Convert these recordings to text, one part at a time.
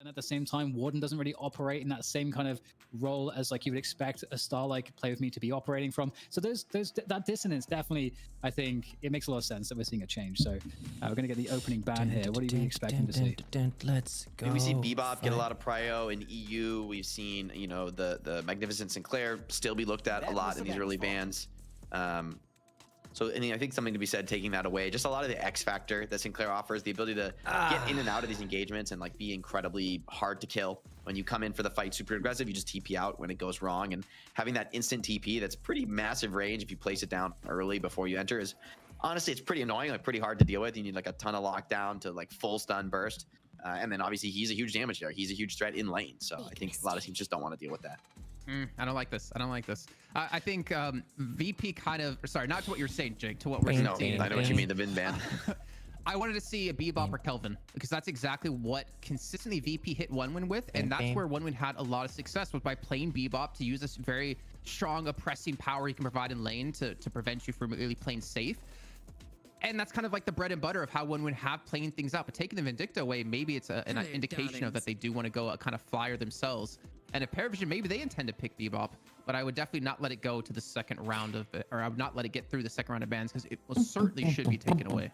And at the same time, Warden doesn't really operate in that same kind of role as like you would expect a star like Play With Me to be operating from. So that dissonance definitely, I think it makes a lot of sense that we're seeing a change. So we're going to get the opening ban here. What are you expecting to see? Let's go. We see Bebop get a lot of prio in EU. We've seen, you know, the Magnificent Sinclair still be looked at a lot in these early bans. So I think something to be said, taking that away, just a lot of the X factor that Sinclair offers, the ability to get in and out of these engagements and like be incredibly hard to kill. When you come in for the fight super aggressive, you just TP out when it goes wrong, and having that instant TP that's pretty massive range if you place it down early before you enter is honestly, it's pretty annoying, like pretty hard to deal with. You need like a ton of lockdown to like full stun burst. And then obviously he's a huge damage there. He's a huge threat in lane. So I think a lot of teams just don't want to deal with that. I don't like this. I don't like this. I think VP kind of, sorry, not to what you're saying, Jake, to what we're saying. I know what you mean, the Vin ban. I wanted to see a Bebop or Kelvin, because that's exactly what consistently VP hit OneWin with, and that's where OneWin had a lot of success, was by playing Bebop to use this very strong oppressing power he can provide in lane to prevent you from really playing safe. And that's kind of like the bread and butter of how one would have playing things out. But taking the Vindicta away, maybe it's an indication of that they do want to go a kind of flyer themselves. And if Paravision, maybe they intend to pick Bebop, but I would definitely not let it go to the second round of it, or I would not let it get through the second round of bans, because it most certainly should be taken away.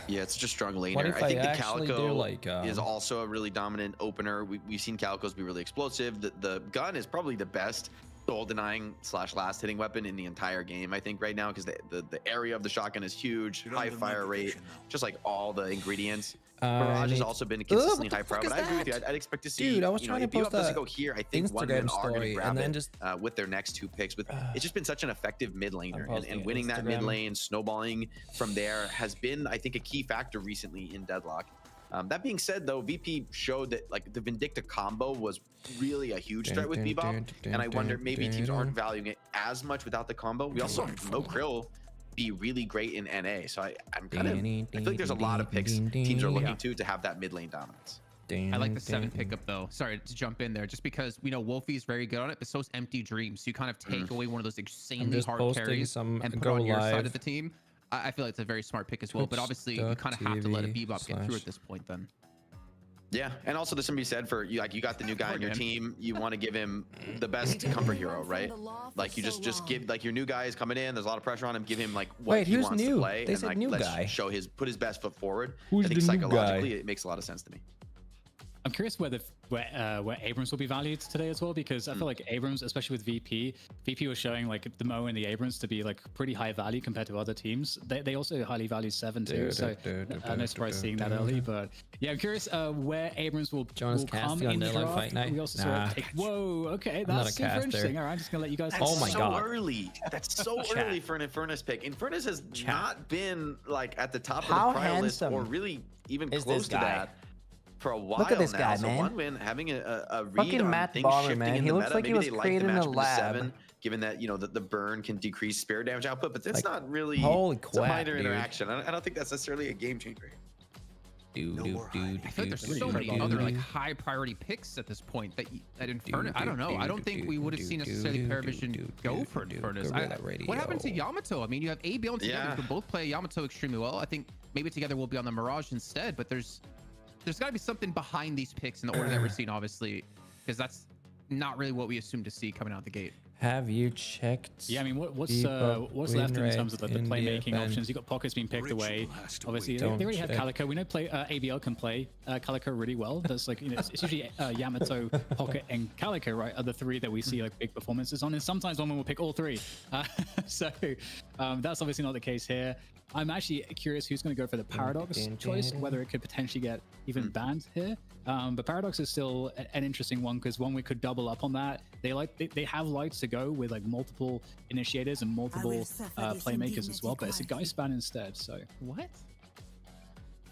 Yeah, it's just a strong laner. I think the Calico is also a really dominant opener. We've seen Calicos be really explosive. The gun is probably the best soul denying / last hitting weapon in the entire game, I think, right now, because the area of the shotgun is huge, high fire rate, just like all the ingredients. Barrage has also been consistently high power, but I agree with you. I'd expect to see, I was trying to post doesn't go here, I think OneWin are going to grab and then it just with their next two picks. It's just been such an effective mid laner, and winning that mid lane, snowballing from there has been, I think, a key factor recently in Deadlock. That being said, though, VP showed that like the Vindicta combo was really a huge threat with Bebop, and I wonder maybe teams aren't valuing it as much without the combo. We also know Krill be really great in NA, so I feel like there's a lot of picks teams are looking to have that mid lane dominance. I like the 7 pickup though. Sorry to jump in there, just because we know Wolfie's very good on it, but so's Empty Dreams. So you kind of take away one of those insanely hard carries and put on your side of the team. I feel like it's a very smart pick as well, but obviously you kind of have to let a Bebop get through at this point then. Yeah, and also there's something to be said for you, like you got the new guy on your team, you want to give him the best comfort hero, right? Like you just give, like your new guy is coming in, there's a lot of pressure on him, give him like what he wants to play, and like let's show put his best foot forward. I think psychologically it makes a lot of sense to me. I'm curious where Abrams will be valued today as well, because I feel like Abrams, especially with VP was showing like the Mo and the Abrams to be like pretty high value compared to other teams. They also highly value 7 too, so I'm no surprise seeing that early. But yeah, I'm curious where Abrams will come in the draft. Fight Night. We also saw whoa, okay, that's super interesting. All right, I'm just gonna let you guys. Oh my god, early. That's so early for an Infernus pick. Infernus has not been like at the top of the prior list, or really even close to that for a while. Look at this now. guy, So man. OneWin having a read Fucking on Matt things Baller, shifting man. in He the looks meta. like he Maybe was they like the created in a matchup with the lab. 7, given that the burn can decrease spirit damage output, but it's not really it's a minor interaction. I don't think that's necessarily a game changer. I feel like there's so many other like high priority picks at this point that Infernus. I don't know. I don't think we would have seen necessarily Paravision go for Infernus. What happened to Yamato? I mean, you have AB and together who can both play Yamato extremely well. I think maybe together we'll be on the Mirage instead, but there's got to be something behind these picks in the order that we're seeing, obviously, because that's not really what we assume to see coming out the gate. Have you checked? Yeah, I mean, what's left in terms of the playmaking options? You got Pockets being picked away. Obviously, they already have Calico. We know ABL can play Calico really well. There's like, it's usually Yamato, Pocket, and Calico, right? Are the 3 that we see like big performances on, and sometimes one will pick all 3. So that's obviously not the case here. I'm actually curious who's going to go for the Paradox choice, whether it could potentially get even banned here. But Paradox is still an interesting one, because one we could double up on that. They have lights to go with like multiple initiators and multiple playmakers as well, but it's a Geist ban instead. So what?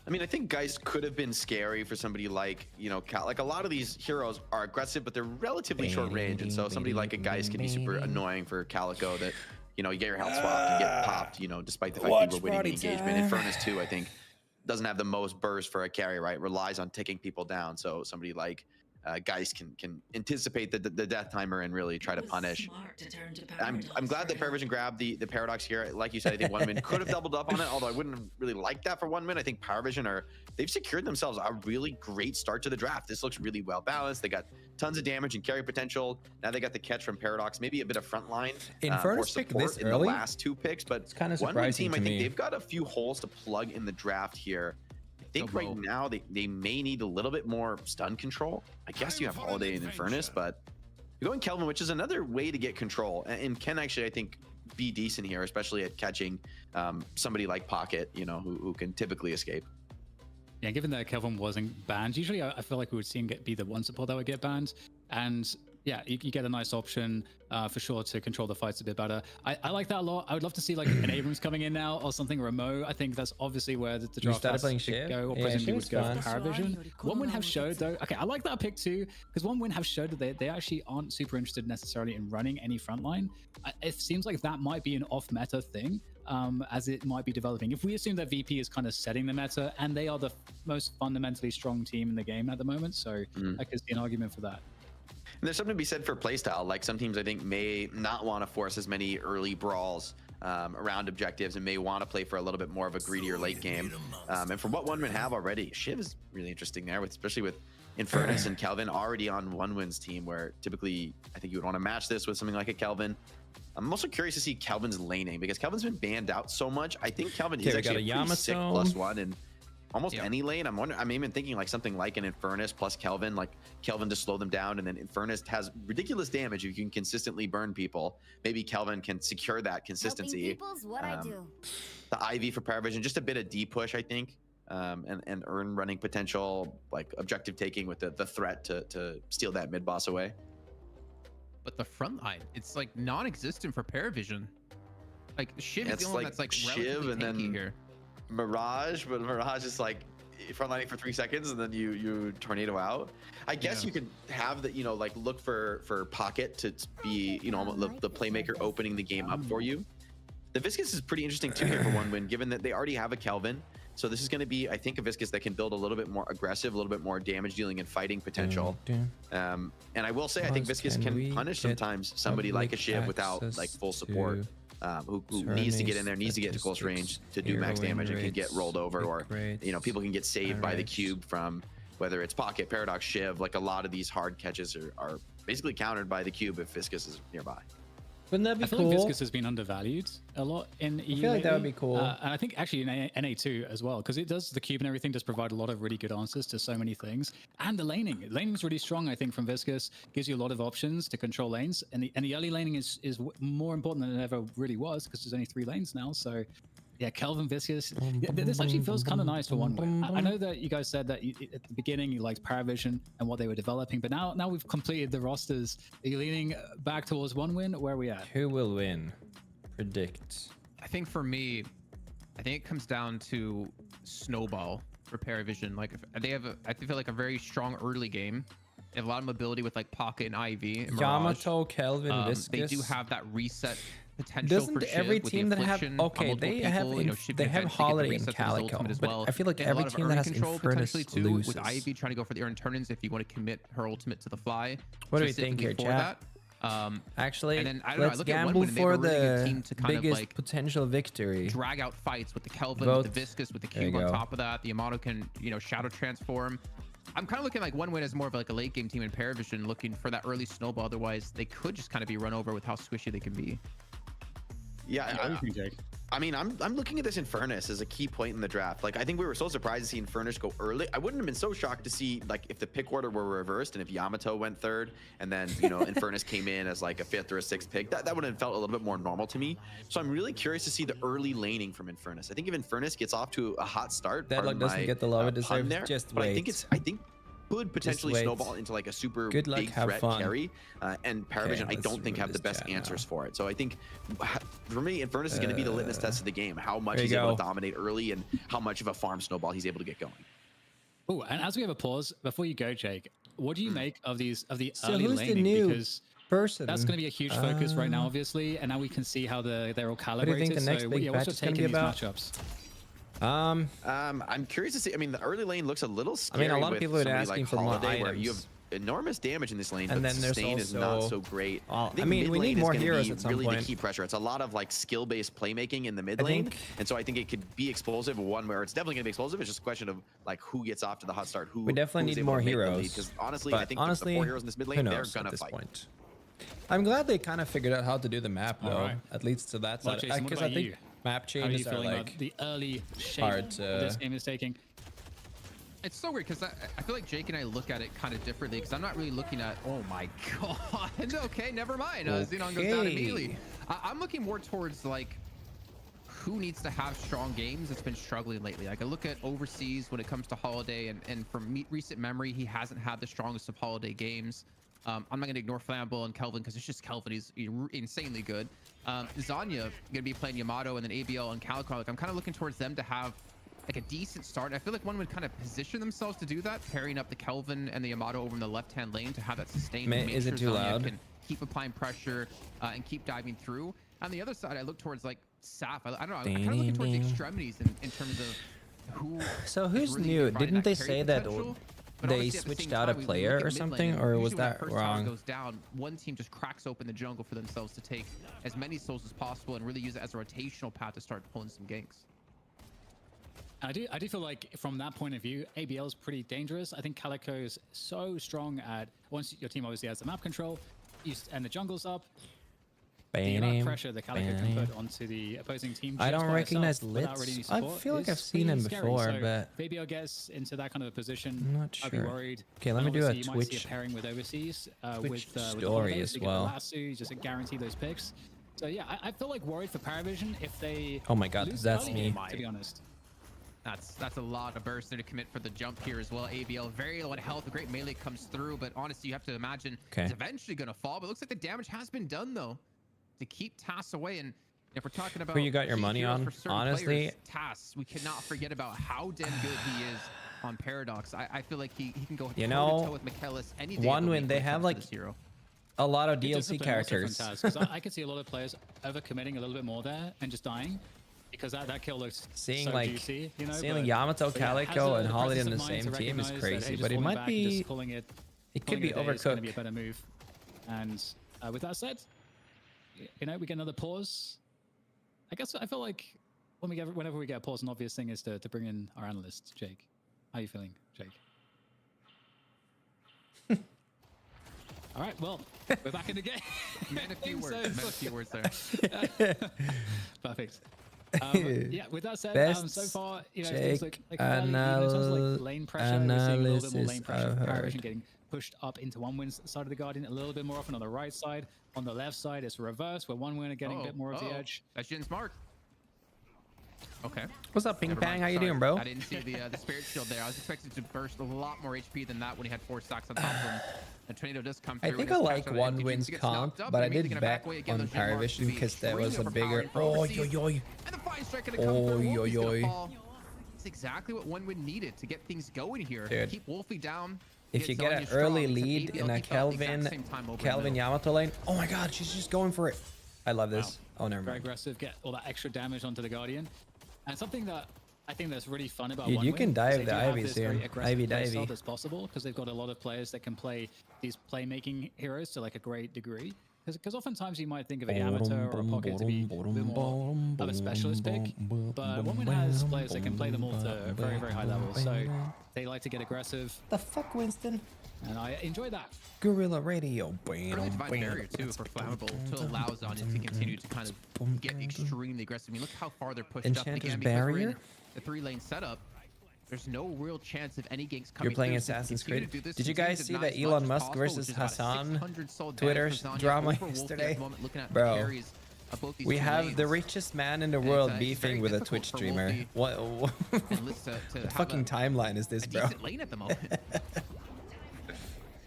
I mean, I think Geist could have been scary for somebody like, like a lot of these heroes are aggressive, but they're relatively short range, and so somebody like a Geist can be super annoying for Calico. That you get your health swapped and get popped, despite the fact that you were winning the engagement. Infernus too, I think, doesn't have the most burst for a carry, right? Relies on taking people down. So somebody like Geist can anticipate the death timer and really try to punish. I'm glad that ParaVision grabbed the Paradox here. Like you said, I think OneWin could have doubled up on it, although I wouldn't really like that for OneWin. I think ParaVision they've secured themselves a really great start to the draft. This looks really well balanced. They got tons of damage and carry potential. Now they got the catch from Paradox, maybe a bit of frontline or support in the last 2 picks. But it's kind of OneWin surprising team, to I think me. they've got a few holes to plug in the draft here. I think right now they may need a little bit more stun control. I guess you have Holiday and Infernus, but you're going Kelvin, which is another way to get control, and can actually, I think, be decent here, especially at catching somebody like Pocket, you know, who can typically escape. Yeah, given that Kelvin wasn't banned, usually I feel like we would see him be the one support that would get banned, and yeah, you get a nice option for sure to control the fights a bit better. I like that a lot. I would love to see like an Abrams coming in now or something remote. I think that's obviously where the draft has to go, or presumably would go for ParaVision. OneWin have showed though, okay, I like that pick too, because OneWin have showed that they actually aren't super interested necessarily in running any frontline. It seems like that might be an off-meta thing, as it might be developing. If we assume that VP is kind of setting the meta, and they are the most fundamentally strong team in the game at the moment, so I could see an argument for that. And there's something to be said for playstyle. Like some teams, I think, may not want to force as many early brawls around objectives and may want to play for a little bit more of a greedier late game. And from what OneWin have already, Shiv is really interesting there, especially with Infernus and Kelvin already on OneWin's team, where typically I think you would want to match this with something like a Kelvin. I'm also curious to see Kelvin's laning, because Kelvin's been banned out so much. I think Kelvin is actually a pretty sick +1 in almost any lane. I'm even thinking like something like an Infernus plus Kelvin, like Kelvin to slow them down, and then Infernus has ridiculous damage. You can consistently burn people. Maybe Kelvin can secure that consistency. The IV for ParaVision, just a bit of D push, I think, and earn running potential, like objective taking with the threat to steal that mid boss away. But the front line, it's like non-existent for ParaVision. Like Shiv is the only one that's like Shiv and then here. Mirage, but Mirage is like frontlining for 3 seconds and then you tornado out. I guess you could have the, you know, like look for Pocket to be, you know, the playmaker opening the game up for you. The Viscous is pretty interesting too here for OneWin, given that they already have a Kelvin. So this is going to be, I think, a Viscous that can build a little bit more aggressive, a little bit more damage dealing and fighting potential. And I will say, I think Viscous can punish sometimes somebody like a Shiv without like full support. Who needs to get in there, needs to get to close range to do max damage and can get rolled over, or you know, people can get saved by the cube from whether it's Pocket, Paradox, Shiv. Like a lot of these hard catches are basically countered by the cube if Viscous is nearby. Wouldn't that be I feel cool? like Viscous has been undervalued a lot in EU. I feel like that would be cool. And I think actually in NA too as well, because it does, the cube and everything does provide a lot of really good answers to so many things. And the laning. Laning's really strong, I think, from Viscous. Gives you a lot of options to control lanes. And the early laning is more important than it ever really was, because there's only 3 lanes now. So yeah, Kelvin, Viscous. This actually feels kind of nice for OneWin. I know that you guys said that at the beginning you liked ParaVision and what they were developing, but now we've completed the rosters. Are you leaning back towards OneWin? Where are we at? Who will win? Predict. I think for me, I think it comes down to Snowball for ParaVision. Like they have, I feel like a very strong early game. They have a lot of mobility with like Pocket and Ivy. And Yamato, Kelvin, Viscous. They do have that reset potential. Doesn't for Shiv every with team the that have they have people, they have Holiday and Calico, but I feel like every team that has Infernus loses. With Ivy trying to go for the earn turn-ins if you want to commit her ultimate to the fly. What do we think here, chat? Actually, and then, let's gamble for the biggest potential victory. Drag out fights with the Kelvin, with the Viscous, with the cube on top of that. The Yamato can, you know, shadow transform. I'm kind of looking like OneWin as more of like a late game team in ParaVision, looking for that early snowball. Otherwise, they could just kind of be run over with how squishy they can be. Yeah, I mean, I'm looking at this Infernus as a key point in the draft. Like, I think we were so surprised to see Infernus go early. I wouldn't have been so shocked to see, like, if the pick order were reversed and if Yamato went 3rd and then, you know, Infernus came in as like a 5th or a 6th pick. That would have felt a little bit more normal to me. So I'm really curious to see the early laning from Infernus. I think if Infernus gets off to a hot start, Deadlock doesn't get the love it deserves. Just wait. I think could potentially snowball into like a super big threat carry, and ParaVision I don't think have the best answers for it. So I think for me, Infernus is going to be the litmus test of the game, how much he's able to dominate early and how much of a farm snowball he's able to get going. Oh, and as we have a pause before you go, Jake, what do you make of the early laning? Because that's going to be a huge focus right now, obviously, and now we can see how they're all calibrated. What do you think the next big patch is going to be about? Matchups? I'm curious to see. I mean, the early lane looks a little scary. I mean, a lot of people are asking like for more Holiday, where items. you have enormous damage in this lane, and but then sustain is not so great. I mean, we need more heroes at some really point. The key pressure. It's a lot of like skill-based playmaking in the mid lane, and so I think it could be explosive. One where it's definitely gonna be explosive. It's just a question of like who gets off to the hot start. We definitely need more heroes. Because honestly, I think the 4 heroes in this mid lane, they're gonna fight. Point. I'm glad they kind of figured out how to do the map though, at least to that side. Because I think map changes are like the early shape hard to... this game is taking. It's so weird because I feel like Jake and I look at it kind of differently because I'm not really looking at, oh my god, okay, never mind. Xenon goes down immediately. I'm looking more towards like who needs to have strong games that's been struggling lately. Like I look at overseas when it comes to Holiday, and from recent memory, he hasn't had the strongest of Holiday games. I'm not going to ignore Flamble and Kelvin because it's just Kelvin. He's insanely good. Zanya going to be playing Yamato and then ABL and Calico. Like I'm kind of looking towards them to have like a decent start. I feel like one would kind of position themselves to do that, pairing up the Kelvin and the Yamato over in the left-hand lane to have that sustained. Is it too loud? Can keep applying pressure and keep diving through. On the other side, I look towards like Saf. I don't know. I'm kind of looking towards the extremities in terms of who. So who's really new? Didn't they say that they switched out a player or something, or was that wrong? Goes down, one team just cracks open the jungle for themselves to take as many souls as possible and really use it as a rotational path to start pulling some ganks. I do feel like from that point of view, ABL is pretty dangerous. I think Calico is so strong at once your team obviously has the map control, and the jungle's up. The amount of pressure that Calico can put onto the opposing team. I don't recognize Litz. I feel like I've seen him before, but if ABL gets into that kind of a position, I'm not sure. I'd be worried. Okay, let me do a Twitch. You might see a pairing with overseas with story as well. Lasso, just to guarantee those picks. So yeah, I feel like worried for Paravision if they. Oh my god, that's me. To be honest. That's a lot of burst there to commit for the jump here as well. ABL very low on health. A great melee comes through, but honestly, you have to imagine it's eventually going to fall. But it looks like the damage has been done though to keep TAS away. And if we're talking about who you got your money on, honestly, TAS, we cannot forget about how damn good he is on Paradox. I feel like he can go toe with Michaelis any day. One win, they have like a lot of DLC characters. I could see a lot of players overcommitting a little bit more there and just dying. Because that kill looks seeing so like juicy, you know, seeing Yamato, Calico, and Holiday in the same team is crazy, but it might be it could be overcooked. Going to be a better move. And with that said, you know, we get another pause. I guess I feel like whenever we get a pause, an obvious thing is to bring in our analyst, Jake. How are you feeling, Jake? All right, well, we're back in the game. Man, a few words there. Perfect. Yeah, with that said, so far, you know, things like fairly, in terms of like lane pressure, we're seeing a little bit more lane pressure. Paravision getting pushed up into one win side of the Guardian a little bit more often on the right side. On the left side, it's reverse, where one win are getting a bit more of the edge. That's Jin smart. Okay. What's up, Ping Pang? How you doing, bro? I didn't see the spirit shield there. I was expecting to burst a lot more HP than that when he had 4 stacks on top of him. The tornado does come through. I think I like one wins comp, but I did bet on Paravision because that was a bigger. Oh yo yo. And the fine strike gonna come through. Wolfie's it's exactly what one win needed to get things going here. Dude. Keep Wolfie down. If you get an early lead in a Kelvin Yamato lane, oh my god, she's just going for it. I love this. Oh, never mind. Very aggressive, get all that extra damage onto the Guardian. And something that I think that's really fun about you can dive the Ivies here. Ivy divey as possible because they've got a lot of players that can play these playmaking heroes to like a great degree. Because oftentimes you might think of a Yamato or a Pocket to be a bit more of a specialist pick, but One has players that can play them all to a very, very high level. So they like to get aggressive. The fuck, Winston? And I enjoy that. Guerrilla Radio. Really divine barrier too for Flammable to allow Zanya to continue to kind of get extremely aggressive. I mean, look how far they're pushed Enchanter's up. barrier? The 3-lane setup. There's no real chance of any ganks coming. You're playing Assassin's Creed. Did you guys see that Elon Musk versus Hassan Twitter drama yesterday? Bro, we have the richest man in the world beefing with a Twitch streamer. What fucking timeline is this, bro?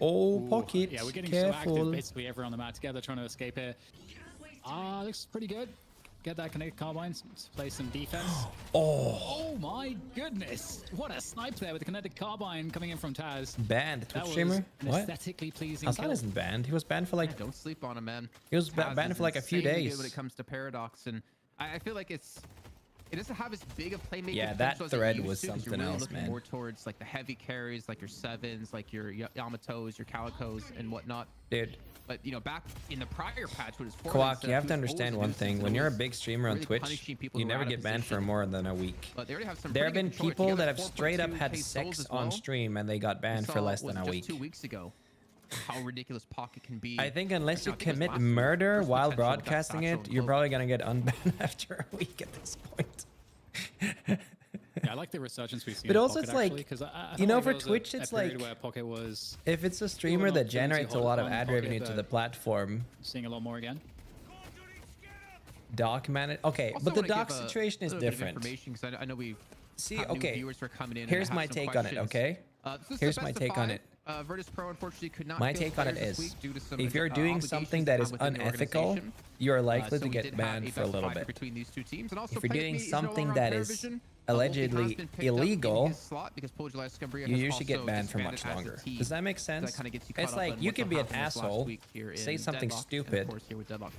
Oh, Pocket, yeah, we're getting careful. so active, basically everyone on the map together trying to escape here. Looks pretty good. Get that connected carbine, play some defense. Oh my goodness. What a snipe there with the connected carbine coming in from Taz. Banned, Twitch streamer? What? Aesthetically pleasing Hassan isn't banned. He was banned for like... Don't sleep on him, man. He was banned for like a few days. When it comes to Paradox, and I feel like it's it doesn't have as big of playmaking. Yeah, that thread was something else, man. More towards like the heavy carries, like your Sevens, like your Yamatos, your Calicos, and whatnot. Dude. But you know, back in the prior patch, when it was Kwok, you have to understand one thing. When you're a big streamer on Twitch, you never get banned for more than a week. There have been people that have straight up had sex on stream and they got banned for less than a week. 2 weeks ago. How ridiculous Pocket can be. I think unless you commit murder while broadcasting it, you're probably gonna get unbanned after a week at this point. Yeah, I like the resurgence we've seen. But also, Pocket, it's like, actually, you know, for there was Twitch, a it's like, where Pocket was if it's a streamer that generates a lot of ad revenue to the platform, seeing a lot more again. Doc manage. Okay, but the Doc situation is different. I know we see. Okay, here's my take on it. Okay, here's my take on it. Virtus Pro unfortunately could not. My take on it is, if you're doing something that is unethical, you're likely to get banned for a little bit. If you're doing something that is allegedly illegal, you usually get banned for much longer. Does that make sense? It's like you can be an asshole, say something stupid,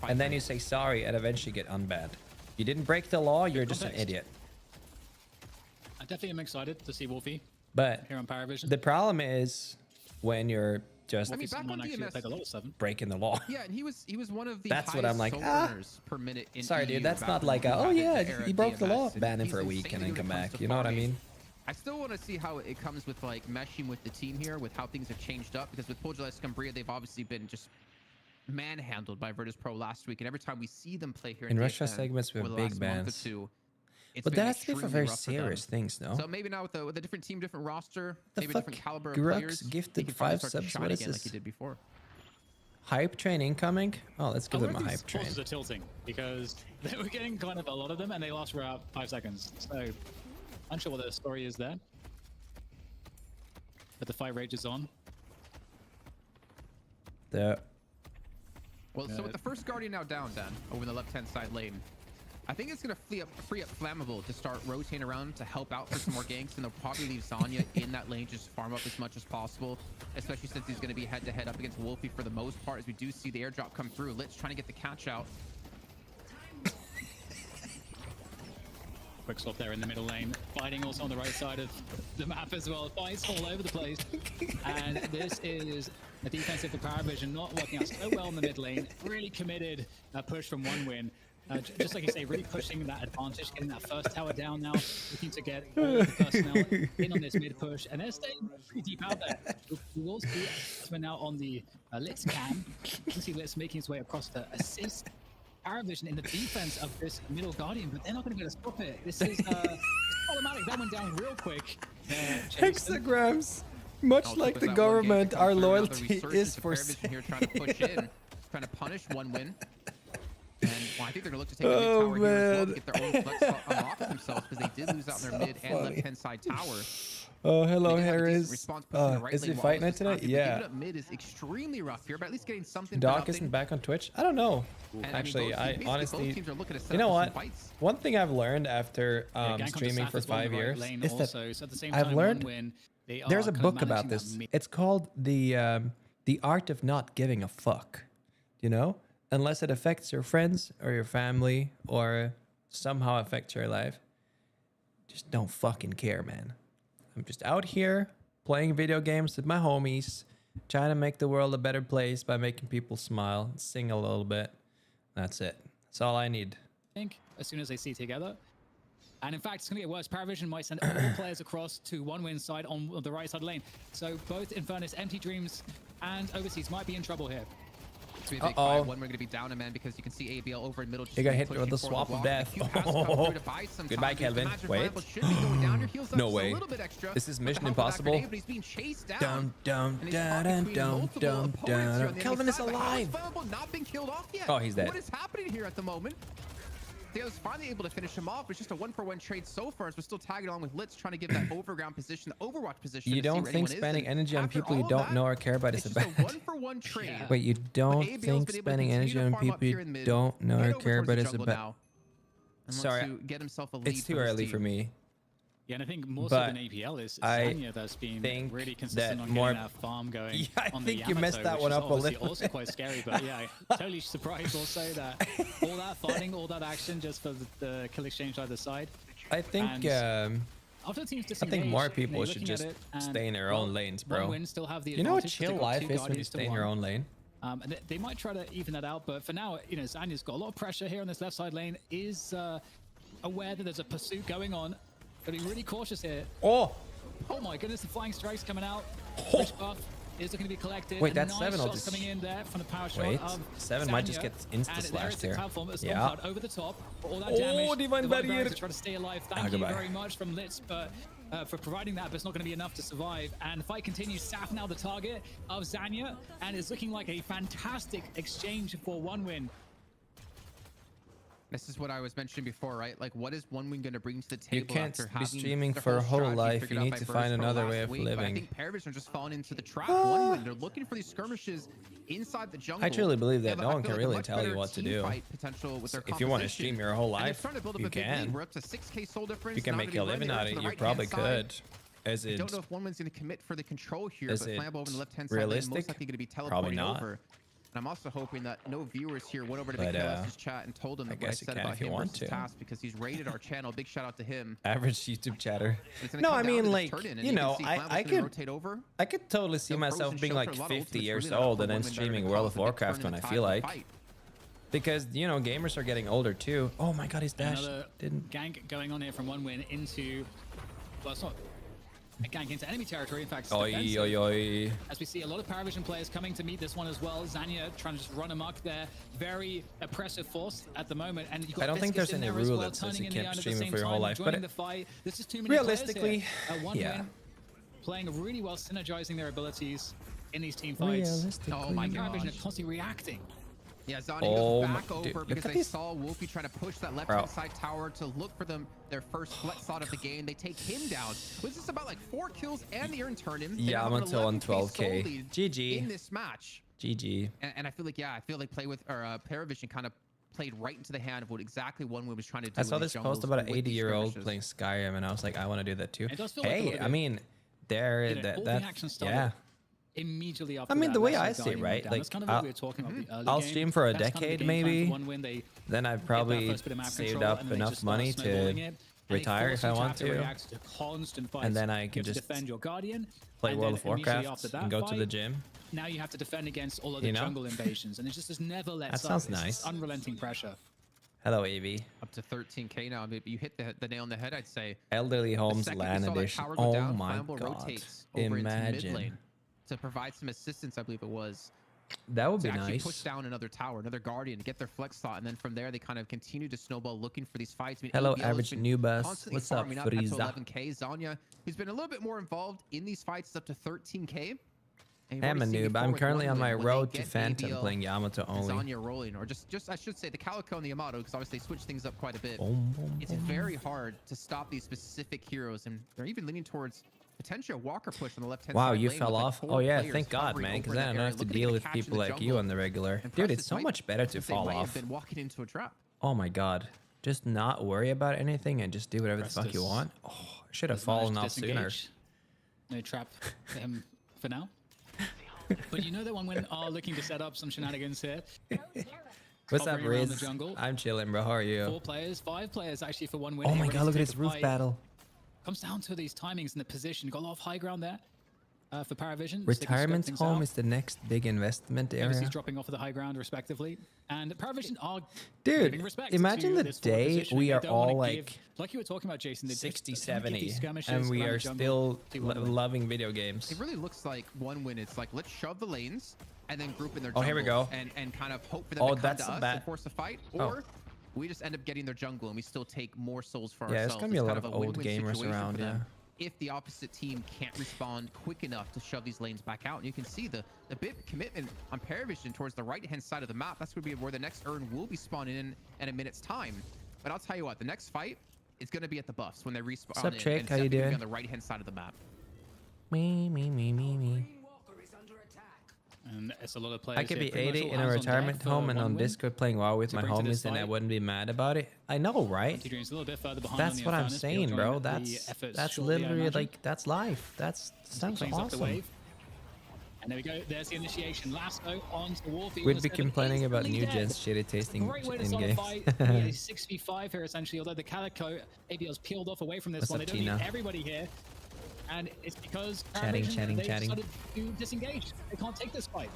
and then you say sorry and eventually get unbanned. You didn't break the law, you're just an idiot. I definitely am excited to see Wolfie but here on Paravision. The problem is when you're just breaking the law. Yeah, and he was one of the that's what I'm like, per minute in sorry, dude, that's not like a, oh yeah, he broke the law. Ban him for a week and then come back. You know what I mean? I still want to see how it comes with like meshing with the team here, with how things have changed up, because with Pojala Scumbria, they've obviously been just manhandled by Virtus Pro last week, and every time we see them play here in Russia segments with big bans. But that's for very serious things, no? So maybe now with a different team, different roster, maybe different caliber of players, gifted 5 subs. What is this? Like he did before. Hype train incoming? Oh, let's give them a hype train. Are tilting because they were getting kind of a lot of them and they last for about 5 seconds. So unsure what the story is there. But the fight rages on. Well, so with the first Guardian now down, Dan, over in the left-hand side lane, I think it's going to free up Flammable to start rotating around to help out for some more ganks, and they'll probably leave Zanya in that lane, just farm up as much as possible, especially since he's going to be head-to-head up against Wolfie for the most part, as we do see the airdrop come through. Lit's trying to get the catch out. Quick swap there in the middle lane. Fighting also on the right side of the map as well. Fights all over the place. And this is a defensive for Paravision, not working out so well in the mid lane. Really committed push from one win. Just like you say, really pushing that advantage, getting that first tower down now, looking to get all the personnel in on this mid push, and they're staying pretty deep out there. We will see now on the Litz cam. You can see Litz making his way across to assist Paravision in the defense of this middle Guardian, but they're not going to be able to stop it. This is problematic. That went down real quick. Hexagrams, much like the government, our loyalty is for here trying to push in, trying to punish one win. And well, I think they're going to look to take a mid tower here as well to get their own flex unlock themselves, because they did lose out in their mid and left-hand side tower. Oh, hello, Harris. Is he fight night tonight? Yeah. Mid is extremely rough here, but at least getting something. Doc isn't back on Twitch? I don't know. Actually, I honestly, you know what? One thing I've learned after streaming for 5 years is that I've learned there's a book about this. It's called The Art of Not Giving a Fuck. You know? Unless it affects your friends or your family or somehow affects your life, just don't fucking care, man. I'm just out here playing video games with my homies, trying to make the world a better place by making people smile, sing a little bit. That's it. That's all I need. I think as soon as they see together. And in fact, it's going to get worse. Paravision might send all players across to one win side on the right side lane. So both Infernus, Empty Dreams, and Overseas might be in trouble here. One we're going to be down a man, because you can see ABL over in middle. He got hit with the swap of death. Goodbye, Kelvin. Wait. No way. This is Mission Impossible. Down. Kelvin is alive. Oh, he's dead. What is happening here at the moment? They was finally able to finish him off. It's just a 1-for-1 trade so far, as we're still tagging along with Litz, trying to give that overground position, the Overwatch position. You don't think spending energy on people you don't know or care about is a bad? 1-for-1 trade. Wait, you don't think spending energy on people you don't know or care about is a bad? Sorry, get himself a lead. It's too early for me. Yeah, and I think more so than APL is Zanya that's been really consistent on getting that farm going. Yeah, I on think the you Yamato, messed that one up a little. Also quite scary, but yeah, totally surprised also that all that fighting, all that action just for the kill exchange either side. I think after teams I think more people should just stay in their own lanes, bro. Still have the you know what chill life is when you stay in your own lane? And they might try to even that out, but for now, you know, Zanya's got a lot of pressure here on this left side lane. Is aware that there's a pursuit going on. Gotta be really cautious here. Oh my goodness, the flying strikes coming out. Rich buff is looking to be collected. Wait, that's nice 7 shots coming in there from the power shot. Wait, 7 might just get insta-slashed there. Yeah. Over the top. All that damage. Divine barrier. To try to stay alive. Thank you very much from Litz, but for providing that, but it's not going to be enough to survive. And the fight continues. Saf now the target of Zanya, and it's looking like a fantastic exchange for 1win. This is what I was mentioning before, right? Like, what is 1win going to bring to the table? You can't be streaming for a whole life. You need to find another way of living. I think Paravision are just falling into the trap. 1win, they're looking for these skirmishes inside the jungle. I truly believe that no one can really tell you what to do. If you want to stream your whole life, you can. We're up to 6K soul difference. You can make a living out of it. You probably could. I don't know if 1win's going to commit for the control here, but Flambo over the left-hand side realistic? most likely going to be teleporting over. And I'm also hoping that no viewers here went over to BKS's chat and told him what I said about him versus Task, because he's raided our channel. Big shout out to him. Average YouTube chatter. No, I mean, like, you know, I could totally see myself being like 50 years old and then streaming World of Warcraft when I feel like. Because, you know, gamers are getting older too. Oh my god, his dash didn't. Gank going on here from 1win into... Well, it's not... A gank into enemy territory, in fact, it's as we see a lot of Paravision players coming to meet this one as well. Zanya trying to just run amok there. Very oppressive force at the moment. And you've got I don't think there's any rule that says you can't stream for your whole life, but this is too many realistically, yeah. Playing really well, synergizing their abilities in these team fights. Oh my god. Paravision are constantly reacting. Yeah, Zanya goes back over because they saw Wolfie trying to push that left-hand side tower to look for their first flex shot of the game. They take him down. Was this about like 4 kills and the earn turn him? Yamato on 12K. GG. In this match. GG. And I feel like, Paravision kind of played right into the hand of what exactly 1win was trying to do. I saw this post about an 80-year-old playing Skyrim, and I was like, I want to do that too. Hey, I mean, yeah. Immediately after I mean, the way I see it, right? Like, kind of what we were talking about I'll stream for a decade, maybe. Then I've probably saved up enough money to retire if I want to. And then I can just defend your guardian, play World of Warcraft and go to the gym. Now you have to defend against all of the jungle invasions, and it just never lets up. That sounds nice. Unrelenting pressure. Hello, AV. Up to 13K now. Maybe you hit the nail on the head, I'd say. Elderly Homes LAN edition. Oh my god. Imagine. To provide some assistance, I believe it was. That would be nice. Push down another tower, another guardian, get their flex thought, and then from there they kind of continue to snowball, looking for these fights. I mean, hello, AverageJonas. What's up, Frieza? 11K. Zanya, who's been a little bit more involved in these fights, is up to 13K. I'm a noob. I'm currently on my road to Phantom, playing Yamato only. Zanya rolling, or just I should say the Calico and the Yamato, because obviously they switch things up quite a bit. It's very hard to stop these specific heroes, and they're even leaning towards potential walker push on the left-hand side. Wow, you fell off. Oh yeah, thank God, man, because then I don't have to deal with people like you on the regular. Dude, it's so much better to fall off. Been walking into a trap. Oh my God, just not worry about anything and just do whatever the fuck you want. Oh, I should have fallen off sooner. No trap him for now. But you know that 1win are looking to set up some shenanigans here. What's up, Riz? I'm chilling, bro. How are you? 4 players, 5 players actually for 1win. Oh my God, look at this roof battle. Comes down to these timings and the position. Got a lot of high ground there for Paravision. Retirement home is the next big investment area. He's dropping off of the high ground respectively. And Paravision are giving respect. Imagine the day we are all like you were talking about, Jason, 60, 70, and we are still loving video games. It really looks like 1win. It's like, let's shove the lanes and then group in their jungle. Oh, here we go. And kind of hope for them to come to us and force a fight. Or we just end up getting their jungle and we still take more souls for ourselves. Yeah, there's gonna be a lot of old gamers around, yeah. If the opposite team can't respond quick enough to shove these lanes back out. And you can see the bit of commitment on Paravision towards the right-hand side of the map. That's going to be where the next urn will be spawning in a minute's time. But I'll tell you what, the next fight is going to be at the buffs when they respawn. What's up, Trick? How you doing? On the right-hand side of the map. Me. And it's a lot of players. I could be pretty much 80 all in a hands on retirement deck for home and one on win Discord playing WoW with to my bring to this homies, and I fight. wouldn't be mad about it. I know, right? T-Dream's a little bit further behind That's on the what I'm Infernus, saying, but bro. joining the That's shortly, I literally imagine. like that's life. That sounds Cleans up the awesome. wave. And there we go. There's the initiation. Lasso onto the Warfield. We'd be complaining about new gens shitty tasting Great way to in start a games. fight. We had a 6v5 here essentially, although the Calico ABL's peeled off away from this What's one. up, They don't need Tina? everybody here. And it's because Chatting. they decided to disengage. They can't take this fight.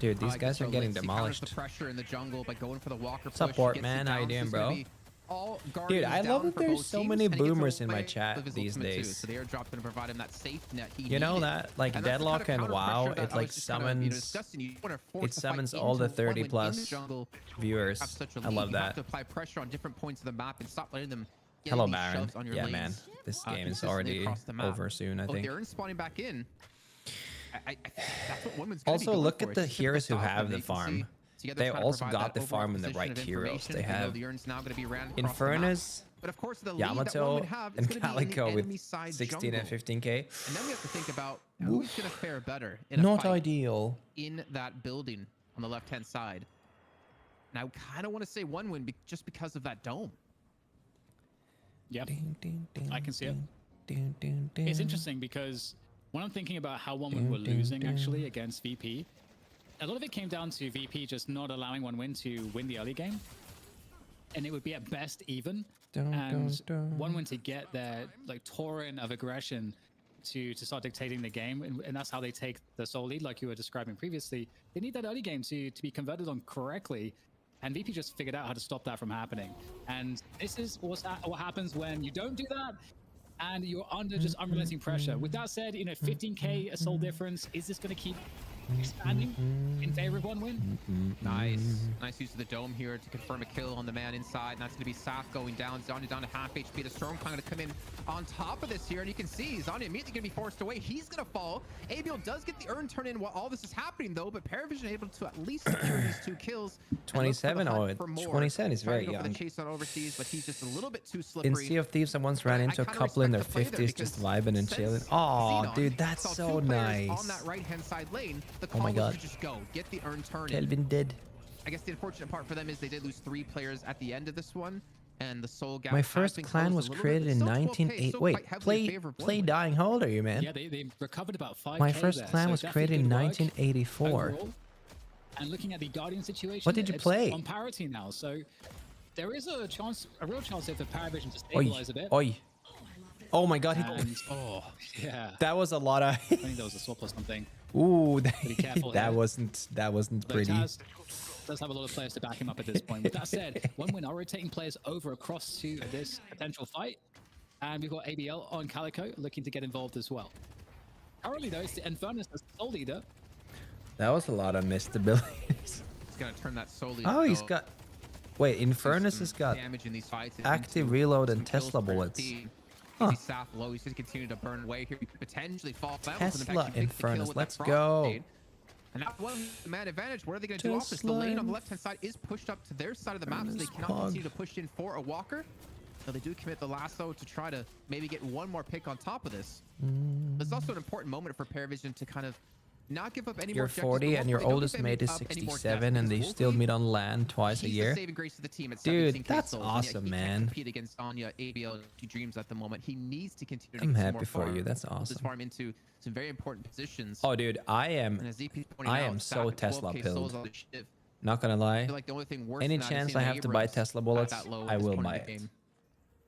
Dude, these guys are getting The demolished. pressure in the jungle by going for the walker push. Support, Gets man. the How you downs. doing, It's bro? gonna be all Dude, Guardians I love down that for there's both so teams, many and he gets boomers in away my with chat his these ultimate too. days. So the airdrop's gonna provide him that safe net he You know needed. that, like And that's the Deadlock kind and of WoW, counter pressure it that I like was just kind of, you know, summons, discussing. You wanna force it the fight summons all the into one 30 when in plus the jungle, viewers. have such a I lead. love You have that. to apply pressure on different points of the map and stop letting them get Hello, these Baron. shoves on your Yeah, lanes, man. This game is consistently already across the map. over soon, I Oh, think. they're spawning back in. I think that's what Women's gonna be Also, going look for. at It's the just typical heroes who Southland have the that you can farm. see. Together They trying to also provide got that the farm in the overall right position of heroes. They information. We know have the Urn's now gonna be ran across the map. Infernus, But of course, the lead that one Yamato, would have is and gonna be in the Calico with enemy side 16 and jungle. 15k. And then we have to think about who's gonna fare better in a Not fight ideal. in that building on the left-hand side. And I kind of want to say one win just because of that dome. Yep. I can see it. It's interesting because when I'm thinking about how one were losing actually against VP, a lot of it came down to VP just not allowing one win to win the early game. And it would be at best even. And one win to get their like torrent of aggression to start dictating the game. And that's how they take the sole lead like you were describing previously. They need that early game to be converted on correctly. And VP just figured out how to stop that from happening. And this is what happens when you don't do that and you're under just unrelenting pressure. With that said, you know, 15k assault difference, is this going to keep expanding in favor of one win? Nice use of the dome here to confirm a kill on the man inside. And that's going to be Saf going down. Zanya down to half HP. The Storm going to come in on top of this here. And you can see Zanya immediately going to be forced away. He's going to fall. ABL does get the Urn turn in while all this is happening, though. But Paravision able to at least secure these 2 kills. 27? Oh, 27 is very young. For the chase on overseas, but he's just a little bit too slippery. In Sea of Thieves, I once ran into a couple in their 50s just vibing and chilling. Oh, dude, that's so nice. On that right-hand side lane, the oh my god. To just go get the Urn turn. Kelvin dead. I guess the unfortunate part for them is they did lose 3 players at the end of this one, and the soul gap. My first clan was created in 1980. Wait, play dying. How old are you, man? Yeah, they recovered about 5k. My first clan was created in 1984. Overall. And looking at the Guardian situation, what did you play? On parity now, so there is a chance, a real chance here for Paravision to stabilize a bit. Oi. Oh my god. Oh, yeah. That was a lot of... I think there was a swap or something. Ooh, that here. wasn't pretty. Taz does have a lot of players to back him up at this point. With that said, one win are rotating players over across to this potential fight. And we've got ABL on Calico looking to get involved as well. Currently though, it's the Infernus, the sole leader. That was a lot of missed abilities. He's gonna turn that solely. Oh, he's got... Wait, Infernus has got damage in these fights. active reload and Tesla bullets. Huh. Saf low. He's just continue to burn away here. He could potentially fall down. Tesla Infernus, let's go. And that one man advantage. What are they going to do off this? The lane on the left-hand side is pushed up to their side of the map, so they cannot continue to push in for a walker. So they do commit the lasso to try to maybe get one more pick on top of this. There's also an important moment for Paravision to kind of not give up any You're more 40 and your oldest mate is 67 and they still meet on land twice a year. Dude, that's awesome, man. Compete against Anya, ABL, Dreams at the moment. He needs to continue to I'm happy for you. That's awesome. Farm into some very important positions. Oh, dude, I am so Tesla pilled. Not gonna lie. Like the only thing worse any chance I have to buy Tesla bullets, I will buy it.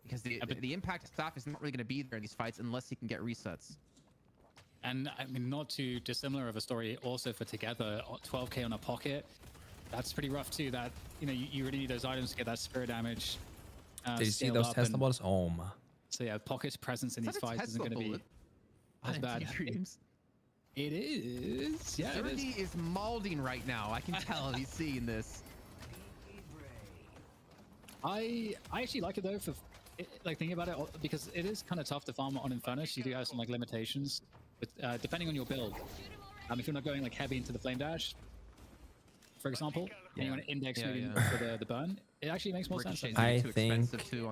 Because the impact of staff is not really going to be there in these fights unless he can get resets. And I mean, not too dissimilar of a story also for Together, 12k on a pocket. That's pretty rough too. That, you know, you really need those items to get that spirit damage. Did you see those Tesla bullets? Oh my. So yeah, Pocket's presence in these fights isn't going to be as bad. It is. Yeah, it is malding right now. I can tell he's seeing this. I actually like it though for like thinking about it, because it is kind of tough to farm on Infernus. You do have some like limitations, but depending on your build. If you're not going like heavy into the flame dash, for example, and you want to index for the burn, it actually makes more sense. I think if you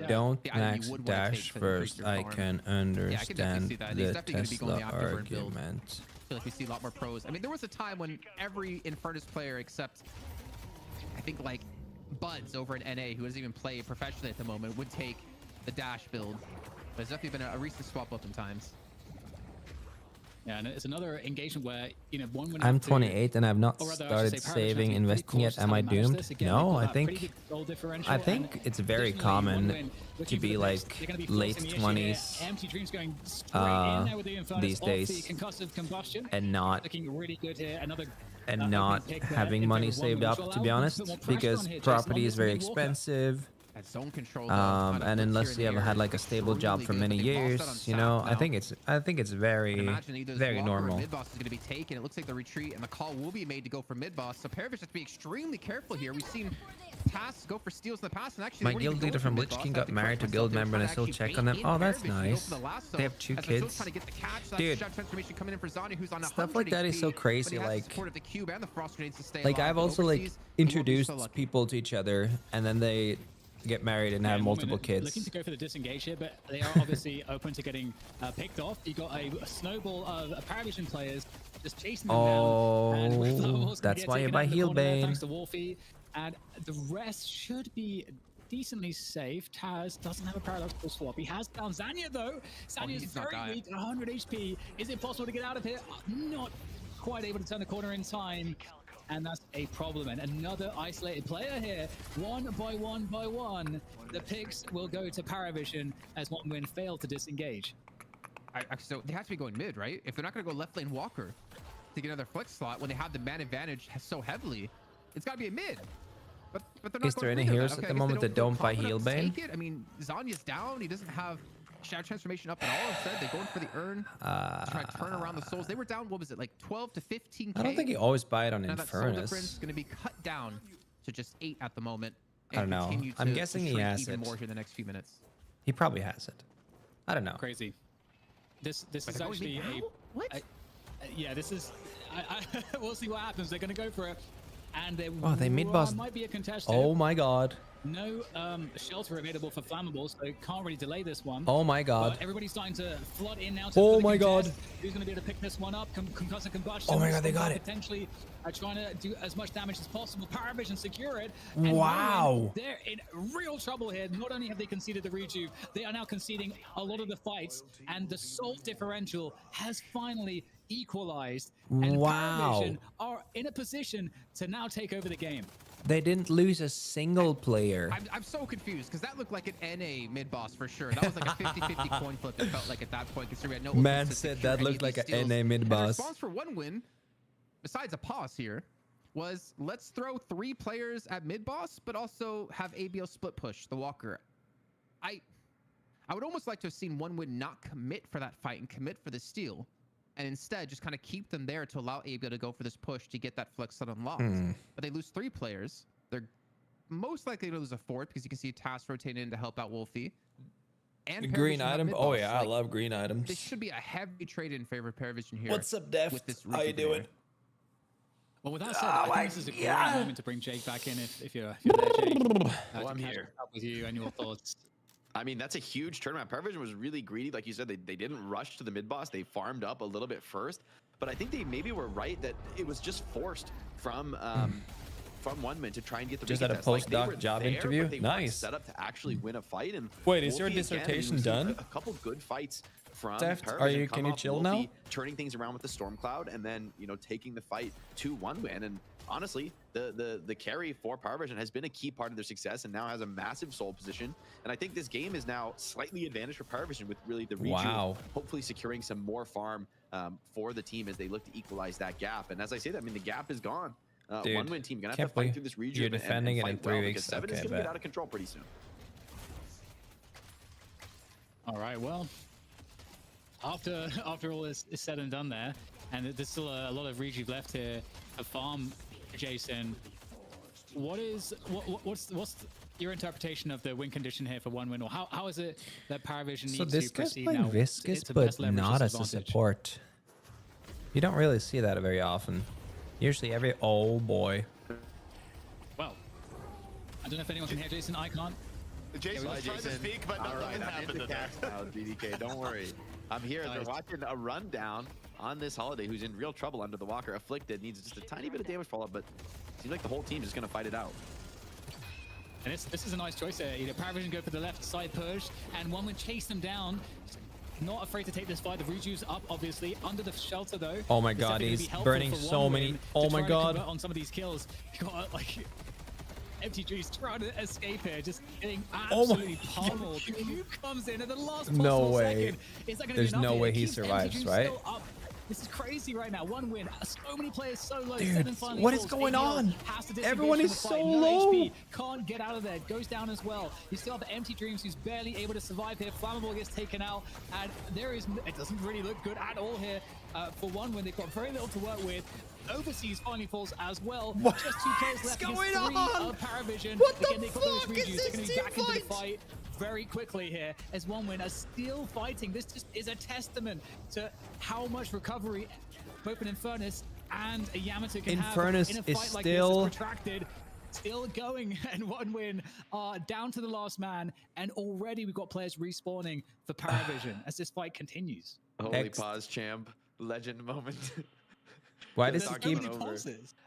don't max dash first, I can understand the Tesla argument. feel like we see a lot more pros. I mean, there was a time when every Infernus player except, I think, like, Buds over in NA, who doesn't even play professionally at the moment, would take the dash build. But there's definitely been a recent swap up in times. Yeah, and it's another engagement where, you know, I'm 28 and I've not started saving, investing yet. Am I doomed? No, I think it's very common to be like late 20s these days and not having money saved up, to be honest, because property is very expensive. And unless you ever had like a stable job for many years, you know, I think it's very normal. Mid boss is going to be taken. It looks like the retreat and the call will be made to go for mid boss. So Paravish has to be extremely careful here. We've seen tasks go for steals in the past, and actually my guild leader from Lich King got married to guild member, and I still check on them. Oh, that's nice. They have 2 kids. Dude, stuff like that is so crazy. Like I've also like introduced people to each other, and then they get married and have multiple kids. Looking to go for the disengage here, but they are obviously open to getting picked off. You got a snowball of Paravision players just chasing them down. And that's why you buy Healbane. Thanks to Wolfie, and the rest should be decently safe. Taz doesn't have a paradoxical swap. He has down Zanya though. Zanya's very weak, 100 HP. Is it possible to get out of here? Not quite able to turn the corner in time. And that's a problem. And another isolated player here. One by one. The picks will go to Paravision as OneWin failed to disengage. So they have to be going mid, right? If they're not going to go left lane Walker to get another flex slot when they have the man advantage so heavily, it's got to be a mid. But they're not. Is there any heroes at the moment that don't buy Healbane? I mean, Zanya's down. He doesn't have Shadow Transformation up at all. Instead, they're going for the urn to try to turn around the souls. They were down, what was it, like 12 to 15k? I don't think you always buy it on now Infernus. That soul difference is going to be cut down to just 8 at the moment. I don't know. I'm guessing he has even it. more here in the next few minutes. He probably has it. I don't know. Crazy. This is actually what? Yeah, this is. We'll see what happens. They're going to go for it, and they mid boss. Might be a contest. Oh my god. No shelter available for flammables, so can't really delay this one. Oh my god. But everybody's starting to flood in now. To oh my god. Who's going to be able to pick this one up? Concussive combustion. Oh my god, they got it. Potentially trying to do as much damage as possible. Paravision secure it. And wow. They're in real trouble here. Not only have they conceded the rejuve, they are now conceding a lot of the fights. And the soul differential has finally equalized. And Paravision are in a position to now take over the game. They didn't lose a single player. I'm so confused because that looked like an NA mid boss for sure. That was like a 50-50 coin flip. It felt like at that point, considering we had no. Man said that looked like an NA mid boss. The response for OneWin, besides a pause here, was let's throw 3 players at mid boss, but also have ABL split push the Walker. I would almost like to have seen OneWin not commit for that fight and commit for the steal, and instead just kind of keep them there to allow ABL to go for this push to get that flex set unlocked. But they lose 3 players. They're most likely to lose a 4th because you can see Tass rotating in to help out Wolfie. And green item. Oh yeah, I love green items. This should be a heavy trade in favor of Paravision here. What's up, Def? With this How you doing? Well, with that said, I think this is a great moment to bring Jake back in if you're there, Jake. I'm here. With you and your thoughts. I mean, that's a huge tournament. Paravision was really greedy. Like you said, they didn't rush to the mid boss. They farmed up a little bit first. But I think they maybe were right that it was just forced from OneWin to try and get the just at a postdoc job interview. Nice. Set up to actually win a fight. And wait, is your dissertation done? A couple good fights from Deft, are you? Can you chill now? Turning things around with the storm cloud, and then taking the fight to OneWin. And honestly, the carry for Paravision has been a key part of their success, and now has a massive soul position. And I think this game is now slightly advantaged for Paravision with really the rejuve, hopefully securing some more farm for the team as they look to equalize that gap. And as I say that, I mean, the gap is gone. OneWin team gonna have to fight through this rejuve. You're defending it in 3 weeks. Because 7 is gonna get out of control pretty soon. All right, well, after all is said and done there, and there's still a lot of rejuve left here to farm, Jason. What's your interpretation of the win condition here for OneWin, or how is it that Paravision needs to proceed now? Viscous, but not as a support. You don't really see that very often. Usually oh boy. Well, I don't know if anyone can hear Jason. I can't. Jason was trying to speak, but nothing happened today. BDK, don't worry. I'm here. They're watching a rundown on this holiday who's in real trouble under the Walker. Afflicted, needs just a tiny bit of damage fallout, but seems like the whole team is going to fight it out. And this is a nice choice here. You know, PowerVision go for the left side push, and one would chase them down. Not afraid to take this fight. The rejuve's up, obviously, under the shelter though. Oh my god, he's burning so many. Oh my god. On some of these kills, you got like empty juice trying to escape here, just getting absolutely pummeled. Who comes in at the last possible second? Is that gonna There's be enough no here? way he Keeps survives, MTG right? still up. This is crazy right now. One win. So many players so low. Dude, 7 final what is falls. going ABL on? has to disengage Everyone from is the so fight. low. No HP. Can't get out of there. Goes down as well. You still have Empty Dreams, who's barely able to survive here. Flammable gets taken out, and it doesn't really look good at all here for one when they've got very little to work with. Overseas finally falls as well. What? Just 2 players left against 3 of PowerVision. What the Again, they've got those fuck rejuves. is They're going this to be back team into the fight? fight very quickly here as one win are still fighting. This just is a testament to how much recovery both an Infernus and a Yamato can Infernus have in a fight is like still this. Protracted, still going, and one win down to the last man, and already we've got players respawning for PowerVision as this fight continues. Holy pause, champ. Legend moment. Why does he keep...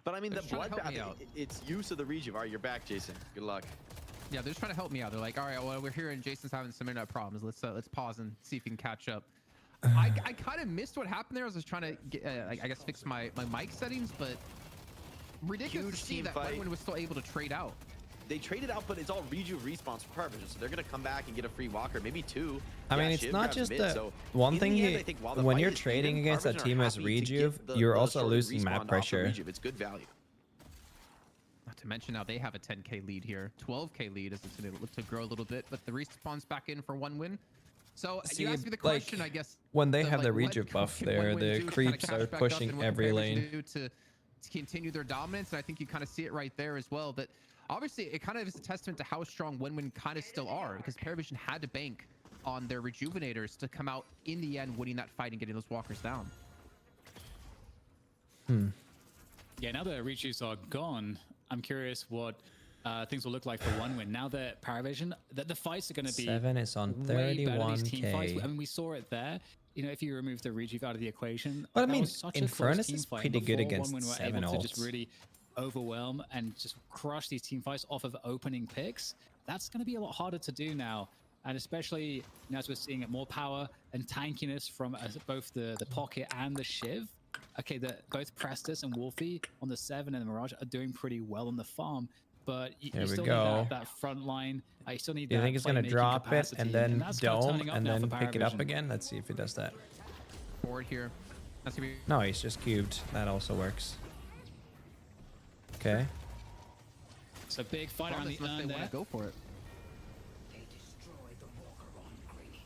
But I mean, the bloodbath, it's use of the rejuve. All right, you're back, Jason. Good luck. Yeah, they're just trying to help me out. They're like, all right, well, we're here and Jason's having some internet problems. Let's pause and see if we can catch up. I kind of missed what happened there. I was just trying to get, I guess, fix my mic settings, but ridiculous to see that One was still able to trade out. They traded out, but it's all rejuve respawns for PowerVision, so they're going to come back and get a free walker, maybe 2. I mean, it's not just the one thing when you're trading against a team as rejuve, you're also losing map pressure. It's good value. Not to mention now they have a 10k lead here, 12k lead as it's going to look to grow a little bit, but the respawn's back in for one win. So you asked me the question, I guess. When they have the rejuve buff there, the creeps are pushing every lane to continue their dominance, and I think you kind of see it right there as well. But obviously, it kind of is a testament to how strong Win kind of still are, because PowerVision had to bank on their rejuvenators to come out in the end, winning that fight and getting those walkers down. Yeah, now that rejuves are gone, I'm curious what things will look like for one win. Now that PowerVision, the fights are going to be 7 is on 31k. I mean, we saw it there. You know, if you remove the rejuve out of the equation, but I mean, Infernus is pretty good against 7 ults. Just really overwhelm and just crush these team fights off of opening picks. That's going to be a lot harder to do now, and especially, you know, as we're seeing more power and tankiness from both the pocket and the shiv. Okay, both Prestus and Wolfie on the 7 and the Mirage are doing pretty well on the farm, but you still need that front line. I still need that. You think he's going to drop it and then dome and then pick it up again? Let's see if he does that. Forward here. That's gonna be... No, he's just cubed. That also works. Okay. It's a big fight around the urn there. Go for it.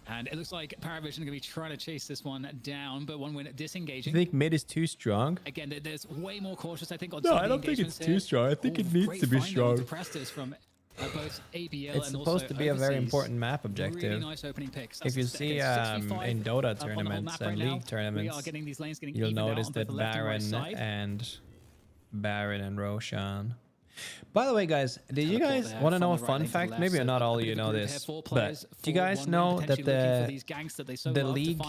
And it looks like PowerVision are going to be trying to chase this one down, but one win disengaging. You think mid is too strong? Again, there's way more cautious, I think, on no, I don't think it's too strong. I think it needs to be strong. From both ABL it's supposed to be a very important map objective. Really nice opening picks. If you see in Dota tournaments and League tournaments, you'll notice that Baron and Roshan. By the way, guys, did you guys want to know a fun fact? Maybe not all of you know this, but do you guys know that the League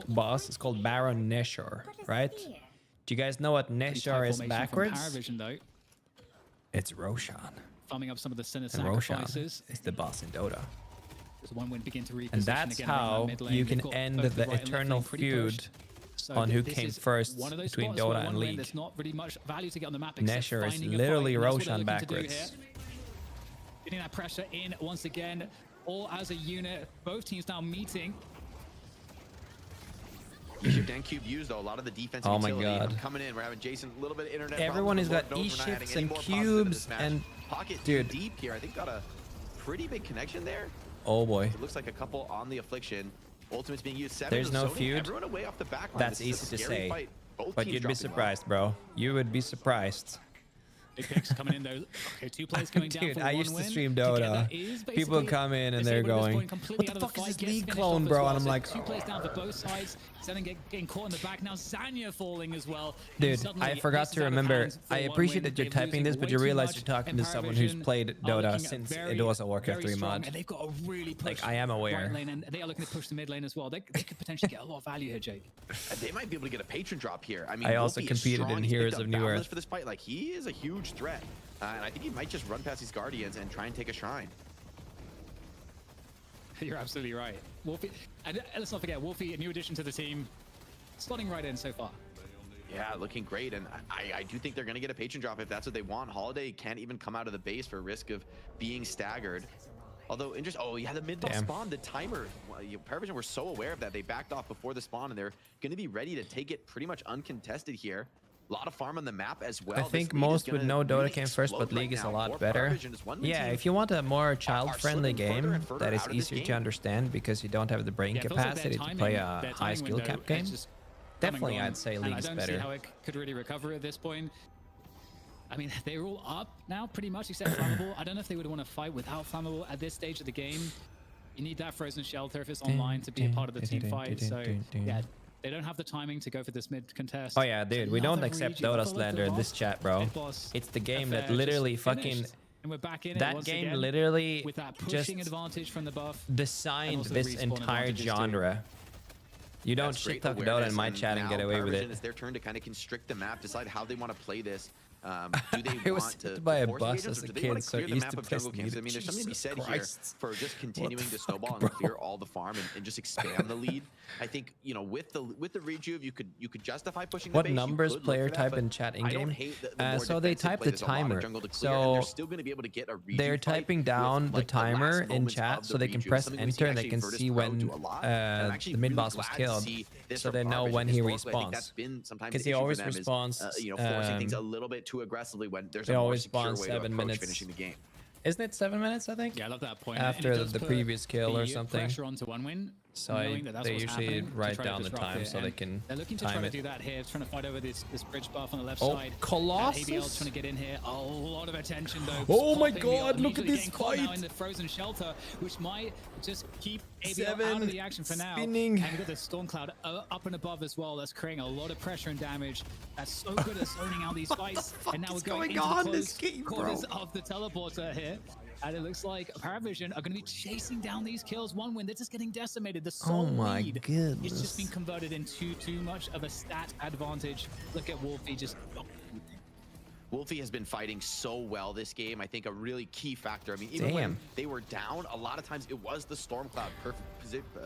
boss is called Baron Neshor, right? Do you guys know what Neshor is backwards? It's Roshan. Farming up some of the sinner sacrifices. It's the boss in Dota. And that's how you can end the eternal feud on who came first between Dota and League. Neshor is literally Roshan backwards. Getting that pressure in once again, all as a unit. Both teams now meeting. Den cube used though a lot of the defensive utility. Coming in, we're having Jason a little bit of internet. Everyone has got E-shifts and cubes and pocket dude deep here. I think got a pretty big connection there. Oh boy. It looks like a couple on the affliction. Ultimate's being used. 7 There's no feud. Everyone away off the back line. That's easy to say, but you'd be surprised, bro. You would be surprised. Big picks coming in though. Okay, 2 players coming down. Dude, I used to stream Dota. People come in and they're going, "What the fuck is this League clone, bro?" And I'm like, 2 players down for both sides. getting caught in the back. Now Zanya falling as well. Dude, I forgot to remember. I appreciate that you're typing this, but you realize you're talking to someone who's played Dota since it was a Warcraft 3 mod. And they've got a really push I am aware. Right lane, and they are looking to push the mid lane as well. They could potentially get a lot of value here, Jake. They might be able to get a patron drop here. I mean, I also competed in Heroes of New Earth for this fight. Like, he is a huge threat, and I think he might just run past these Guardians and try and take a shrine. You're absolutely right. Wolfie, and let's not forget, Wolfie, a new addition to the team, slotting right in so far. Yeah, looking great, and I do think they're going to get a patron drop if that's what they want. Holiday can't even come out of the base for risk of being staggered. Although, oh yeah, the mid-ball spawn, the timer. Well, PowerVision were so aware of that. They backed off before the spawn, and they're going to be ready to take it pretty much uncontested here. A lot of farm on the map as well. I think most would know Dota came first, but League is a lot better. Yeah, if you want a more child-friendly game that is easier to understand because you don't have the brain capacity to play a high skill cap game, definitely I'd say League is better. I don't see how it could really recover at this point. I mean, they're all up now pretty much except Flammable. I don't know if they would want to fight without Flammable at this stage of the game. You need that frozen shelter if it's online to be a part of the team fight. So yeah. They don't have the timing to go for this mid contest. Oh yeah, dude, we don't accept Dota slander in this chat, bro. It's the game that literally fucking... And we're back in that game literally with that pushing advantage from the buff designed this entire genre. You don't shit talk Dota in my chat and get away with it. It's their turn to kind of constrict the map, decide how they want to play this. Do they I was want hit to by a force bus engagements, as or a do they kid, want to so clear the used map to of jungle piss me camps? I off. mean, there's something to be said Christ. here for just continuing to snowball bro? and clear all the farm and just expand the lead. I think, you know, with the rejuve, you could justify pushing the What base. numbers player type in chat in game? So they type the timer. So they're typing down the timer in chat so they can press enter and they can see when the mid boss was killed, so they know when he respawns. Because he always respawns. You know, forcing things a little bit too aggressively when there's a always more secure spawn way 7 to approach minutes. finishing the game. Isn't it 7 minutes, I think? Yeah, I love that point. After the previous kill or something. Pressure onto one win. So they usually write down the time so they can They're looking to try to do that here, trying to fight over this bridge buff on the left side. Colossus! ABL's trying to get in here. A lot of attention though. Oh my god, look at this fight! Now in the frozen shelter, which might just keep ABL out of the action for now. Spinning. And we've got the storm cloud up and above as well. That's creating a lot of pressure and damage. That's so good at zoning out these fights. And now we're going into the close quarters of the teleporter here. And it looks like PowerVision are going to be chasing down these kills. One win, they're just getting decimated. The sole lead it's just been converted into too much of a stat advantage. Look at Wolfie just... Wolfie has been fighting so well this game. I think a really key factor. I mean, even when they were down, a lot of times it was the storm cloud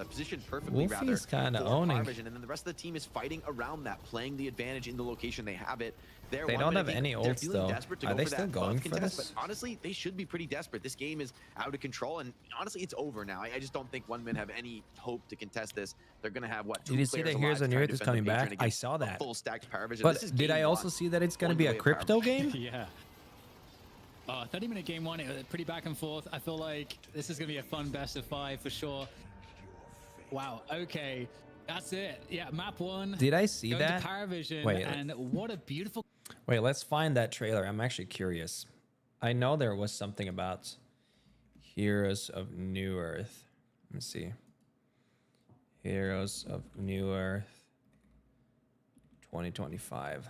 positioned perfectly. Wolfie's kind of owning. And then the rest of the team is fighting around that, playing the advantage in the location they have it. They don't have any ults though. Are they still going for this? But honestly, they should be pretty desperate. This game is out of control, and honestly, it's over now. I just don't think one men have any hope to contest this. They're going to have what? Did you see that Heroes of New Earth is coming back? I saw that. Full stacked PowerVision. But did I also see that it's going to be a crypto game? Yeah. 30-minute game one, it was pretty back and forth. I feel like this is going to be a fun best of 5 for sure. Wow. Okay. That's it. Yeah, map 1. Did I see that? PowerVision. Wait, and what a beautiful... Wait, let's find that trailer. I'm actually curious. I know there was something about Heroes of New Earth. Let me see. Heroes of New Earth 2025.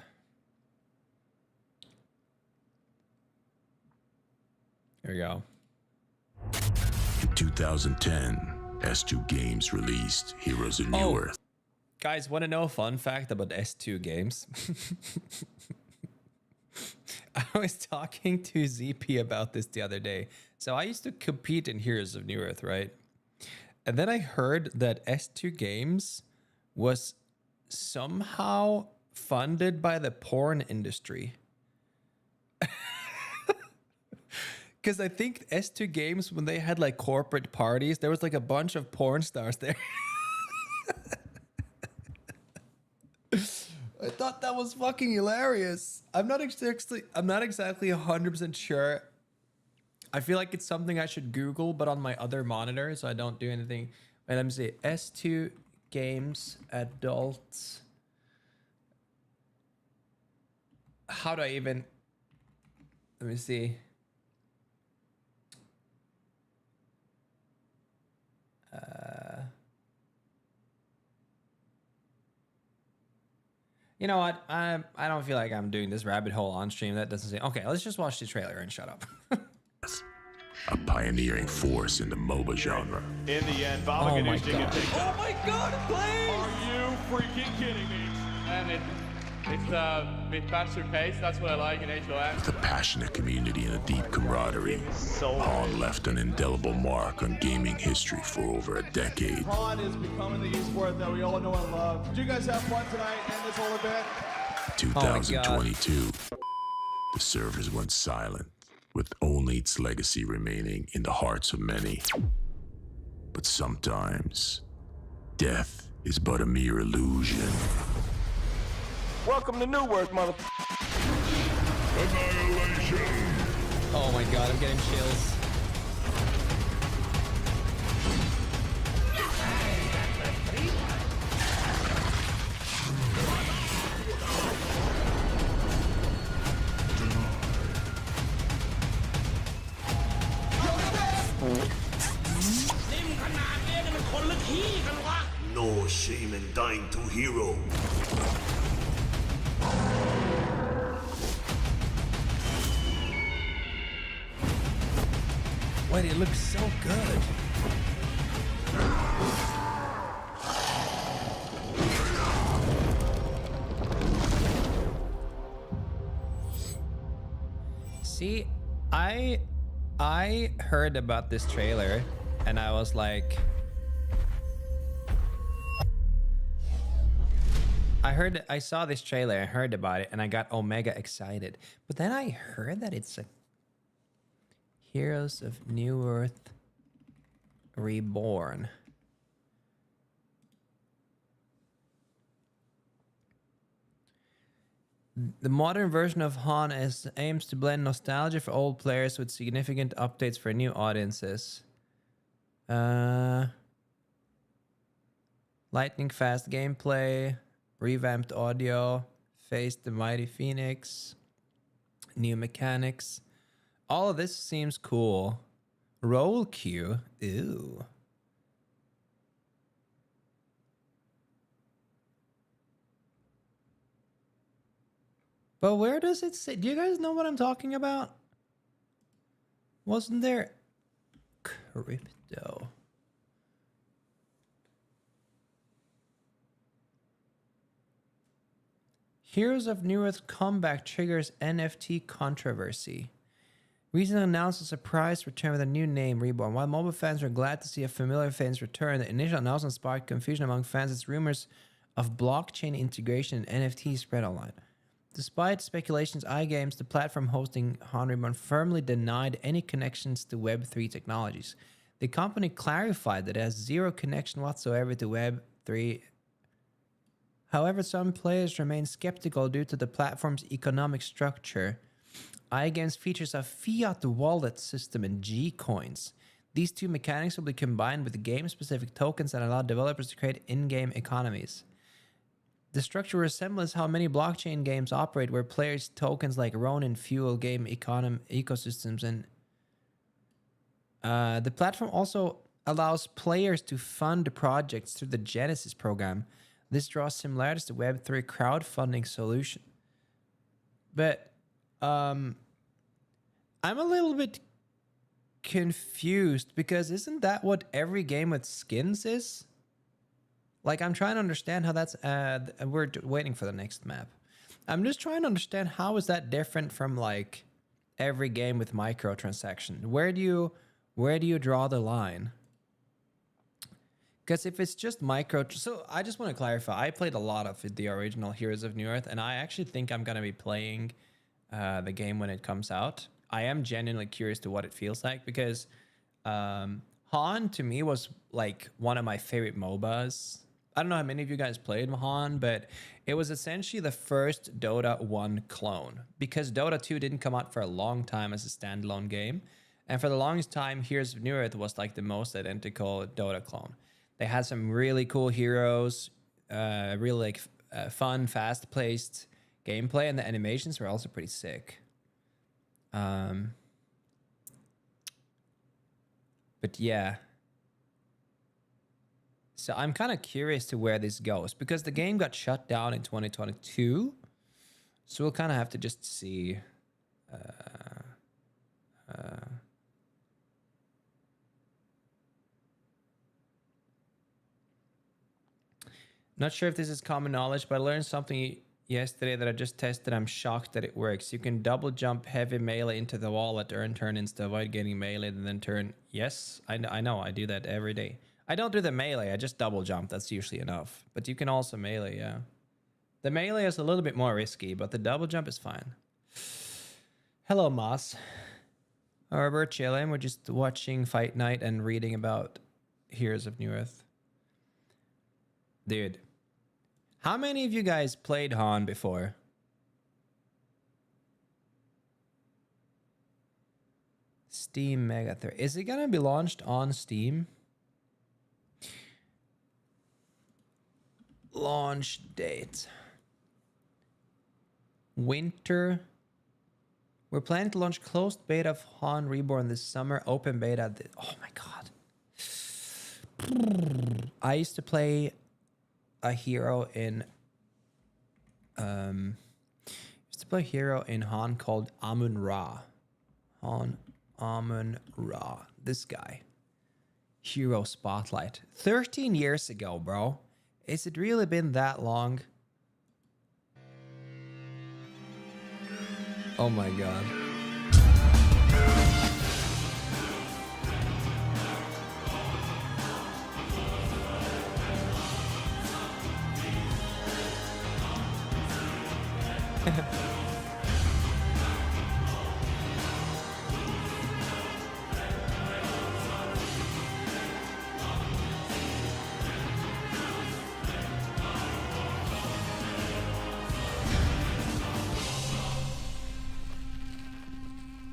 Here we go. In 2010, S2 Games released Heroes of New Earth. Guys, want to know a fun fact about S2 Games? I was talking to ZP about this the other day. So I used to compete in Heroes of New Earth, right? And then I heard that S2 Games was somehow funded by the porn industry. Because I think S2 Games, when they had like corporate parties, there was like a bunch of porn stars there. I thought that was fucking hilarious. I'm not exactly 100% sure. I feel like it's something I should Google, but on my other monitor, so I don't do anything. Wait, let me see. S2 Games Adults. How do I even... Let me see. You know what? I don't feel like I'm doing this rabbit hole on stream. That doesn't say. Okay, let's just watch the trailer and shut up. A pioneering force in the MOBA genre. In the end, Valorant my is taking God. Vindicta. Oh my God, please! Are you freaking kidding me? And it's a bit faster pace. That's what I like in HOM. With a passionate community and a deep camaraderie, Han left an indelible mark on gaming history for over a decade. Han is becoming the esport that we all know and love. Did you guys have fun tonight in this whole event? 2022, the servers went silent, with only its legacy remaining in the hearts of many. But sometimes, death is but a mere illusion. Welcome to New Work, mother. Annihilation! Oh my God, I'm getting chills. No shame in dying to hero. Wait, it looks so good. See, I heard about this trailer and I was like, I saw this trailer, I heard about it, and I got Omega excited. But then I heard that it's a Heroes of New Earth Reborn. The modern version of Han aims to blend nostalgia for old players with significant updates for new audiences. Lightning fast gameplay, revamped audio, faced the mighty Phoenix, new mechanics. All of this seems cool. Roll queue, ew. But where does it say? Do you guys know what I'm talking about? Wasn't there crypto? Heroes of New Earth comeback triggers NFT controversy. Recently announced a surprise return with a new name, Reborn. While MOBA fans were glad to see a familiar face return, the initial announcement sparked confusion among fans as rumors of blockchain integration and NFTs spread online. Despite speculations, iGames, the platform hosting Han Reborn, firmly denied any connections to Web3 technologies. The company clarified that it has zero connection whatsoever to Web3. However, some players remain skeptical due to the platform's economic structure. iGames features a fiat wallet system and G-coins. These two mechanics will be combined with game-specific tokens that allow developers to create in-game economies. The structure resembles how many blockchain games operate, where players' tokens like Ronin fuel game ecosystems, and the platform also allows players to fund projects through the Genesis program. This draws similarities to Web3 crowdfunding solution. But I'm a little bit confused because isn't that what every game with skins is? Like, I'm trying to understand how that's we're waiting for the next map. I'm just trying to understand how is that different from like every game with microtransaction. Where do you draw the line? Because if it's just so I just want to clarify. I played a lot of the original Heroes of New Earth, and I actually think I'm gonna be playing the game when it comes out. I am genuinely curious to what it feels like because Han to me was like one of my favorite MOBAs. I don't know how many of you guys played Han, but it was essentially the first Dota 1 clone because Dota 2 didn't come out for a long time as a standalone game. And for the longest time, Heroes of New Earth was like the most identical Dota clone. They had some really cool heroes, really like fun, fast-paced gameplay, and the animations were also pretty sick. But yeah. So I'm kind of curious to where this goes because the game got shut down in 2022. So we'll kind of have to just see. Not sure if this is common knowledge, but I learned something yesterday that I just tested. I'm shocked that it works. You can double jump heavy melee into the wall at earn turn instead of avoid getting melee and then turn. Yes, I know. I do that every day. I don't do the melee. I just double jump. That's usually enough. But you can also melee, yeah. The melee is a little bit more risky, but the double jump is fine. Hello, Moss. We're chilling. We're just watching Fight Night and reading about Heroes of New Earth. Dude. How many of you guys played Han before? Steam Mega 3. Is it gonna be launched on Steam? Launch date. Winter. We're planning to launch closed beta of Han Reborn this summer. Open beta. Oh my god. I used to play a hero in Han called Amun-Ra. Amun-Ra. This guy. Hero Spotlight. 13 years ago, bro. Has it really been that long? Oh my god.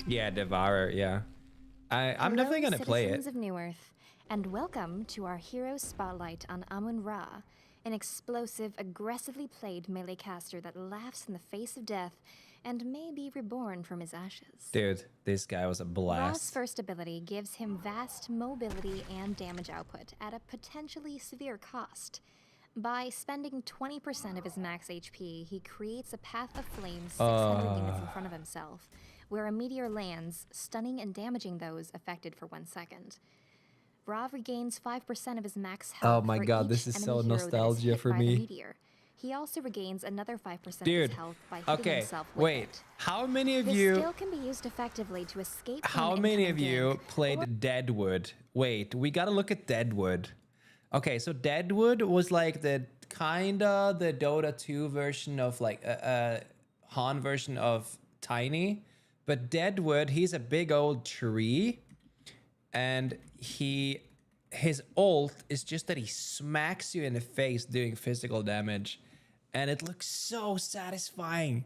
Yeah, Devourer, yeah. I'm definitely gonna play it. Of New Earth, and welcome to our hero spotlight on Amun-Ra, an explosive, aggressively played melee caster that laughs in the face of death and may be reborn from his ashes. Dude, this guy was a blast. Ra's first ability gives him vast mobility and damage output at a potentially severe cost. By spending 20% of his max HP, he creates a path of flames 600 units in front of himself, where a meteor lands, stunning and damaging those affected for 1 second. Ra regains 5% of his max health. Oh my god, this is so nostalgia for me. He also regains another 5% of his health by hitting himself with it. How many of this you... skill can be used effectively to escape from How many of you played Deadwood? Wait, we gotta look at Deadwood. Okay, so Deadwood was like the kinda the Dota 2 version of like Han version of Tiny. But Deadwood, he's a big old tree, and his ult is just that he smacks you in the face doing physical damage, and it looks so satisfying.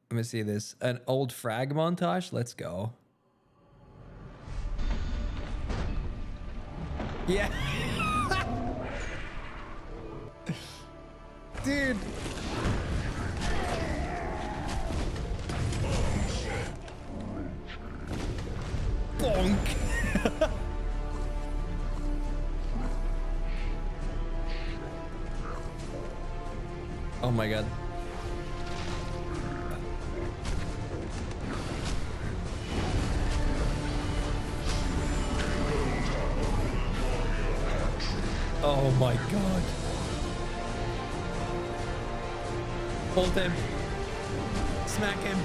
Let me see this. An old frag montage. Let's go. Yeah. Dude. Bonk. Oh my god. Oh my god. Hold him. Smack him.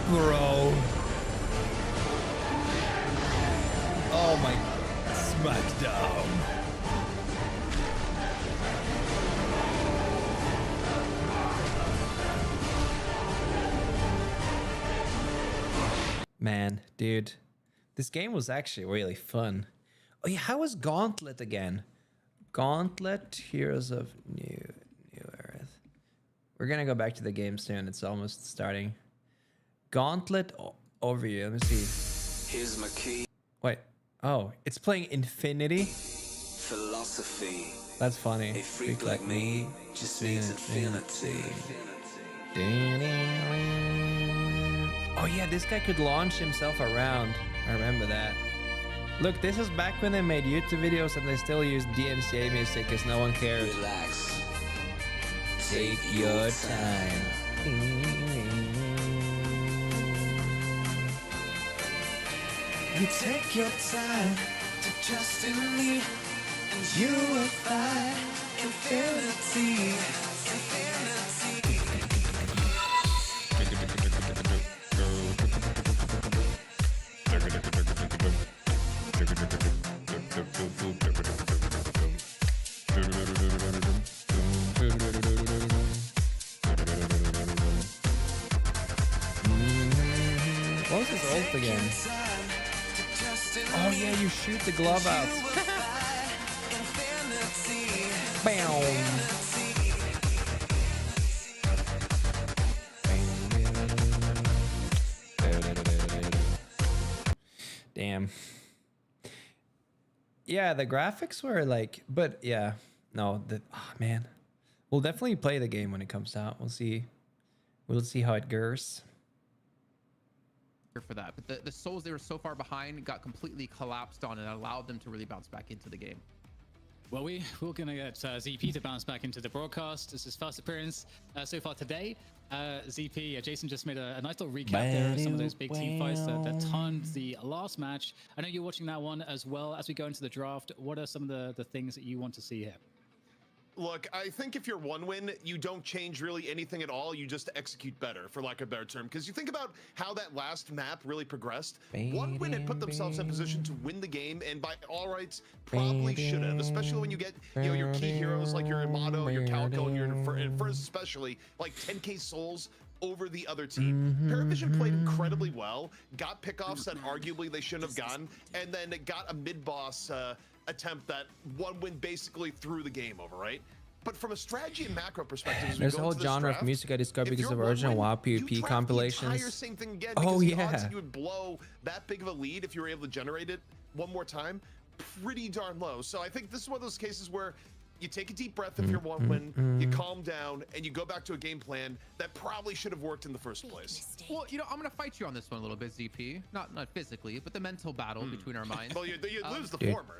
Bro. Oh my. Smackdown. Man, dude. This game was actually really fun. Oh yeah, how was Gauntlet again? Gauntlet, Heroes of New Earth. We're gonna go back to the game soon. It's almost starting. Gauntlet overview. Let me see. Here's my key. Wait. Oh, it's playing Infinity? Philosophy. That's funny. A freak like me just means infinity. Oh yeah, this guy could launch himself around. I remember that. Look, this is back when they made YouTube videos and they still used DMCA music because no one cared. Relax. Take your time. You take your time to trust in me, and you will find infinity. What was his ult again? Oh yeah, you shoot the glove out. Bam. Damn. Yeah, the graphics were like, but yeah, no, man. We'll definitely play the game when it comes out. We'll see how it goes. For that, but the souls they were so far behind got completely collapsed on and allowed them to really bounce back into the game. Well, we're gonna get ZP to bounce back into the broadcast. This is his first appearance so far today. ZP, Jason just made a nice little recap there of some of those big team fights that turned the last match. I know you're watching that one as well. As we go into the draft, what are some of the things that you want to see here? Look, I think if you're one win, you don't change really anything at all. You just execute better, for lack of a better term. Because you think about how that last map really progressed. One win had put themselves in position to win the game, and by all rights, probably should have. Especially when you get your key heroes like your Amato, your Calico, and your Infernus especially, like 10k souls over the other team. Paravision played incredibly well, got pickoffs that arguably they shouldn't have gotten, and then it got a mid-boss attempt that one win basically threw the game over, right? But from a strategy and macro perspective, there's a whole genre of music I discovered because of original WoW PvP compilations. Same thing again, oh yeah. You would blow that big of a lead if you were able to generate it one more time. Pretty darn low. So I think this is one of those cases where you take a deep breath if you're one win, you calm down, and you go back to a game plan that probably should have worked in the first place. Well, I'm going to fight you on this one a little bit, ZP. Not physically, but the mental battle between our minds. Well, you lose the former.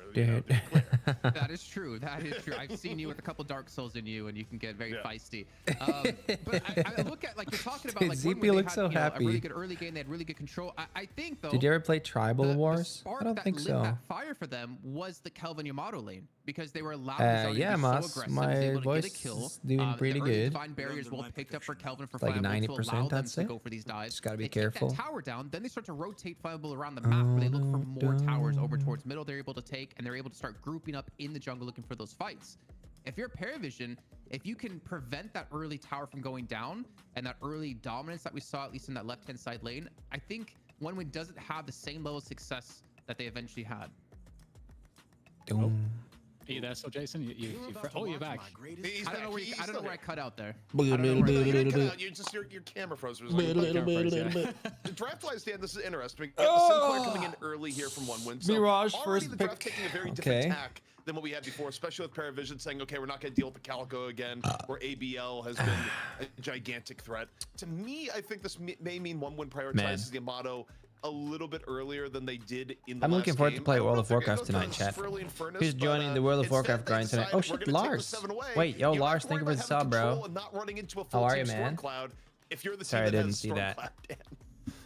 That is true. That is true. I've seen you with a couple Dark Souls in you, and you can get very feisty. But I look at, like, you're talking about, like, ZP looks so happy. A really good early game. They had really good control. I think, though. Did you ever play Tribal Wars? I don't think so. That fire for them was the Kelvin Yamato lane, because they were allowed yeah, Mas, my voice is doing pretty good. Divine barriers well picked up for Kelvin for like Flammable 90%, to allow them I'd say. to go for these dives. Just gotta be they careful. Take that tower down, then they start to rotate Flammable around the map where they look for more towers over towards middle they're able to take, and they're able to start grouping up in the jungle looking for those fights. If you're Paravision, if you can prevent that early tower from going down and that early dominance that we saw, at least in that left-hand side lane, I think OneWin doesn't have the same level of success that they eventually had. Are you there still, Jason? You're back. I don't know where I cut out there. Your camera froze. Draft-wise, Dan, this is interesting. We got the Sinclair coming in early here from OneWin. So Mirage first pick. Taking a very different tack than what we had before, especially with Paravision saying, okay, we're not going to deal with the Calico again, where ABL has been a gigantic threat. To me, I think this may mean OneWin prioritizes the Amato a little bit earlier than they did in the I'm looking forward game. to play World of Warcraft tonight, chat. Who's joining the World of Warcraft grind tonight? Oh shit, Lars. Wait, yo, Lars, thank you for the sub, bro. How are you, man? Sorry, I didn't see that.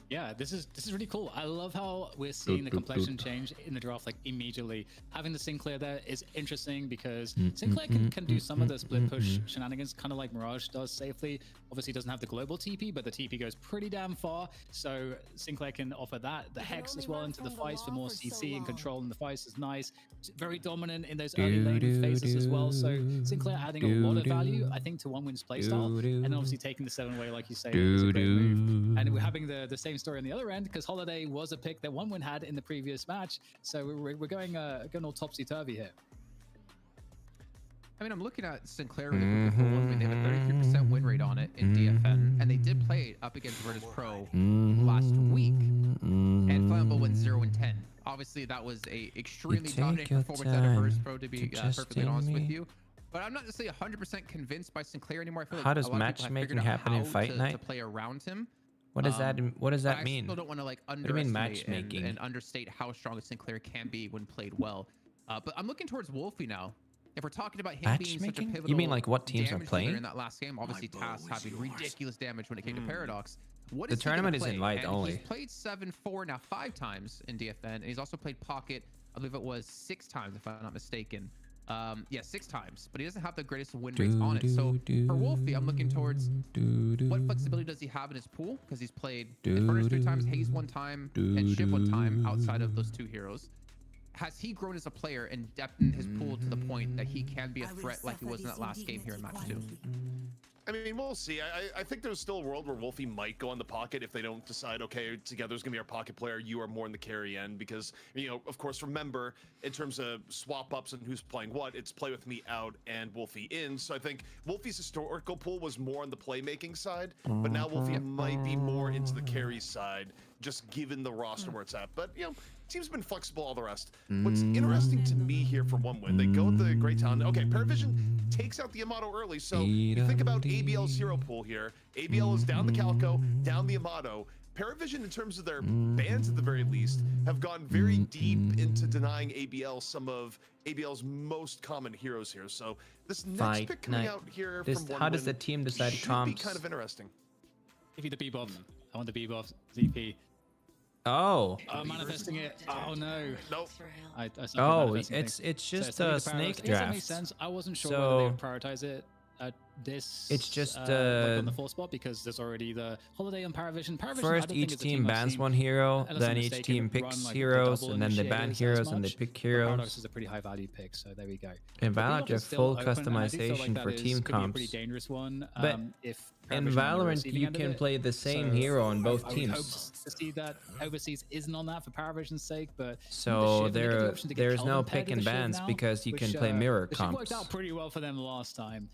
Yeah, this is really cool. I love how we're seeing the complexion change in the draft like immediately. Having the Sinclair there is interesting because Sinclair can do some of the split push shenanigans, kind of like Mirage does safely. Obviously doesn't have the global TP, but the TP goes pretty damn far. So Sinclair can offer that. The Hex as well into the fights for more CC and control in the fights is nice. It's very dominant in those early lane phases as well. So Sinclair adding a lot of value, I think, to OneWin's playstyle. And then obviously taking the 7-way, like you say, is a great move. And we're having the same story on the other end, because Holiday was a pick that OneWin had in the previous match. So we're going all topsy-turvy here. I mean, I'm looking at Sinclair really quickly for one win. They have a 33% win rate on it in DFN, and they did play it up against Virtus Pro last week, and Flammable went 0-10. Obviously, that was a extremely dominant performance out of Virtus Pro, to be perfectly honest with you. But I'm not necessarily 100% convinced by Sinclair anymore. I feel like how does matchmaking happen in Fight Night? To play around him. What does that mean? I still don't want to like underestimate and understate how strong a Sinclair can be when played well. But I'm looking towards Wolfie now. If we're talking about him being such a pivotal, you mean like what teams are playing in that last game? Obviously, TAS having ridiculous damage when it came to Paradox. What the is tournament is invite only. He's played 7-4 now 5 times in DFN, and he's also played Pocket. I believe it was 6 times, if I'm not mistaken. Yeah, 6 times, but he doesn't have the greatest win rates on it. So for Wolfie, I'm looking towards what flexibility does he have in his pool, because he's played Infernus 3 times, Haze 1 time, and Shiv 1 time outside of those 2 heroes. Has he grown as a player and depthened his pool to the point that he can be a threat like he was in that last game here in match 2? I mean, we'll see. I think there's still a world where Wolfie might go on the pocket if they don't decide, okay, together's going to be our pocket player, you are more in the carry end, because, you know, of course, remember, in terms of swap-ups and who's playing what, it's play with me out and Wolfie in. So I think Wolfie's historical pool was more on the playmaking side, but now Wolfie might be more into the carry side, just given the roster where it's at. But, you know, team's been flexible, all the rest. What's interesting to me here for one win, they go with the great talent. Okay, Paravision takes out the Amato early, so you think about ABL's hero pool here. ABL is down the Calico, down the Amato. Paravision, in terms of their bans at the very least, have gone very deep into denying ABL some of ABL's most common heroes here. So this next pick coming out here from one how does the team decide comps? Be kind of interesting. Give you the B-Bob. I want the B-Bob. ZP. Oh. Manifesting it. Oh no. Nope. It's just a snake draft. That makes sense. I wasn't sure whether they would prioritize it at this. It's just like on the 4th spot, because there's already the holiday on Paravision. First, each team bans one hero, then each team picks heroes, and then they ban heroes and they pick heroes. Paradox is a pretty high value pick, so there we go. In Valorant, you have full customization for team comps. Pretty dangerous one. But in Valorant, you can play the same hero on both teams. I would hope to see that Overseas isn't on that for Paravision's sake, but so there's no pick and bans because you can play mirror comps. It worked out pretty well for them last time.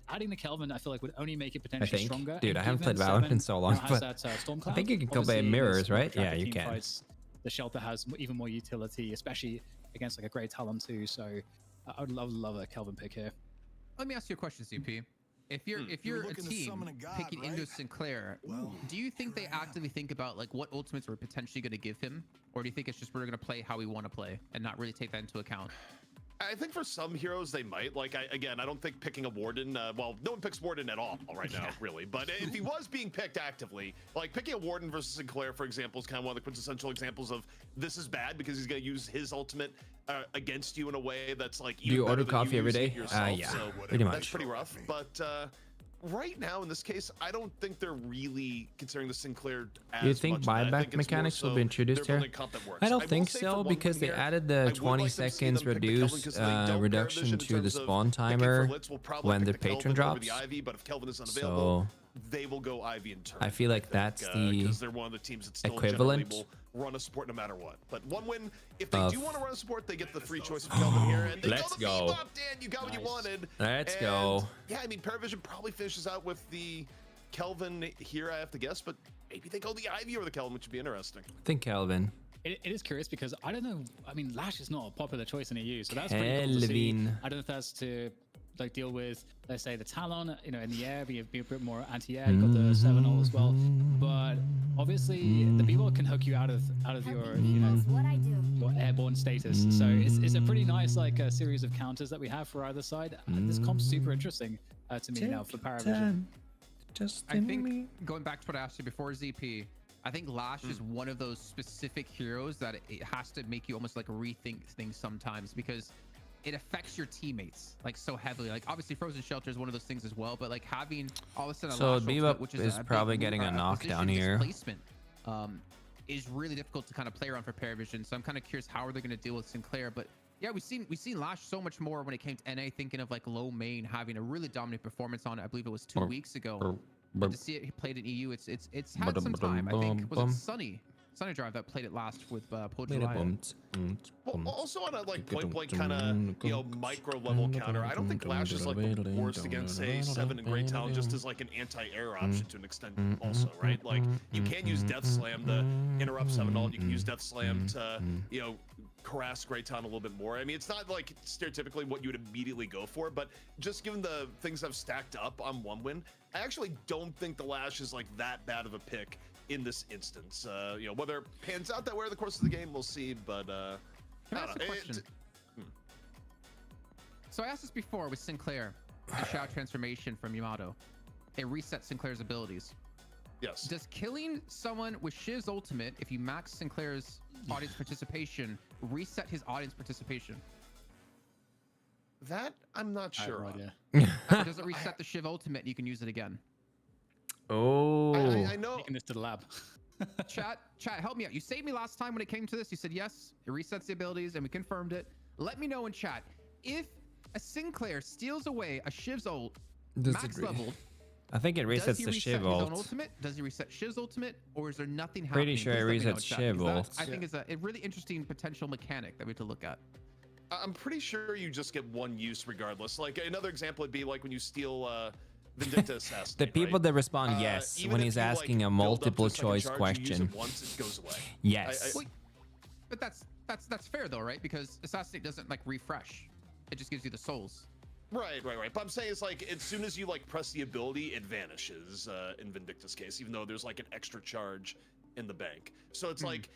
Adding the Kelvin, I feel like would only make it potentially stronger. Dude, I haven't played Valorant in so long, but I think you can play mirrors, right? Yeah, you can. The Shelter has even more utility, especially against like a great Talon too. So I would love a Kelvin pick here. Let me ask you a question, CP. If you're a team picking Indo Sinclair, do you think they actively think about like what ultimates we're potentially going to give him, or do you think it's just we're going to play how we want to play and not really take that into account? I think for some heroes they might. Like, I don't think picking a Warden, well, no one picks Warden at all right now, really. But if he was being picked actively, like picking a Warden versus Sinclair, for example, is kind of one of the quintessential examples of this is bad because he's going to use his ultimate against you in a way that's like... Do you order coffee every day? Yeah, so pretty much. That's pretty rough. But right now, in this case, I don't think they're really considering the Sinclair as you think buyback mechanics will be introduced here? I don't think so, because they added the 20 seconds reduction to the spawn timer when the patron drops. So they will go Ivy in turn. I feel like that's the they're one of the teams that still equivalent will run a support no matter what. But one win, if they do want to run a support, they get the free choice of Kelvin here. And they Let's go. Dan, you got what you wanted. Let's go. Yeah, I mean, Paravision probably finishes out with the Kelvin here, I have to guess, but maybe they go the Ivy or the Kelvin, which would be interesting. I think Kelvin. It is curious because I don't know. I mean, Lash is not a popular choice in EU, so that's pretty cool to see. I don't know if that's to like deal with, let's say, the Talon, you know, in the air, be a bit more anti-air. Got the 7-0 as well, but obviously the B-ball can hook you out of your, you know, your airborne status. So it's a pretty nice like series of counters that we have for either side. This comp's super interesting to me now for Paravision. I think going back to what I asked you before, ZP, I think Lash is one of those specific heroes that it has to make you almost like rethink things sometimes, because it affects your teammates like so heavily. Like obviously Frozen Shelter is one of those things as well, but like having all of a sudden so Bebop, which is probably getting a knockdown here, placement is really difficult to kind of play around for Paravision. So I'm kind of curious how are they going to deal with Sinclair. But yeah, we've seen Lash so much more when it came to NA, thinking of like low main having a really dominant performance on it. I believe it was 2 weeks ago. But to see it played in EU, it's had some time. I think was it Sunny Sunny Drive that played it last with Paul July. Well, also on a like point blank kind of micro level counter, I don't think Lash is like the worst against say 7 and Great Talent just as like an anti-air option to an extent also, right? Like you can use Death Slam to interrupt 7 ult, you can use Death Slam to harass Great Talent a little bit more. I mean, it's not like stereotypically what you would immediately go for, but just given the things I've stacked up on 1-win, I actually don't think the Lash is like that bad of a pick in this instance. Whether it pans out that way over the course of the game, we'll see, but Can I ask a question? So I asked this before with Sinclair, the Shao transformation from Yamato. It resets Sinclair's abilities. Yes. Does killing someone with Shiv's ultimate, if you max Sinclair's audience participation, reset his audience participation? That I'm not sure on. Or does it reset the Shiv ultimate and you can use it again? Oh. I know. Taking this to the lab. Chat, help me out. You saved me last time when it came to this. You said yes, it resets the abilities, and we confirmed it. Let me know in chat if a Sinclair steals away a Shiv's ult, max leveled. I think it resets the Shiv ult. Ultimate? Does he reset Shiv's ultimate, or is there nothing happening? Pretty sure it resets Shiv ult. I think it's a really interesting potential mechanic that we have to look at. I'm pretty sure you just get one use regardless. Like another example would be like when you steal Vindicta assassin. The people that respond yes when he's asking a multiple choice question. Once it goes away. Yes. But that's fair though, right? Because assassinate doesn't like refresh. It just gives you the souls. Right. But I'm saying it's like as soon as you like press the ability, it vanishes in Vindicta's case, even though there's like an extra charge in the bank. So it's like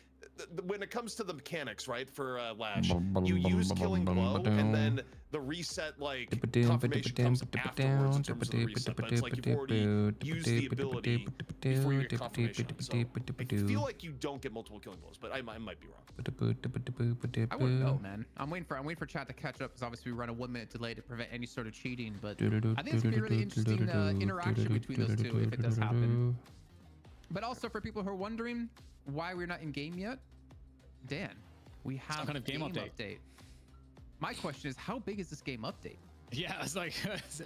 when it comes to the mechanics, right, for Lash, you use Killing Blow, and then the reset like confirmation comes afterwards in terms of the reset. But it's like you've already used the ability before you get confirmation. So I feel like you don't get multiple Killing Blows, but I might be wrong. I wouldn't know, man. I'm waiting for chat to catch up because obviously we run a 1-minute delay to prevent any sort of cheating. But I think it's gonna be a really interesting interaction between those two if it does happen. But also for people who are wondering why we're not in game yet, Dan, we have some kind of game update. My question is, how big is this game update? Yeah, it's like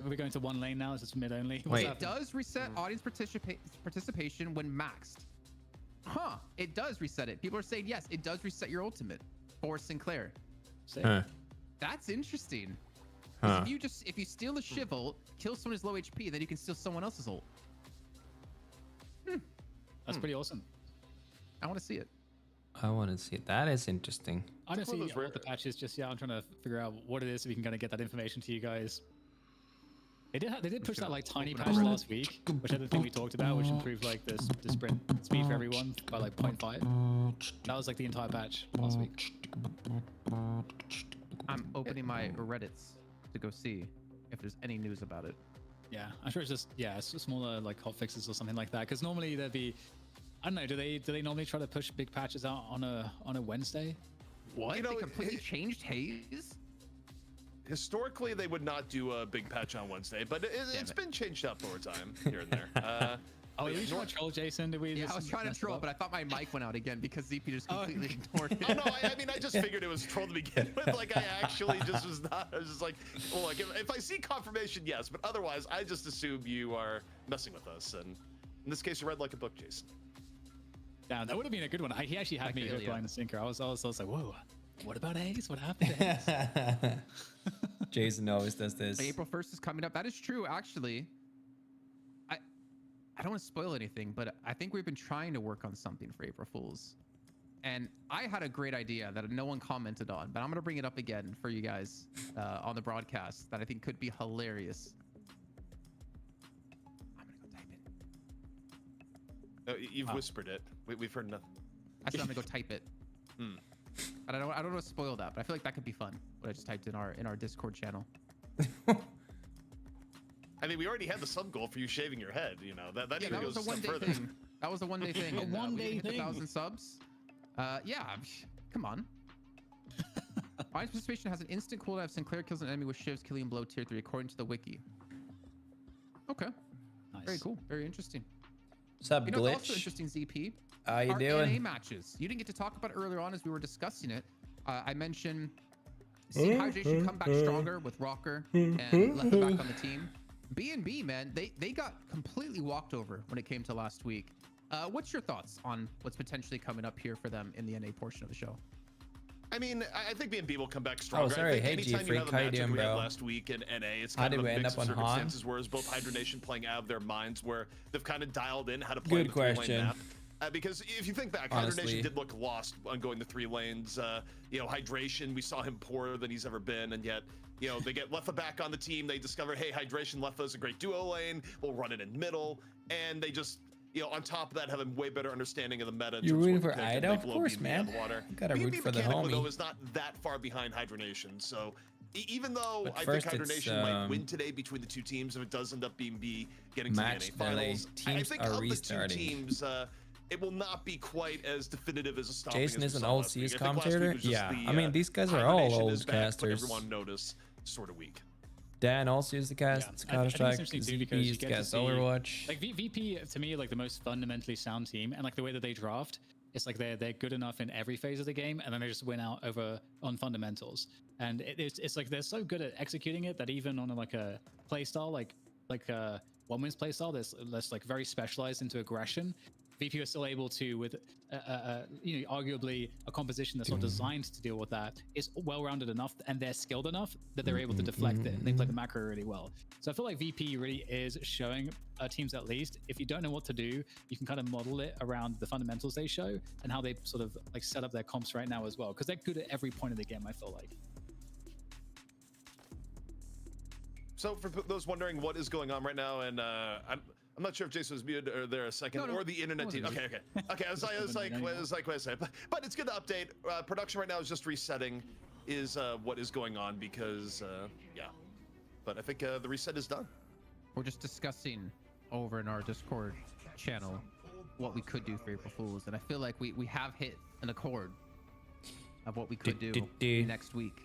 we're going to 1 lane now. It's just mid only. Wait, it does reset audience participation when maxed. Huh? It does reset it. People are saying yes, it does reset your ultimate for Sinclair. That's interesting. If you steal a Shiv ult, kill someone's low HP, then you can steal someone else's ult. That's pretty awesome. I want to see it. I want to see it. That is interesting. I don't see all the patches just yet. I'm trying to figure out what it is so we can kind of get that information to you guys. They did push that like tiny patch last week, which I don't think we talked about, which improved like the sprint speed for everyone by like 0.5. That was like the entire patch last week. I'm opening my Reddits to go see if there's any news about it. Yeah, I'm sure it's just it's smaller like hot fixes or something like that. Because normally there'd be, I don't know, do they normally try to push big patches out on a Wednesday? What? They completely changed Haze? Historically, they would not do a big patch on Wednesday, but it's been changed up over time here and there. Oh, you trying to troll, Jason? Did we? Yeah, I was trying to troll, but I thought my mic went out again because ZP just completely ignored it. Oh no, I mean I just figured it was troll to begin with. Like I actually just was not. I was just like, well, like if I see confirmation, yes, but otherwise I just assume you are messing with us. And in this case, you read like a book, Jason. Yeah, that would have been a good one. He actually had me hook, line, and sinker. I was like, whoa, what about Haze? What happened to Haze? Jason always does this. April 1st is coming up. That is true, actually. I don't want to spoil anything, but I think we've been trying to work on something for April Fools. And I had a great idea that no one commented on, but I'm going to bring it up again for you guys on the broadcast that I think could be hilarious. I'm going to go type it. No, you've whispered it. We've heard nothing. I said I'm going to go type it. And I don't want to spoil that, but I feel like that could be fun. What I just typed in our Discord channel. I mean, we already had the sub goal for you shaving your head. You know that yeah, goes was a 1-day further. thing. That was a 1-day thing. A 1-day thing. 1,000 subs. Yeah, come on. Audience participation has an instant cooldown if Sinclair kills an enemy with Shiv's Killing Blow tier 3, according to the wiki. Okay. Nice. Very cool. Very interesting. Sub Glitch. Glitch. Also interesting, ZP. How you doing? NA matches. You didn't get to talk about it earlier on as we were discussing it. I mentioned seeing Hydration come back stronger with Rocker and left him back on the team. B&B, man, they got completely walked over when it came to last week. What's your thoughts on what's potentially coming up here for them in the NA portion of the show? I mean, I think B&B will come back stronger. Oh, sorry. Hey, anytime you have a matchup we had last week in NA, it's kind of a mix of circumstances, whereas both Hydronation playing out of their minds, where they've kind of dialed in how to play the 3-lane map. Because if you think back, Hydronation did look lost on going the 3 lanes. You know, Hydration, we saw him poorer than he's ever been, and yet, you know, they get Leffa back on the team. They discover, hey, Hydration, Leffa is a great duo lane. We'll run it in middle, and they just, you know, on top of that, have a way better understanding of the meta. You're rooting for Ida, of course, man. You gotta root for the homie. Though, is not that far behind Hydronation, so even though I think Hydronation might win today between the 2 teams, if it does end up being B getting to the NA finals, I think of the 2 teams, it will not be quite as definitive as a stopping. Jason is an old CS commentator. Yeah, I mean these guys are all old casters. Everyone notice sort of weak. Dan also is the cast. Counter-Strike. VP cast Overwatch. Like VP to me, like the most fundamentally sound team, and like the way that they draft, it's like they're good enough in every phase of the game, and then they just win out on fundamentals. And it's like they're so good at executing it that even on like a play style like one wins play style, that's like very specialized into aggression. VP are still able to, with you know, arguably a composition that's not designed to deal with that, is well-rounded enough and they're skilled enough that they're able to deflect it. And they play the macro really well. So I feel like VP really is showing teams, at least, if you don't know what to do, you can kind of model it around the fundamentals they show and how they sort of like set up their comps right now as well, because they're good at every point of the game, I feel like. So for those wondering what is going on right now, and I'm not sure if Jason was muted or there a second, or the internet team. Okay. I was like, what I say? But it's good to update. Production right now is just resetting, is what is going on, because yeah. But I think the reset is done. We're just discussing over in our Discord channel what we could do for April Fools, and I feel like we have hit an accord of what we could do next week.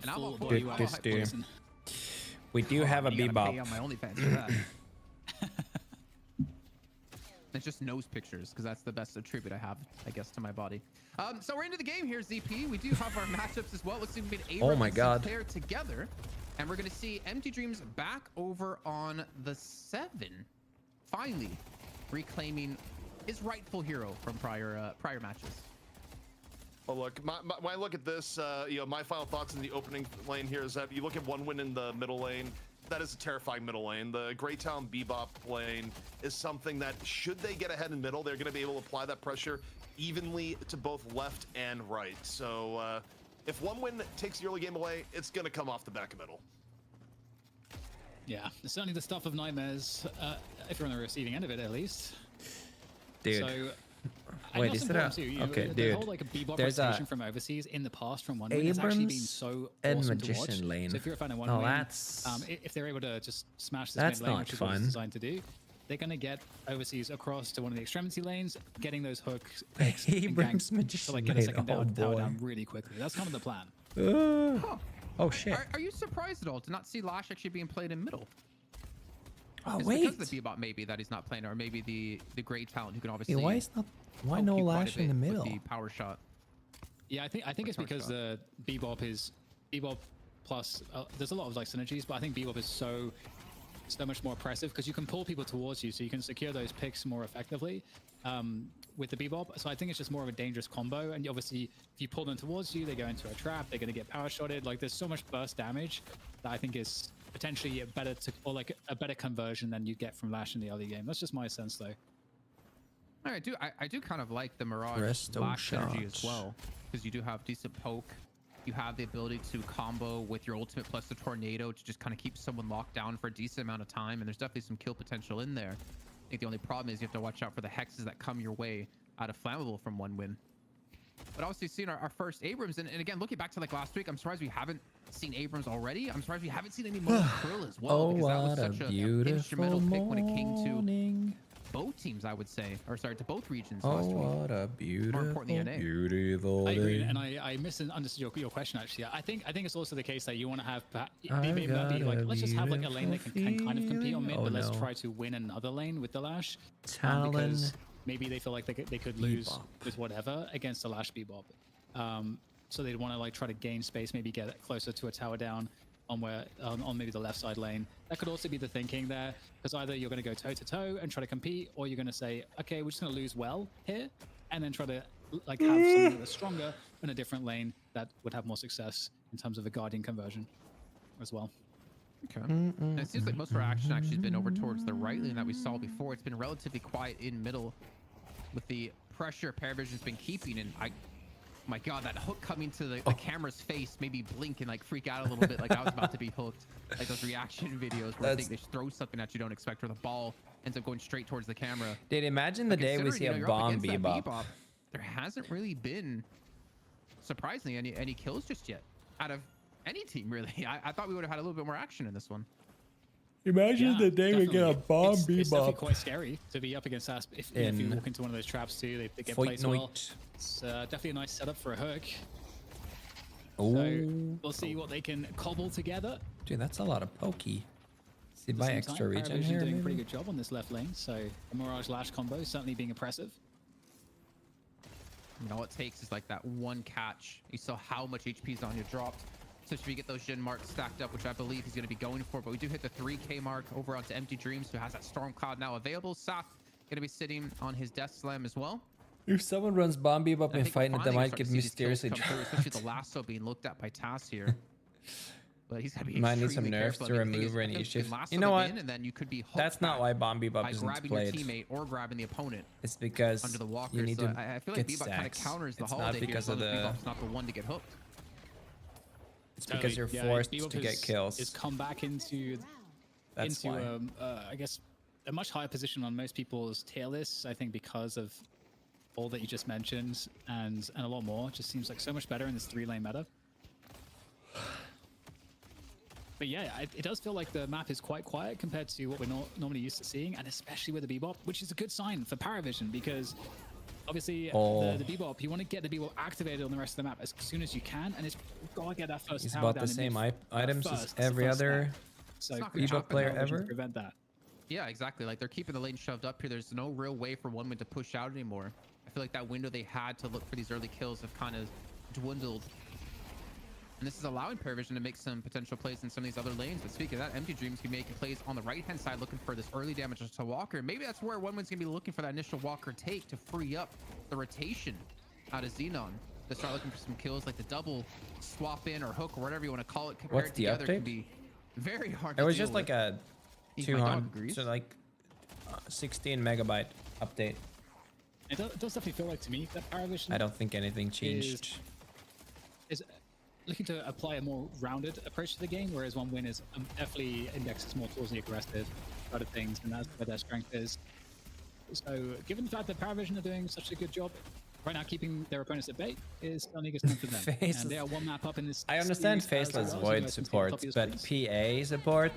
And I'm all for it. We do have a bebop. On my OnlyFans for that. It's just nose pictures, because that's the best attribute I have, I guess, to my body. So we're into the game here, ZP. We do have our matchups as well. Let's see if we can get and Sinclair together, and we're going to see Empty Dreams back over on the 7, finally reclaiming his rightful hero from prior matches. Well, look, when I look at this, you know, my final thoughts in the opening lane here is that you look at one win in the middle lane. That is a terrifying middle lane. The Greytown Bebop lane is something that, should they get ahead in middle, they're going to be able to apply that pressure evenly to both left and right. So if one win takes the early game away, it's going to come off the back of middle. Yeah, it's certainly the stuff of nightmares, if you're on the receiving end of it, at least. Dude. So, wait, is it a... Okay, dude. The whole, like, a bebop rotation from overseas in the past from one win has actually been so awesome to watch. Lane. So if you're a fan of one win, if they're able to just smash this mid lane, which is what it's designed to do, they're going to get overseas across to one of the extremity lanes, getting those hooks, picks, and ganks to like get a second tower down really quickly. That's kind of the plan. Oh shit. Are you surprised at all to not see Lash actually being played in middle? Oh, wait. Because of the Bebop maybe that he's not playing, or maybe the great talent who can obviously. Why no Lash in the middle? The power shot. Yeah, I think it's because the Bebop plus there's a lot of like synergies, but I think Bebop is so much more oppressive because you can pull people towards you, so you can secure those picks more effectively with the Bebop. So I think it's just more of a dangerous combo, and obviously if you pull them towards you, they go into a trap, they're going to get power shotted. Like there's so much burst damage that I think is potentially a better conversion than you get from Lash in the early game. That's just my sense though. All right, I do kind of like the Mirage Lash synergy as well, because you do have decent poke. You have the ability to combo with your ultimate plus the tornado to just kind of keep someone locked down for a decent amount of time, and there's definitely some kill potential in there. I think the only problem is you have to watch out for the hexes that come your way out of Flammable from one win. But obviously seeing our first Abrams, and again, looking back to like last week, I'm surprised we haven't seen Abrams already. I'm surprised we haven't seen any more Krill as well, because that was such an instrumental pick when it came to both teams, I would say, or sorry, to both regions last week. What a beautiful, more importantly, NA. beautiful I agree, and I misunderstood your question actually. I think it's also the case that you want to have maybe like, let's just have like a lane that can kind of compete on mid, but let's try to win another lane with the Lash, because maybe they feel like they could lose with whatever against the Lash Bebop. So they'd want to like try to gain space, maybe get closer to a tower down on maybe the left side lane, That could also be the thinking there, because either you're going to go toe-to-toe and try to compete, or you're going to say, okay, we're just going to lose well here, and then try to like have something that's stronger in a different lane that would have more success in terms of a Guardian conversion as well. Okay. And it seems like most of our action actually has been over towards the right lane that we saw before. It's been relatively quiet in middle with the pressure AverageJonas been keeping. And my God, that hook coming to the camera's face made me blink and like freak out a little bit, like I was about to be hooked. Like those reaction videos where they throw something that you don't expect, or the ball ends up going straight towards the camera. Dude, imagine the day we see a bomb bebop. There hasn't really been, surprisingly, any kills just yet out of any team, really. I thought we would have had a little bit more action in this one. Imagine the day we get a bomb bebop. It's definitely quite scary to be up against that. If you walk into one of those traps too, they get placed well. It's definitely a nice setup for a hook. Oh, so we'll see what they can cobble together. Dude, that's a lot of pokey. See, by extra regen here, doing a pretty good job on this left lane. So the Mirage Lash combo certainly being impressive. You know, all it takes is like that one catch. You saw how much HP Zanya dropped. So if you get those gen marks stacked up, which I believe he's going to be going for, but we do hit the 3K mark over onto Empty Dreams, who has that Storm Cloud now available. Saf going to be sitting on his Death Slam as well. If someone runs bomb bebop and fighting it, they might get mysteriously through, especially the lasso being looked at by Tass here. But he's going to be might need some nerfs to remove or any shift. You know what? And then you could be that's not why bomb bebop isn't grabbing played. Your teammate or grabbing the opponent. It's because under the walker. you need to I feel like bebop kind of counters the holiday not because here. of the bebop's not the one to get hooked. It's because you're forced to get kills. It's come back into I guess a much higher position on most people's tier lists. I think because of all that you just mentioned and a lot more. It just seems like so much better in this 3-lane meta. But yeah, it does feel like the map is quite quiet compared to what we're normally used to seeing, and especially with the bebop, which is a good sign for Paravision, because obviously the bebop, you want to get the bebop activated on the rest of the map as soon as you can, and it's got to get that first. He's about the same items as every other bebop player ever. Prevent that. Yeah, exactly. Like they're keeping the lane shoved up here. There's no real way for OneWin to push out anymore. I feel like that window they had to look for these early kills have kind of dwindled. And this is allowing Paravision to make some potential plays in some of these other lanes. But speaking of that, Empty Dreams can be making plays on the right-hand side, looking for this early damage to Walker. Maybe that's where OneWin's going to be looking for that initial Walker take to free up the rotation out of Xenon. To start looking for some kills like the double swap in or hook or whatever you want to call it. What's the together update? Can be very hard to It was deal just like with. a 200, so like 16 megabyte update. It does definitely feel like to me that Paravision I don't think anything changed. Is looking to apply a more rounded approach to the game, whereas OneWin is definitely indexes more towards the aggressive side of things, and that's where their strength is. So given the fact that Paravision are doing such a good job right now keeping their opponents at bay, is certainly good for them. And they are one map up in this. I understand Faceless Void support, but PA support,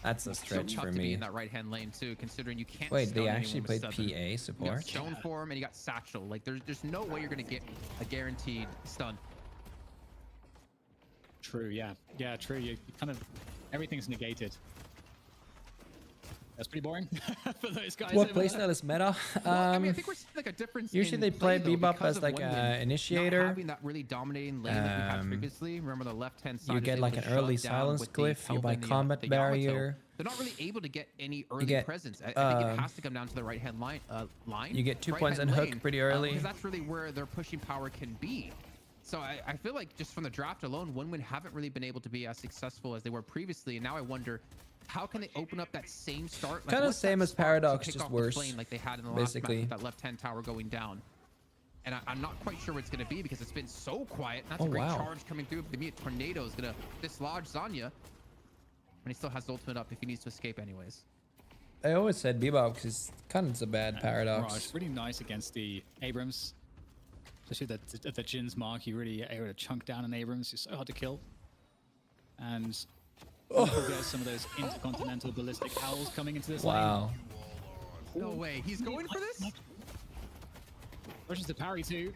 that's a stretch for me. In that right-hand lane too, considering you can't. Wait, they actually played PA support? You got Stone Form and you got Satchel. Like there's no way you're gonna get a guaranteed stun. True, yeah, true. You kind of everything's negated. That's pretty boring for those guys. What playstyle is meta? Well, I mean, I think we're seeing like a difference. Usually they play Bebop as like an initiator. Not having that really dominating lane that we had previously. Remember the left-hand side. You get like an early silence glyph. You buy combat barrier. They're not really able to get any early presence. I think it has to come down to the right-hand line. You get 2 points and hook pretty early. Because that's really where their pushing power can be. So I feel like just from the draft alone, OneWin haven't really been able to be as successful as they were previously. And now I wonder, how can they open up that same start? Like, kind of same as Paradox, just worse. Like they had in the last match with that left-hand tower going down. And I'm not quite sure what it's going to be because it's been so quiet. That's a great charge coming through. The tornado is going to dislodge Zanya. And he still has the ultimate up if he needs to escape anyways. I always said Bebop because kind of a bad Paradox. Mirage, really nice against the Abrams. Especially at the Jin's mark, you really are able to chunk down an Abrams. It's so hard to kill. And get some of those intercontinental ballistic owls coming into this lane. No way. He's going for this? Rushes the parry too.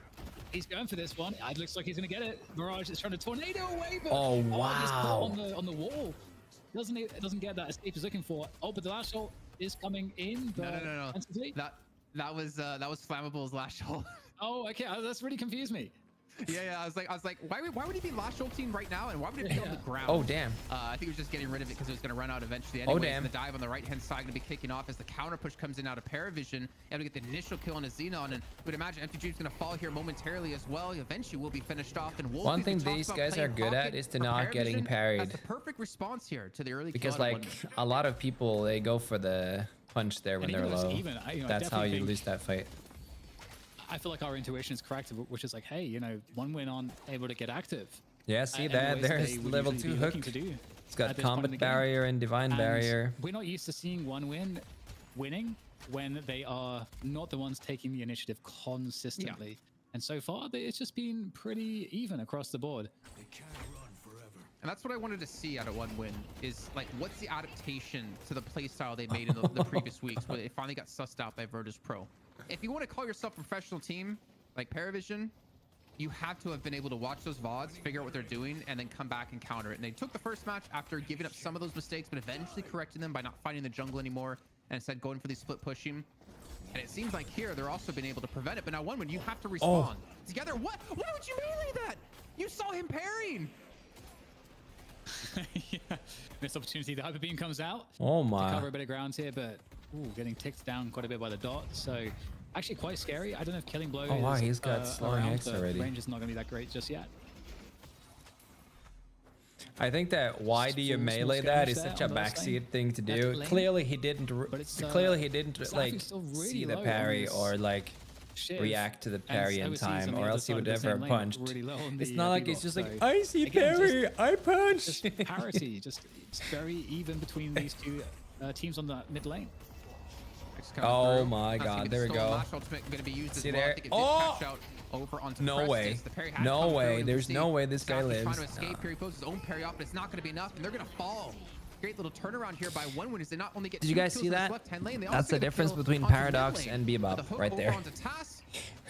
He's going for this one. It looks like he's going to get it. Mirage is trying to tornado away, but he's caught on the wall. Doesn't get that escape he's looking for. Oh, but the Lash ult is coming in. No. That was Flammable's Lash ult. Oh, okay. That's really confused me. Yeah, I was like, why would he be Lash ulting right now, and why would it be on the ground? Oh damn. I think he was just getting rid of it because it was going to run out eventually. Anyways, Oh damn. The dive on the right-hand side going to be kicking off as the counter push comes in out of Paravision, able to get the initial kill on a Xenon, and would imagine Empty Dream's going to fall here momentarily as well. Eventually, will be finished off. And Wolf, one thing these guys are good at is to not getting parried. That's the perfect response here to the early because like a lot of people, they go for the punch there when they're low. That's how you lose that fight. I feel like our intuition is correct, which is like, hey, you know, one win on able to get active. Yeah, see that? There's level 2 hook. It's got combat barrier and divine barrier. We're not used to seeing one win winning when they are not the ones taking the initiative consistently. Yeah. And so far, it's just been pretty even across the board. And that's what I wanted to see out of one win is like, what's the adaptation to the playstyle they made in the previous weeks where it finally got sussed out by Virtus Pro. If you want to call yourself a professional team like Paravision, you have to have been able to watch those VODs, figure out what they're doing, and then come back and counter it. And they took the first match after giving up some of those mistakes, but eventually correcting them by not fighting the jungle anymore and instead going for the split pushing. And it seems like here they're also been able to prevent it. But now one win, you have to respawn together. What would you melee that? You saw him parrying. Yeah, missed opportunity. The hyper beam comes out. Oh my! To cover a bit of ground here, but getting ticked down quite a bit by the dot. So actually quite scary. I don't know if killing blow. Oh wow, is, he's got slowing X already. Range is not going to be that great just yet. I think that why do you melee that is such a backseat thing to do. Clearly he didn't. Clearly he didn't like see the parry or like react to the parry in time, or else he would never have punched. It's not like it's just like, I see parry, I punch. Just parity, just it's very even between these two teams on the mid lane. Oh my god, there we go. See there? Oh! No way. No way. There's no way this guy lives. Trying to escape here, he poses his own parry off, but it's not going to be enough, and they're going to fall. Great little turnaround here by one win is they not only get. Did you guys see that? That's the difference between Paradox and Bebop right there.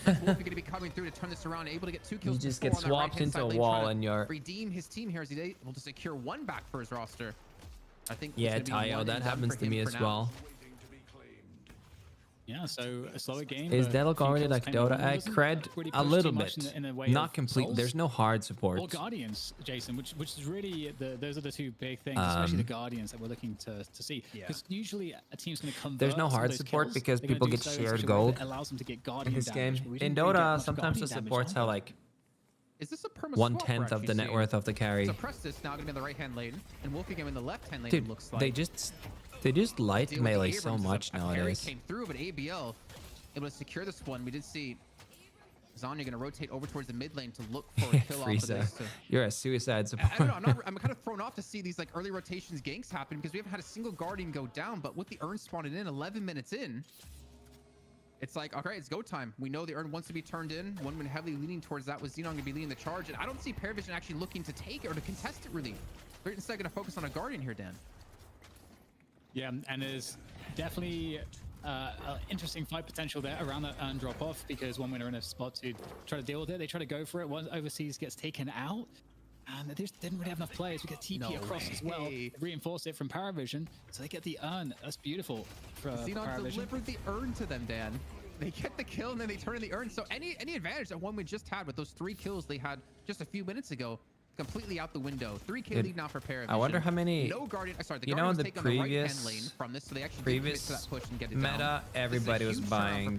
Going to be coming through to turn this around, able to get 2 kills. You just get swapped into a wall and you're redeem his team here as he's able to secure 1 back for his roster. I think. Yeah, Tayo, that happens to me as well. Yeah, so a slower game. Is Deadlock already like Dota? Cred a little bit, not complete. There's no hard support. Or Guardians, Jason, which is really those are the 2 big things, especially the Guardians that we're looking to see. Because usually a team's going to convert. There's no hard support because people get shared gold. Allows them to get Guardian in this game. In Dota, sometimes the supports have like is this a 1/10 of the net worth of the carry. So Prestis now going to be in the right-hand lane, and Wolfgang in the left-hand lane. Dude, looks like they just light melee so much nowadays. Came through, but ABL able to secure this one. We did see Zanya going to rotate over towards the mid lane to look for a kill off of this. You're a suicide support. I don't know, I'm kind of thrown off to see these like early rotations ganks happen because we haven't had a single Guardian go down, but with the Urn spawning in 11 minutes in, it's like, okay, it's go time. We know the Urn wants to be turned in. One win heavily leaning towards that was Xenon going to be leading the charge, and I don't see Paravision actually looking to take it or to contest it really. They're instead going to focus on a Guardian here, Dan. Yeah, and there's definitely interesting fight potential there around that Urn drop off because one winner in a spot to try to deal with it. They try to go for it. One overseas gets taken out, and they just didn't really have enough players. We get TP across as well. Reinforce it from Paravision, so they get the Urn. That's beautiful for Paravision. Delivered the Urn to them, Dan. They get the kill and then they turn in the Urn. So any advantage that one win just had with those 3 kills they had just a few minutes ago, completely out the window. 3K lead now for Paravision. I wonder how many. No Guardian. Sorry, the you know, the previous lane from this, so they actually previous to that push and get it meta, down. everybody was buying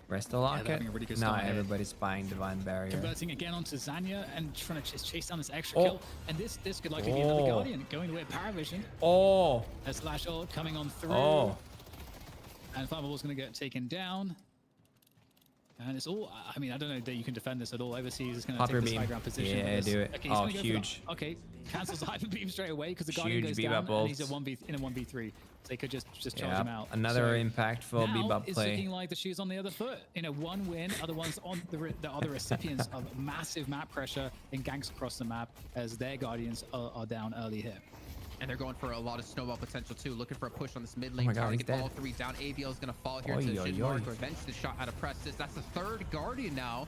Resto Locket. Really no, everybody's buying Divine Barrier. Converting again onto Zanya and trying to just chase down this extra kill. And this could likely be another Guardian going to Paravision. As Lash ult coming on through. And Fireball's going to get taken down. And it's all, I mean, I don't know that you can defend this at all. Overseas is going to take the high ground position. Yeah, do it. Okay, oh, huge. Okay, cancels the hyper beam straight away because the Guardian goes down and he's in a 1v3. So they could just charge him out. Another impactful Bebop it's play. looking like the shoe's on the other foot. You know, one win, other ones on the other recipients of massive map pressure and ganks across the map as their Guardians are down early here. And they're going for a lot of snowball potential too, looking for a push on this mid lane. Trying to get all 3 down. ABL is going to fall here to the shin mark. Revenge the shot out of Prestis. That's the 3rd Guardian now.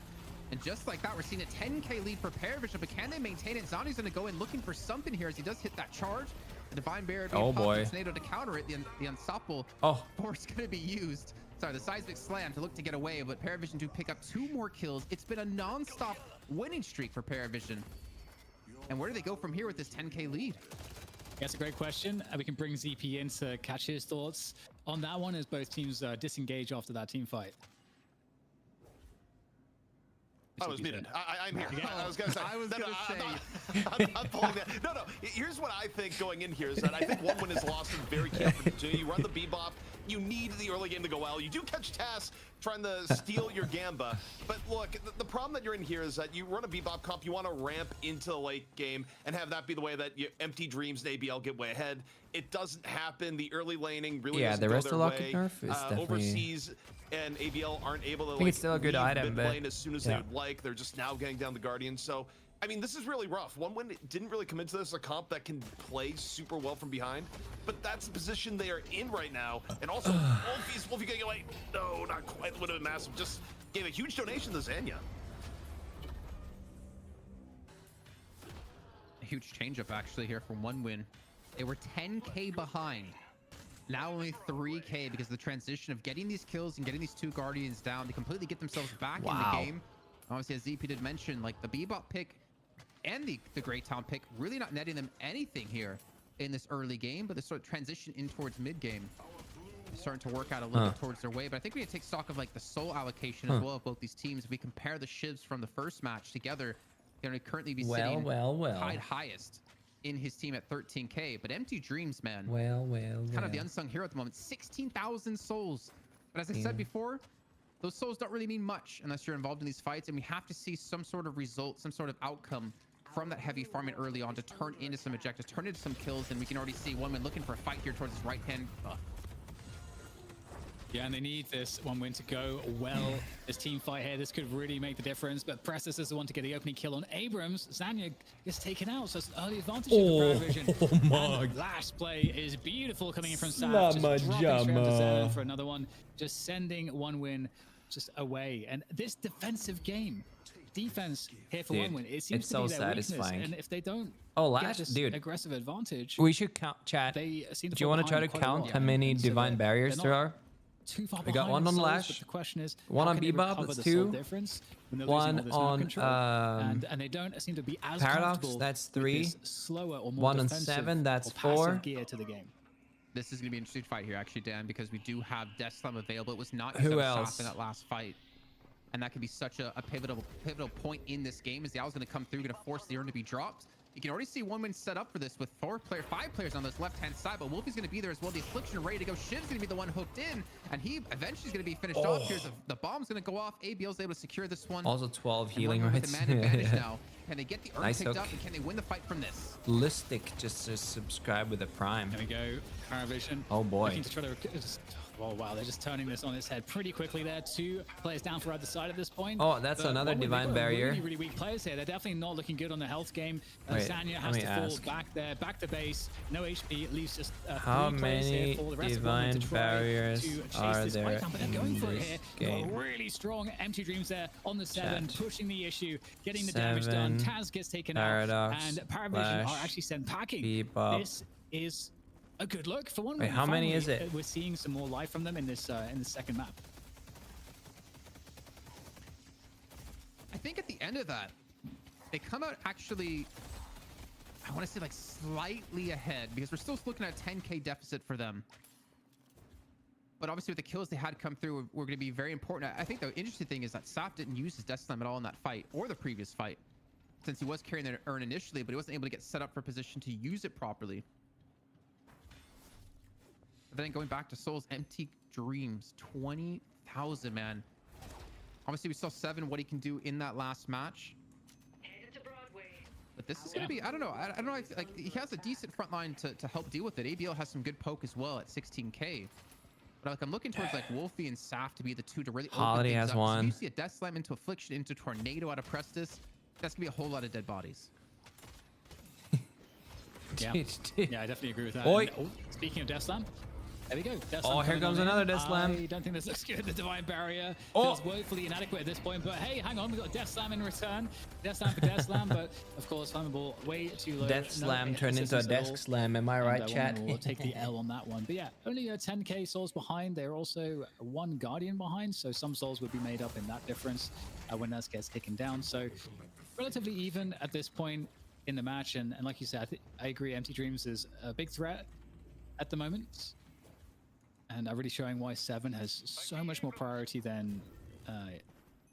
And just like that, we're seeing a 10K lead for Paravision, but can they maintain it? Zanya's going to go in looking for something here as he does hit that charge. The Divine Barrier being popped, tornado to counter it. The unstoppable force going to be used. sorry, the seismic slam to look to get away, but Paravision do pick up 2 more kills. It's been a non-stop winning streak for Paravision. And where do they go from here with this 10K lead? That's a great question. We can bring ZP in to catch his thoughts on that one as both teams disengage after that team fight. I was muted. I'm here. I was going to say. I'm not pulling that. No. Here's what I think going in here is that I think OneWin is lost in very key opportunity. You run the Bebop. You need the early game to go well. You do catch TAS trying to steal your Gamba. But look, the problem that you're in here is that you run a Bebop comp. You want to ramp into the late game and have that be the way that you empty dreams and ABL get way ahead. It doesn't happen. The early laning really doesn't the go rest their of way. Nerf is definitely... Overseas and ABL aren't able to I think it's still a good item, but as soon as they would like. They're just now getting down the Guardian. So I mean, this is really rough. OneWin didn't really commit to this, a comp that can play super well from behind, but that's the position they are in right now. And also, Wolfie getting away. No, not quite. Would have been massive. Just gave a huge donation to Zanya. A huge changeup actually here from OneWin. They were 10K behind. Now only 3K because of the transition of getting these kills and getting these 2 Guardians down to completely get themselves back in the game. Obviously, as ZP did mention, like the Bebop pick and the Great Town pick really not netting them anything here in this early game, but the sort of transition in towards mid game starting to work out a little bit towards their way. But I think we need to take stock of like the soul allocation as well of both these teams. If we compare the shivs from the first match together, they're going to currently be sitting tied highest in his team at 13K. But Empty Dreams, man, kind of the unsung hero at the moment. 16,000 souls. But as I said before, those souls don't really mean much unless you're involved in these fights, and we have to see some sort of result, some sort of outcome from that heavy farming early on to turn into some ejects, turn into some kills, and we can already see OneWin looking for a fight here towards his right hand. Yeah, and they need this OneWin to go well. This team fight here, this could really make the difference, but Prestus is the one to get the opening kill on Abrams. Zanya gets taken out, so it's an early advantage of the Paravision. My Lash play is beautiful coming in from Sam, just dropping straight to Zan for another one, just sending OneWin just away. And this defensive game, defense here for OneWin, it seems to be their weakness. And if they don't get this aggressive advantage, we should count, chat. Do you want to try to count how many divine barriers there are? Too far we got one on Lash, but the question is, one on Bebop, that's 2, one on and they don't seem to be as Paradox, that's 3, slower or more 1 on 7, that's 4. Gear to the game. This is going to be an interesting fight here, actually, Dan, because we do have Death Slam available. It was not who else in that last fight, and that could be such a pivotal point in this game as the Owl's going to come through, going to force the urn to be dropped. You can already see OneWin set up for this with 5 players on this left-hand side, but Wolfie's going to be there as well. The Affliction ready to go. Shiv's going to be the one hooked in, and he eventually is going to be finished off here. The bomb's going to go off. ABL's able to secure this one. Also 12 healing rights. With the man advantage now. Can they get the urn picked up, and can they win the fight from this? Listic just to subscribe with a prime. There we go. Paravision. Oh boy. Looking to try to oh wow, they're just turning this on its head pretty quickly there. 2 players down for either side at this point. Oh, that's another divine barrier. Really weak players here. They're definitely not looking good on the health game. Zanya has to fall back there, back to base. No HP. It leaves just 3 players here for the rest divine of barriers are there but they're going for it here. Got really strong Empty Dreams there on the 7, pushing the issue, getting the damage done. Taz gets taken out, and Paravision are actually sent packing. Bebop. This is a good look for OneWin. Wait, how many is it? We're seeing some more life from them in this second map. I think at the end of that, they come out actually, I want to say like slightly ahead, because we're still looking at a 10K deficit for them. But obviously with the kills they had come through, were going to be very important. I think the interesting thing is that Sap didn't use his Death Slam at all in that fight, or the previous fight, since he was carrying the urn initially, but he wasn't able to get set up for position to use it properly. But then going back to Soul's Empty Dreams, 20,000, man. Obviously, we saw 7 what he can do in that last match. But this is going to be, I don't know. I don't know. Like, he has a decent front line to help deal with it. ABL has some good poke as well at 16K. But like, I'm looking towards like Wolfie and Saf to be the 2 to really open things has up. one. So you see a Death Slam into Affliction, into Tornado out of Prestus. That's going to be a whole lot of dead bodies. Yeah, I definitely agree with that. And, speaking of Death Slam, There we go. Oh, here comes another Death Slam. I don't think this looks good. The Divine Barrier feels woefully inadequate at this point. But hey, hang on. We've got Death Slam in return. Death Slam for Death Slam. But of course, Flammable way too low. Death Slam turned into a Desk Slam. Am I right, chat? We'll take the L on that one. But yeah, only 10k souls behind. They're also 1 Guardian behind. So some souls would be made up in that difference when that gets taken down. So relatively even at this point in the match. And like you said, I agree. Empty Dreams is a big threat at the moment. And really showing why 7 has so much more priority than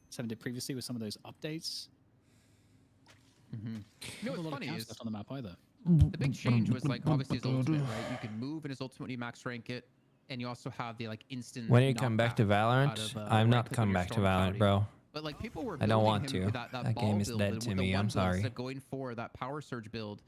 7 did previously with some of those updates. You know what's funny is on the map either. The big change was like obviously his ultimate, right? You can move in his ultimate when you max rank it, and you also have the like instant. When you come back to Valorant, I'm not coming back to Valorant, bro. But like people were, I don't want to. That game is dead to me. I'm sorry. Going for that power surge build,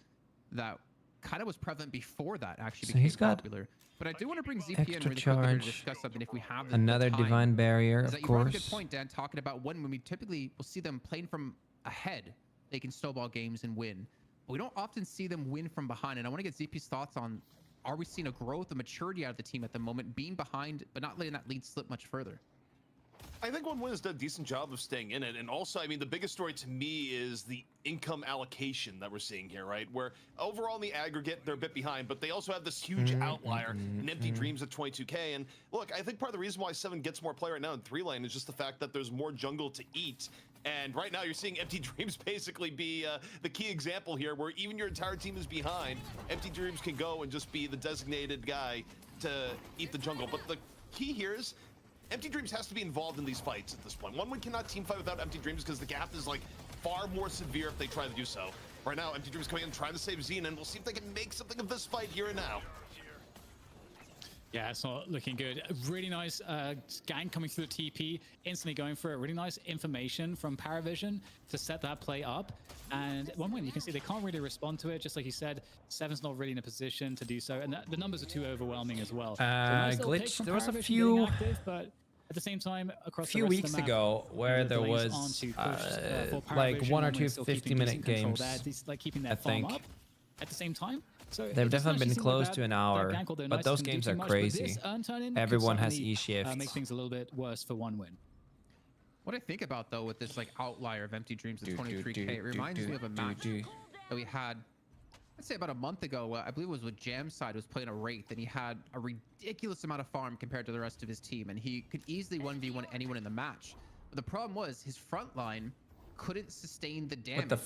that kind of was prevalent before that actually So became he's got popular. But I do want to bring ZP in extra really quickly to charge. discuss something if we have Another the time. Divine Barrier, of You brought a good course. point, Dan, talking about when we typically will see them playing from ahead, they can snowball games and win. But we don't often see them win from behind. And I want to get ZP's thoughts on, are we seeing a growth, a maturity out of the team at the moment, being behind, but not letting that lead slip much further? I think 1win has done a decent job of staying in it. And also, I mean, the biggest story to me is the income allocation that we're seeing here, right? Where overall in the aggregate, they're a bit behind, but they also have this huge outlier in Empty Dreams at 22k. And look, I think part of the reason why 7 gets more play right now in 3-lane is just the fact that there's more jungle to eat. And right now you're seeing Empty Dreams basically be the key example here, where even your entire team is behind, Empty Dreams can go and just be the designated guy to eat the jungle. But the key here is Empty Dreams has to be involved in these fights at this point. 1win cannot team fight without Empty Dreams because the gap is like far more severe if they try to do so. Right now, Empty Dreams coming in trying to save Xena, and we'll see if they can make something of this fight here and now. Yeah, it's not looking good. A really nice gank coming through the TP, instantly going for it. Really nice information from Paravision to set that play up. And 1win, you can see they can't really respond to it. Just like you said, 7's not really in a position to do so. And the numbers are too overwhelming as well. So nice Glitch, there was a Paravision few... being active, but at the same time, across few weeks ago where there was like 1 or 2 50-minute games, like keeping their farm up at the same time. So they've definitely been close to an hour, but those games are crazy. Everyone has E-shifts. Make things a little bit worse for 1win. What I think about though with this like outlier of Empty Dreams at 23k, it reminds me of a match that we had, let's say about a month ago. I believe it was with Jamside, was playing a Wraith, and he had a ridiculous amount of farm compared to the rest of his team, and he could easily 1v1 anyone in the match. But the problem was his front line couldn't sustain the damage.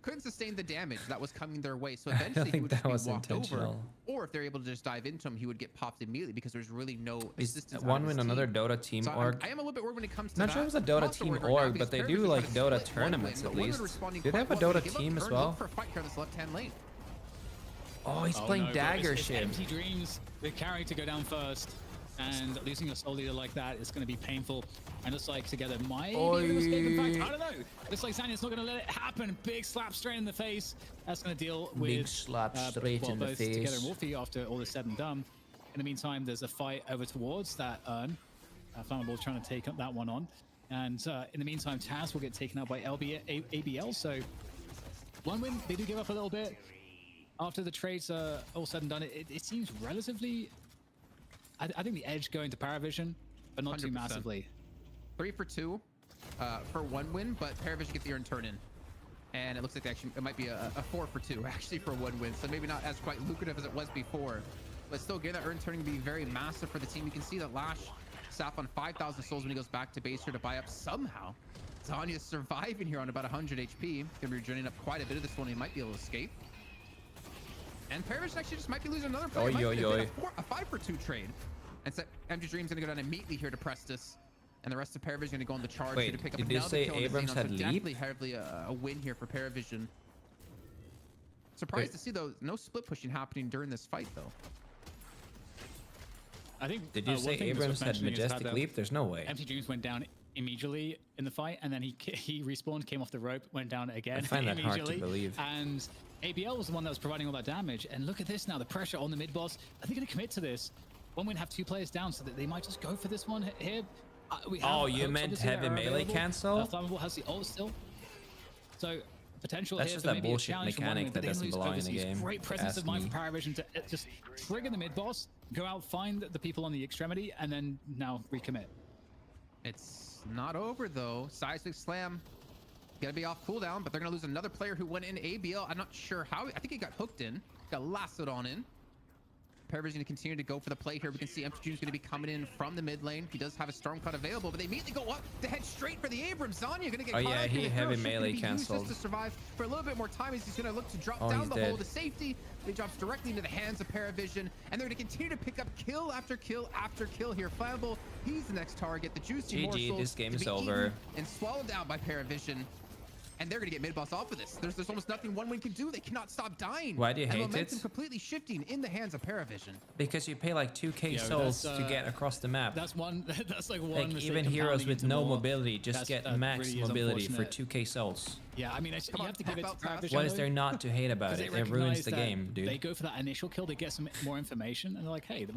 Couldn't sustain the damage that was coming their way. So eventually he would just be walked over, or if they're able to just dive into him, he would get popped immediately because there's really no assistance. 1win another Dota team org. I am a little bit worried when it comes to not sure it was a Dota team org, but they do like Dota tournaments at least. Do they have a Dota team as well? For a fight here on this left-hand lane. Oh, he's playing Dagger shit. Empty Dreams, the carry to go down first. And losing a soul leader like that is going to be painful. And looks like together might be able to escape. In fact, I don't know. Looks like Zanya's not going to let it happen. Big slap straight in the face. That's going to deal with big slap straight in the face. Together and Wolfie after all is said and done. In the meantime, there's a fight over towards that urn. Flammable trying to take up that one on. And in the meantime, Taz will get taken out by ABL. So 1win, they do give up a little bit. After the trades are all said and done, it seems relatively... I think the edge going to Paravision, but not 100%. Too massively. 3 for 2 for 1win, but Paravision get the urn turn in. And it looks like it might be a 4 for 2 actually for 1win. So maybe not as quite lucrative as it was before. But still, getting that urn turning to be very massive for the team. You can see that Lash sat on 5,000 souls when he goes back to base here to buy up somehow. Zanya's surviving here on about 100 HP. Gonna be regenerating up quite a bit of this one. He might be able to escape. And Paravision actually just might be losing another player. A 5 for 2 trade. And so Empty Dream's gonna go down immediately here to Prestus. And the rest of Paravision gonna go on the charge here to pick up another kill. Did you say Abrams had leap? Definitely a win here for Paravision. Surprised to see though, no split pushing happening during this fight though. I think. Did you say Abrams had majestic leap? There's no way. Empty Dreams went down immediately in the fight, and then he respawned, came off the rope, went down again. I find that hard to believe. And ABL was the one that was providing all that damage. And look at this now, the pressure on the mid boss. Are they going to commit to this? 1win have 2 players down, so that they might just go for this one here. You meant heavy melee cancel? Flammable has the ult still. So potential That's here just for that maybe a bullshit challenge mechanic that doesn't belong in the game. Great presence of mind for PowerVision to just trigger the mid boss, go out, find the people on the extremity, and then now recommit. It's not over though. Seismic Slam gonna be off cooldown, but they're gonna lose another player who went in ABL. I'm not sure how. I think he got hooked in, got lassoed on in. PowerVision to continue to go for the play here. We can see MTG is going to be coming in from the mid lane. He does have a Stormcloud available, but they immediately go up to head straight for the Abrams. Zanya going to get caught yeah, he heavy melee canceled. Just to survive for a little bit more time as he's going to look to drop down the hole to safety. He drops directly into the hands of PowerVision, and they're going to continue to pick up kill after kill after kill here. Flammable, he's the next target. The juicy GG, this game is over. And swallowed down by PowerVision. And they're going to get mid-boss off of this. There's almost nothing one win can do. They cannot stop dying. Why do you hate momentum it? Completely shifting in the hands of PowerVision. Because you pay like 2k souls to get across the map. That's one. That's like one. Like even heroes with no mobility just get max mobility for 2k souls. Yeah, I mean, you have to give it to PowerVision. What is there not to hate about it? It ruins the game, dude. They go for that initial kill, they get some more information, and they're like, hey,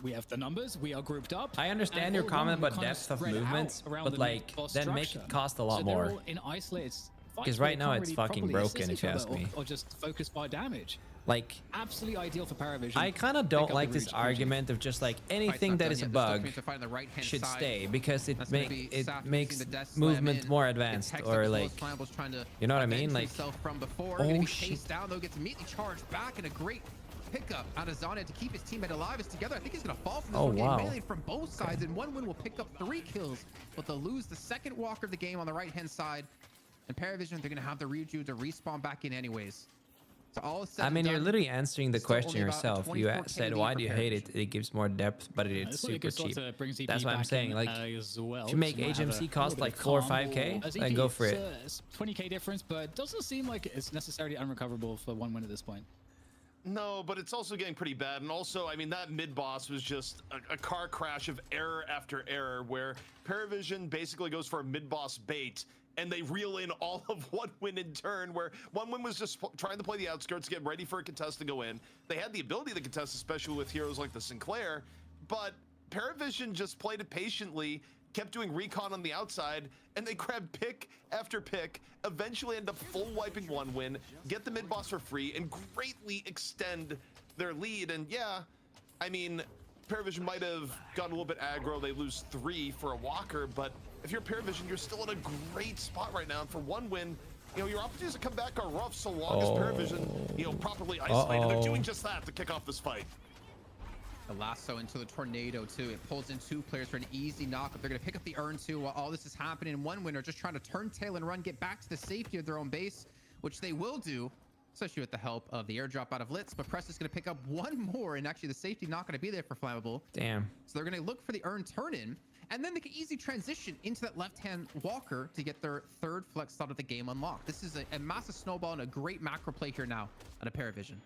we have the numbers, we are grouped up. I understand your comment about depth of movements, but like, then make it cost a lot more. In isolated. Because right now it's fucking broken, if you ask me. Or just focus by damage. Like, absolutely ideal for PowerVision. I kind of don't like this argument of just like anything that is a bug should stay because it makes movement more advanced, or like, you know what I mean? Like, oh shit. Down though, gets immediately charged back, and a great pickup out of Zanya to keep his teammate alive is together. I think he's gonna fall from this one. Wow. Melee from both sides, and one win will pick up 3 kills, but they'll lose the second walker of the game on the right hand side. And PowerVision, they're gonna have the Ryuju to respawn back in anyways. So all said, I mean, you're literally answering the question yourself. You said, why do you hate it? It gives more depth, but it's super cheap. That's what I'm saying. Like, if you make HMC cost like 4 or 5k, then go for it. It's 20k difference, but doesn't seem like it's necessarily unrecoverable for one win at this point. No, but it's also getting pretty bad. And also, I mean, that mid-boss was just a car crash of error after error, where PowerVision basically goes for a mid-boss bait, and they reel in all of one win in turn, where one win was just trying to play the outskirts, get ready for a contest to go in. They had the ability to contest, especially with heroes like the Sinclair, but PowerVision just played it patiently, kept doing recon on the outside, and they grabbed pick after pick, eventually end up full wiping one win, get the mid boss for free, and greatly extend their lead. And yeah, I mean, PowerVision might have gotten a little bit aggro. They lose 3 for a walker, but if you're PowerVision, you're still in a great spot right now. And for one win, you know, your opportunities to come back are rough so long as PowerVision, you know, properly isolated. They're doing just that to kick off this fight. The lasso into the tornado too. It pulls in 2 players for an easy knockup. They're going to pick up the urn too while all this is happening. One winner just trying to turn tail and run, get back to the safety of their own base, which they will do, especially with the help of the airdrop out of Litz. But Press is going to pick up 1 more, and actually the safety not going to be there for Flammable. Damn. So they're going to look for the urn turn in, and then they can easily transition into that left-hand walker to get their 3rd flex slot of the game unlocked. This is a massive snowball and a great macro play here now on a PowerVision.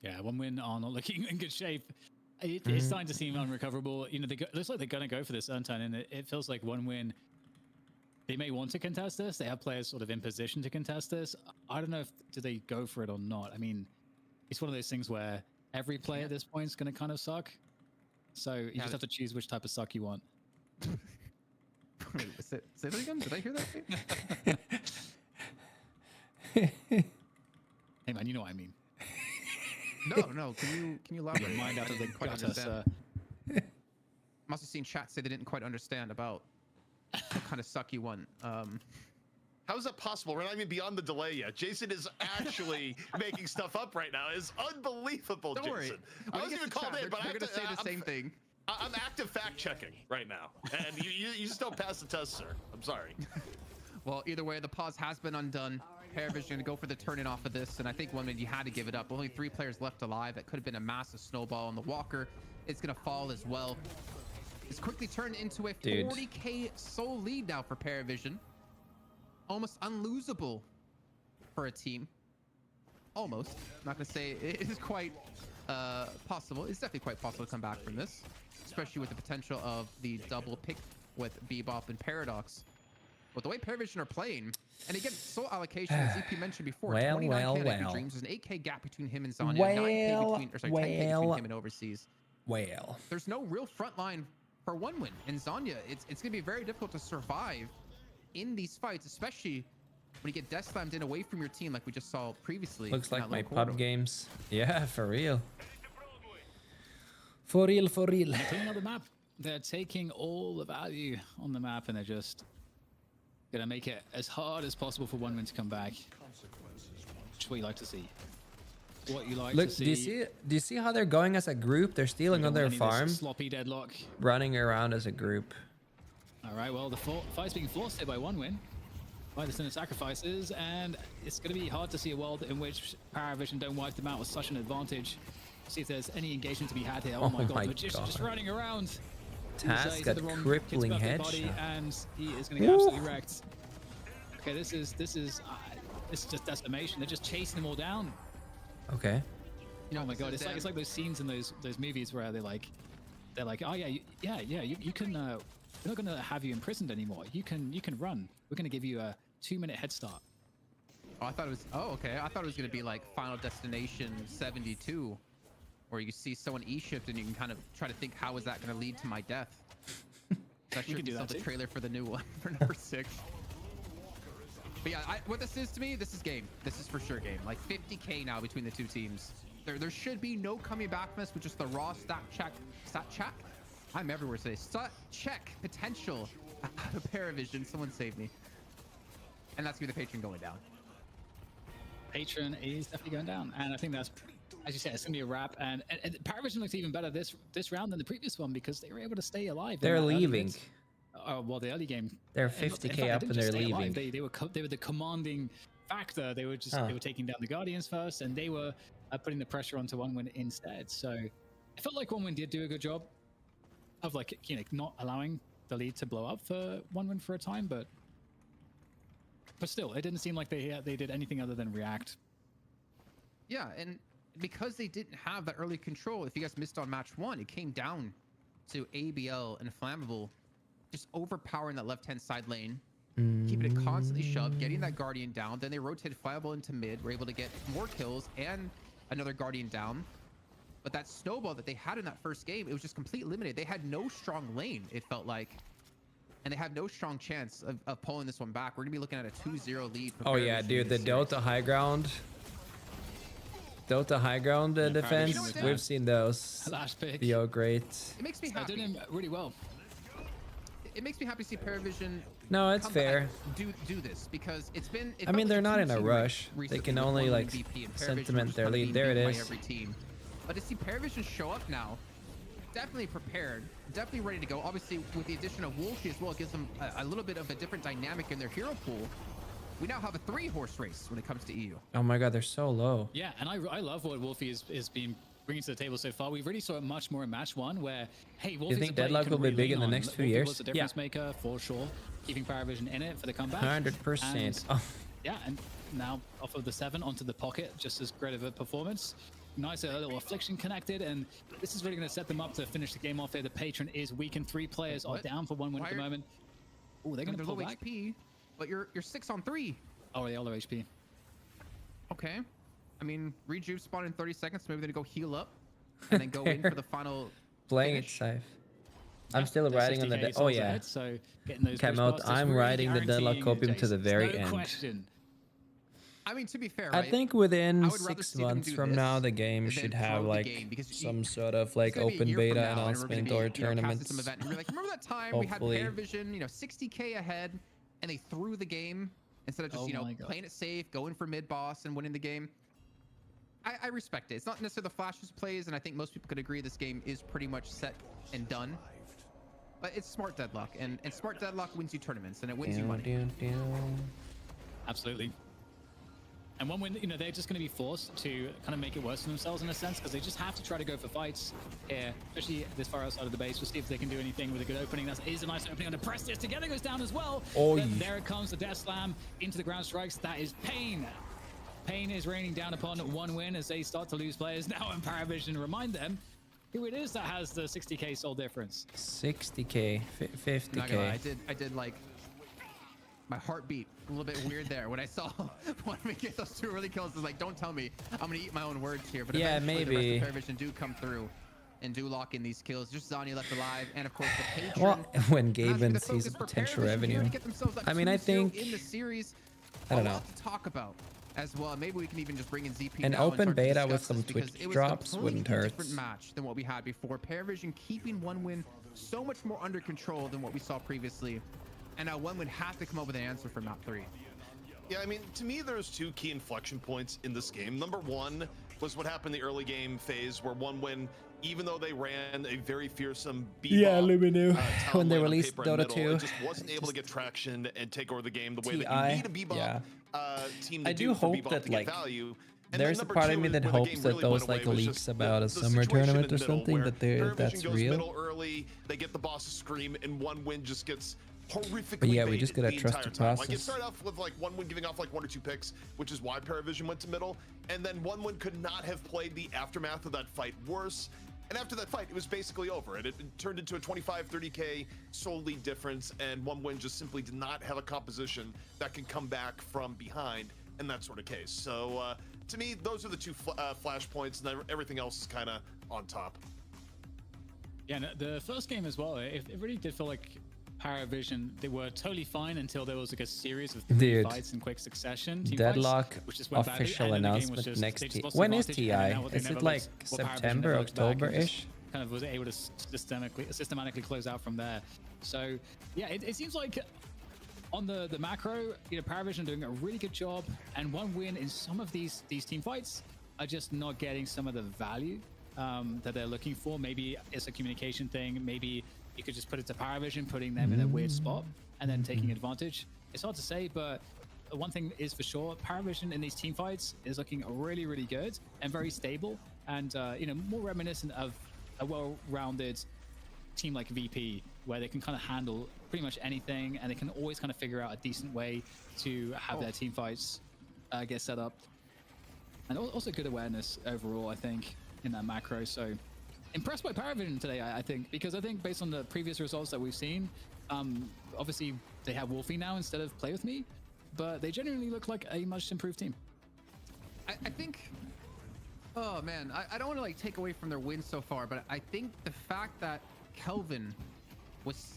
Yeah, one win are not looking in good shape. It's starting to seem unrecoverable. You know, it looks like they're going to go for this urn turn, and it feels like one win. They may want to contest this. They have players sort of in position to contest this. I don't know if do they go for it or not. I mean, it's one of those things where every play at this point is going to kind of suck. So you just have to choose which type of suck you want. Wait, say that again? Did I hear that? Hey man, you know what I mean. No. Can you elaborate? Mind out of the quite understand. Must have seen chat say they didn't quite understand about what kind of suck you want. How is that possible? We're not even beyond the delay yet. Jason is actually making stuff up right now. It's unbelievable, Don't Jason. worry. I wasn't even called in, but they're going to say the same thing. I'm active fact checking right now, and you just don't pass the test, sir. I'm sorry. Well, either way, the pause has been undone. PowerVision going to go for the turn in off of this, and I think one minute you had to give it up. Only 3 players left alive. That could have been a massive snowball on the walker. It's going to fall as well. It's quickly turned into a 40k soul lead now for PowerVision. Almost unlosable for a team. Almost. I'm not going to say it is quite possible. It's definitely quite possible to come back from this, especially with the potential of the double pick with Bebop and Paradox. But the way PowerVision are playing, and again, soul allocation, as ZP mentioned before, 29k Dreams. There's an 8k gap between him and Zanya, 10k between him and Overseas. There's no real front line for one win. And Zanya, it's going to be very difficult to survive in these fights, especially when you get death slammed in away from your team like we just saw previously. Looks like my pub games. Yeah, for real. For real, for real. They're taking out the map. They're taking all the value on the map, and they're just gonna make it as hard as possible for OneWin to come back. Which is what you like to see. What you like to see. Do you see how they're going as a group? They're stealing on their farm. Sloppy Deadlock. Running around as a group. All right, well, the fight's being forced here by OneWin. By the Sin of Sacrifices, and it's going to be hard to see a world in which Paravision don't wipe them out with such an advantage. See if there's any engagement to be had here. Oh my god, just running around. Taz got crippling headshot. And he is going to get absolutely wrecked. Okay, this is just decimation. They're just chasing them all down. Okay. Oh my god, it's like those scenes in those movies where they're like, oh yeah, you can. We're not going to have you imprisoned anymore. You can run. We're going to give you a 2-minute head start. Oh, I thought it was. Oh, okay. I thought it was going to be like Final Destination 72, where you see someone E-shift and you can kind of try to think, how is that going to lead to my death? That should be the trailer for the new one for number 6. But yeah, what this is to me, this is game. This is for sure game. Like 50K now between the two teams. There should be no coming back from this with just the raw stat check. I'm everywhere today. Stat check potential out of Paravision. Someone save me. And that's gonna be the patron going down. Patron is definitely going down, and I think that's, as you said, it's gonna be a wrap. And Paravision looks even better this round than the previous one because they were able to stay alive. They're leaving. Well, the early game. They're 50K up and they're leaving. They were the commanding factor. They were they were taking down the Guardians first, and they were putting the pressure onto OneWin instead. So it felt like OneWin did do a good job of not allowing the lead to blow up for OneWin for a time, but still, it didn't seem like they did anything other than react. Yeah, and because they didn't have that early control, if you guys missed on match 1, it came down to ABL and Flammable just overpowering that left-hand side lane, keeping it constantly shoved, getting that Guardian down. Then they rotated Fireball into mid, were able to get more kills and another Guardian down. But that snowball that they had in that first game, it was just completely limited. They had no strong lane, it felt like. And they have no strong chance of pulling this one back. We're going to be looking at a 2-0 lead. Oh yeah, dude, the Delta high ground. Defense, we've seen those. Last pick. Yo, great. It makes me happy. Did him really well. It makes me happy to see Paravision. No, it's fair. Do this because it's been. I mean, they're not in a rush. They can only like sentiment their lead. There it is. Every team. But to see Paravision show up now, definitely prepared, definitely ready to go. Obviously, with the addition of Wolfie as well, it gives them a little bit of a different dynamic in their hero pool. We now have a 3-horse race when it comes to EU. Oh my god, they're so low. Yeah, and I love what Wolfie is been bringing to the table so far. We really saw it much more in match 1 where, hey, Wolfie's you think Deadlock will be big in the next 2 years? Was a difference maker for sure, keeping Paravision in it for the comeback. 100%. Oh. Yeah, and now off of the 7 onto the pocket, just as great of a performance. Nice little affliction connected, and this is really going to set them up to finish the game off here. The patron is weakened. 3 players are down for 1 win at the moment. Oh, they're going to pull low back. HP, but you're 6 on 3. Oh, they all low HP. Okay. I mean, rejuve spawn in 30 seconds. So maybe they're going to go heal up and then go in for the final playing finish. It safe. I'm still riding on the oh yeah. Ahead, so getting those Came out. I'm really riding the Deadlock copium to the very end. Question. I mean, to be fair, right? I think within 6 months from now, the game should have like some sort of like open beta announcement or tournaments. Like, remember that time we had Paravision, 60K ahead, and they threw the game instead of just playing it safe, going for mid boss and winning the game. I respect it. It's not necessarily the flashiest plays, and I think most people could agree this game is pretty much set and done. But it's smart Deadlock, and smart Deadlock wins you tournaments, and it wins you money. Absolutely. And OneWin, they're just going to be forced to kind of make it worse for themselves in a sense, because they just have to try to go for fights here, especially this far outside of the base. We'll see if they can do anything with a good opening. That is a nice opening on the press. This together goes down as well. There it comes, the death slam into the ground strikes. That is pain. Pain is raining down upon OneWin as they start to lose players now, and Paravision remind them who it is that has the 60K soul difference. 60K, 50K. I did like my heartbeat a little bit weird there when I saw when we get those 2 early kills. I was like, don't tell me I'm gonna eat my own words here. But yeah, maybe the rest of Paravision do come through. and do lock in these kills. Just Zanya left alive, and of course the patron. Well, when Gaben sees potential revenue, I mean, I think in the series, I don't know. A lot to talk about as well. Maybe we can even just bring in ZP. An now open and start to beta with discuss some this, because Twitch it was drops a wouldn't completely hurt. different match than what we had before. Paravision keeping 1win so much more under control than what we saw previously, and now 1win has to come up with an answer for map 3. Yeah, I mean, to me, there's 2 key inflection points in this game. Number 1 was what happened in the early game phase, where 1win, even though they ran a very fearsome Luminu, when they released Dota 2, it just wasn't able to get traction and take over the game the way that you need a Bebop team to I do hope Bebop that, to like, get value. there's a part of me that hopes that those like leaks about a summer tournament or something, that's real. Early, they get the boss to scream, and 1win just gets horrifically. But yeah, we just gotta trust the process. Like, it started off with like 1win giving off like 1 or 2 picks, which is why Paravision went to middle, and then 1win could not have played the aftermath of that fight worse. And after that fight, it was basically over. It turned into a 25-30K solely difference, and 1win just simply did not have a composition that could come back from behind in that sort of case. So to me, those are the 2 flashpoints, and everything else is kind of on top. Yeah, no, the first game as well, it really did feel like Paravision, they were totally fine until there was like a series of fights in quick succession. Deadlock official announcement next TI. When is TI? Is it like September, October-ish? Kind of was able to systematically close out from there. So yeah, it seems like on the macro, you know, Paravision doing a really good job, and 1win in some of these team fights are just not getting some of the value that they're looking for. Maybe it's a communication thing. Maybe you could just put it to Paravision, putting them in a weird spot and then taking advantage. It's hard to say, but one thing is for sure, Paravision in these team fights is looking really, really good and very stable, and you know, more reminiscent of a well-rounded team like VP, where they can kind of handle pretty much anything, and they can always kind of figure out a decent way to have their team fights get set up. And also good awareness overall, I think, in that macro. So impressed by Paravision today, I think, because I think based on the previous results that we've seen, obviously they have Wolfie now instead of Play With Me, but they genuinely look like a much improved team. I think, oh man, I don't want to like take away from their wins so far, but I think the fact that Kelvin was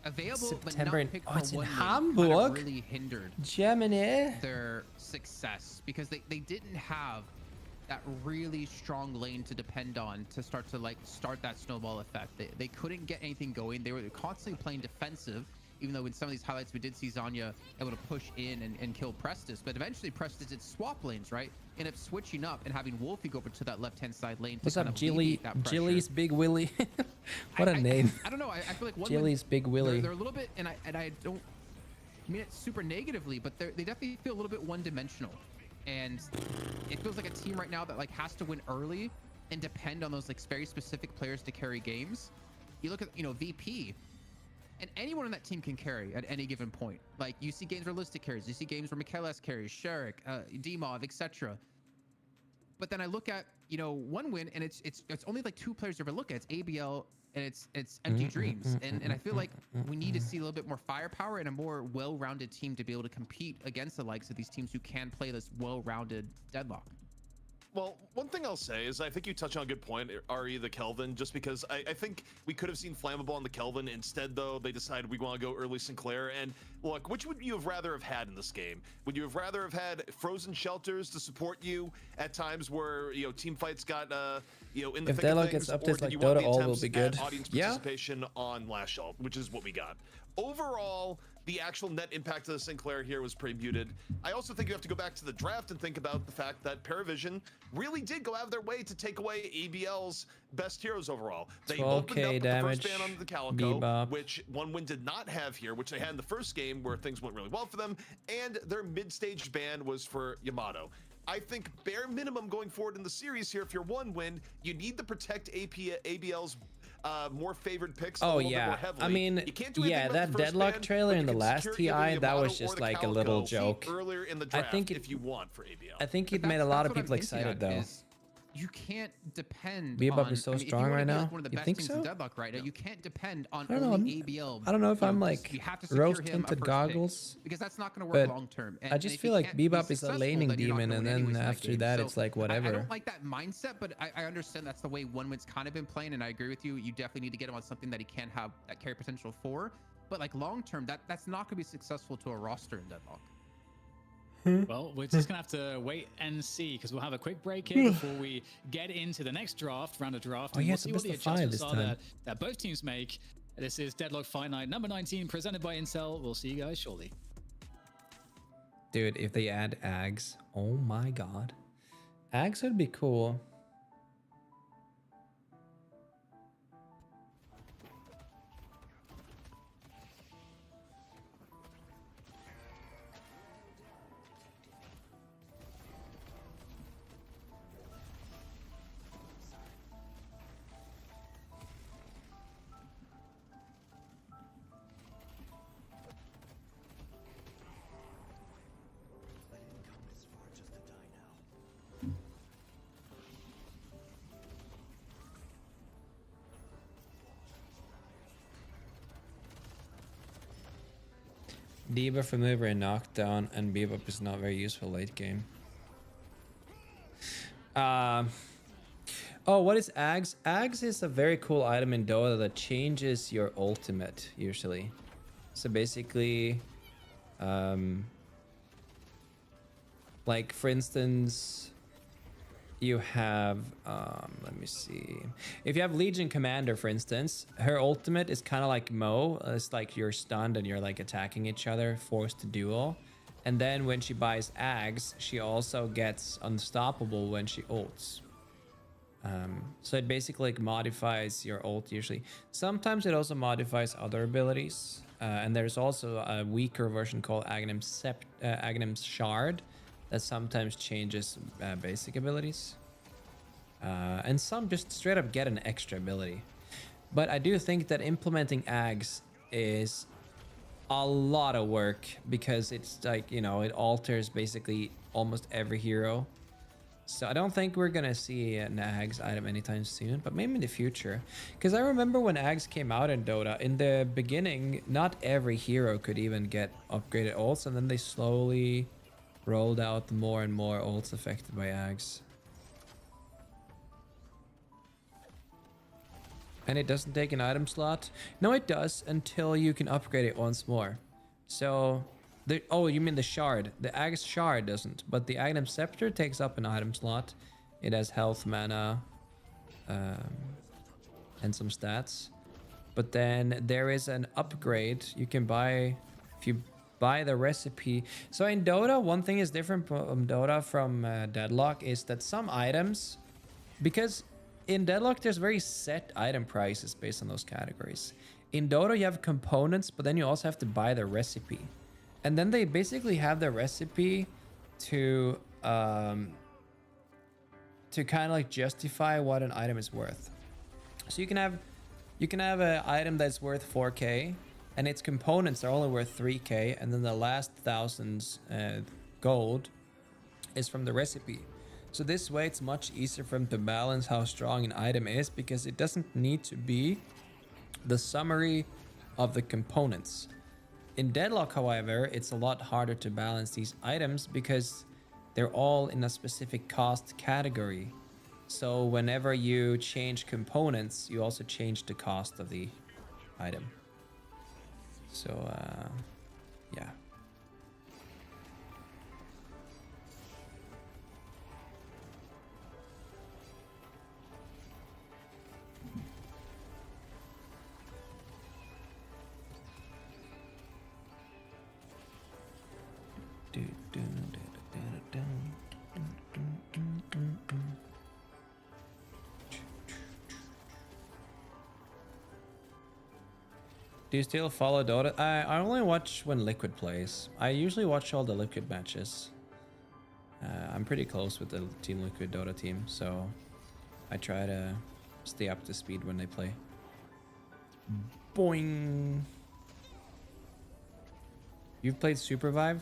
available September, but not picked for 1 Hamburg kind of really hindered Germany their success, because they didn't have that really strong lane to depend on to start that snowball effect. They couldn't get anything going. They were constantly playing defensive, even though in some of these highlights we did see Zanya able to push in and kill Prestis, but eventually Prestis did swap lanes, right? End up switching up and having Wolfie go over to that left-hand side lane. What's up, Jilly's Big Willy? What a name. I don't know. I feel like Jilly's Big Willy. They're a little bit, and I don't mean it super negatively, but they definitely feel a little bit one-dimensional. And it feels like a team right now that like has to win early and depend on those like very specific players to carry games. You look at, you know, VP, and anyone on that team can carry at any given point. Like you see games where Listic carries, you see games where Michaelis carries, Sherrick, Dmov, etc. But then I look at, you know, 1win, and it's only like 2 players you ever look at. It's ABL and it's Empty Dreams, and I feel like we need to see a little bit more firepower and a more well-rounded team to be able to compete against the likes of these teams who can play this well-rounded Deadlock. Well, one thing I'll say is I think you touched on a good point, RE, the Kelvin, just because I think we could have seen Flammable on the Kelvin. Instead, though, they decided we want to go early Sinclair. And look, which would you have rather have had in this game? Would you have rather have had frozen shelters to support you at times where, you know, team fights got, you know, in the if thick of Deadlock things, gets updates or did like you want Dota, the all will attempts be good. at audience participation on Lash Ult, which is what we got. Overall, the actual net impact of the Sinclair here was pretty muted. I also think you have to go back to the draft and think about the fact that Paravision really did go out of their way to take away ABL's best heroes overall. They opened up with the first ban on the Calico, Bebop, which 1win did not have here, which they had in the first game where things went really well for them, and their mid-stage ban was for Yamato. I think bare minimum going forward in the series here, if you're 1win, you need to protect ABL's more favored picks. Oh yeah, I mean, yeah, that Deadlock trailer in the last TI, that was just like a little joke. Earlier in the draft, I think if you want for ABL. I think it made a lot of people excited though. you can't depend Bebop on, is so I mean, strong right now. Like one of the You best think teams so? in Deadlock right now, you can't depend on I don't know. only ABL. I don't know if I'm like you have to secure him a rose-tinted first goggles, pick, because that's not going to work but long term. I just feel like Bebop is a laning demon, and then after that, So it's like whatever. I don't like that mindset, but I understand that's the way OneWin's kind of been playing, and I agree with you. You definitely need to get him on something that he can have that carry potential for. But like long term, that's not going to be successful to a roster in Deadlock. Well, we're just gonna have to wait and see, because we'll have a quick break here before we get into the next round of draft. Oh, and yeah, we'll it's see the what the best of 5 adjustments this are time. that both teams make. This is Deadlock Fight Night number 19, presented by Incel. We'll see you guys shortly. Dude, if they add Ags, oh my god. Ags would be cool. Debuff, remover, and knockdown, and Bebop is not very useful late game. Oh, what is Ags? Ags is a very cool item in Dota that changes your ultimate, usually. So basically, like for instance, you have, let me see. If you have Legion Commander, for instance, her ultimate is kind of like Mo. It's like you're stunned and you're like attacking each other, forced to duel. And then when she buys Ags, she also gets unstoppable when she ults. So it basically like modifies your ult usually. Sometimes it also modifies other abilities. And there's also a weaker version called Aghanim's Shard that sometimes changes basic abilities. And some just straight up get an extra ability. But I do think that implementing Ags is a lot of work, because it's like, you know, it alters basically almost every hero. So I don't think we're gonna see an Ags item anytime soon, but maybe in the future. Because I remember when Ags came out in Dota, in the beginning, not every hero could even get upgraded ults, and then they slowly rolled out more and more ults affected by Ags. And it doesn't take an item slot? No, it does, until you can upgrade it once more. So, oh, you mean the shard. The Ags shard doesn't, but the Aghanim Scepter takes up an item slot. It has health, mana, and some stats. But then there is an upgrade you can buy if you buy the recipe. So in Dota, one thing is different from Dota from Deadlock is that some items, because in Deadlock there's very set item prices based on those categories. In Dota you have components, but then you also have to buy the recipe. And then they basically have the recipe to kind of like justify what an item is worth. So you can have an item that's worth 4k, and its components are only worth 3k, and then the last 1,000 gold is from the recipe. So this way it's much easier for them to balance how strong an item is, because it doesn't need to be the summary of the components. In Deadlock, however, it's a lot harder to balance these items because they're all in a specific cost category. So whenever you change components, you also change the cost of the item. So, yeah. Do you still follow Dota? I only watch when Liquid plays. I usually watch all the Liquid matches. I'm pretty close with the Team Liquid Dota team, so I try to stay up to speed when they play. Boing! You've played Supervive?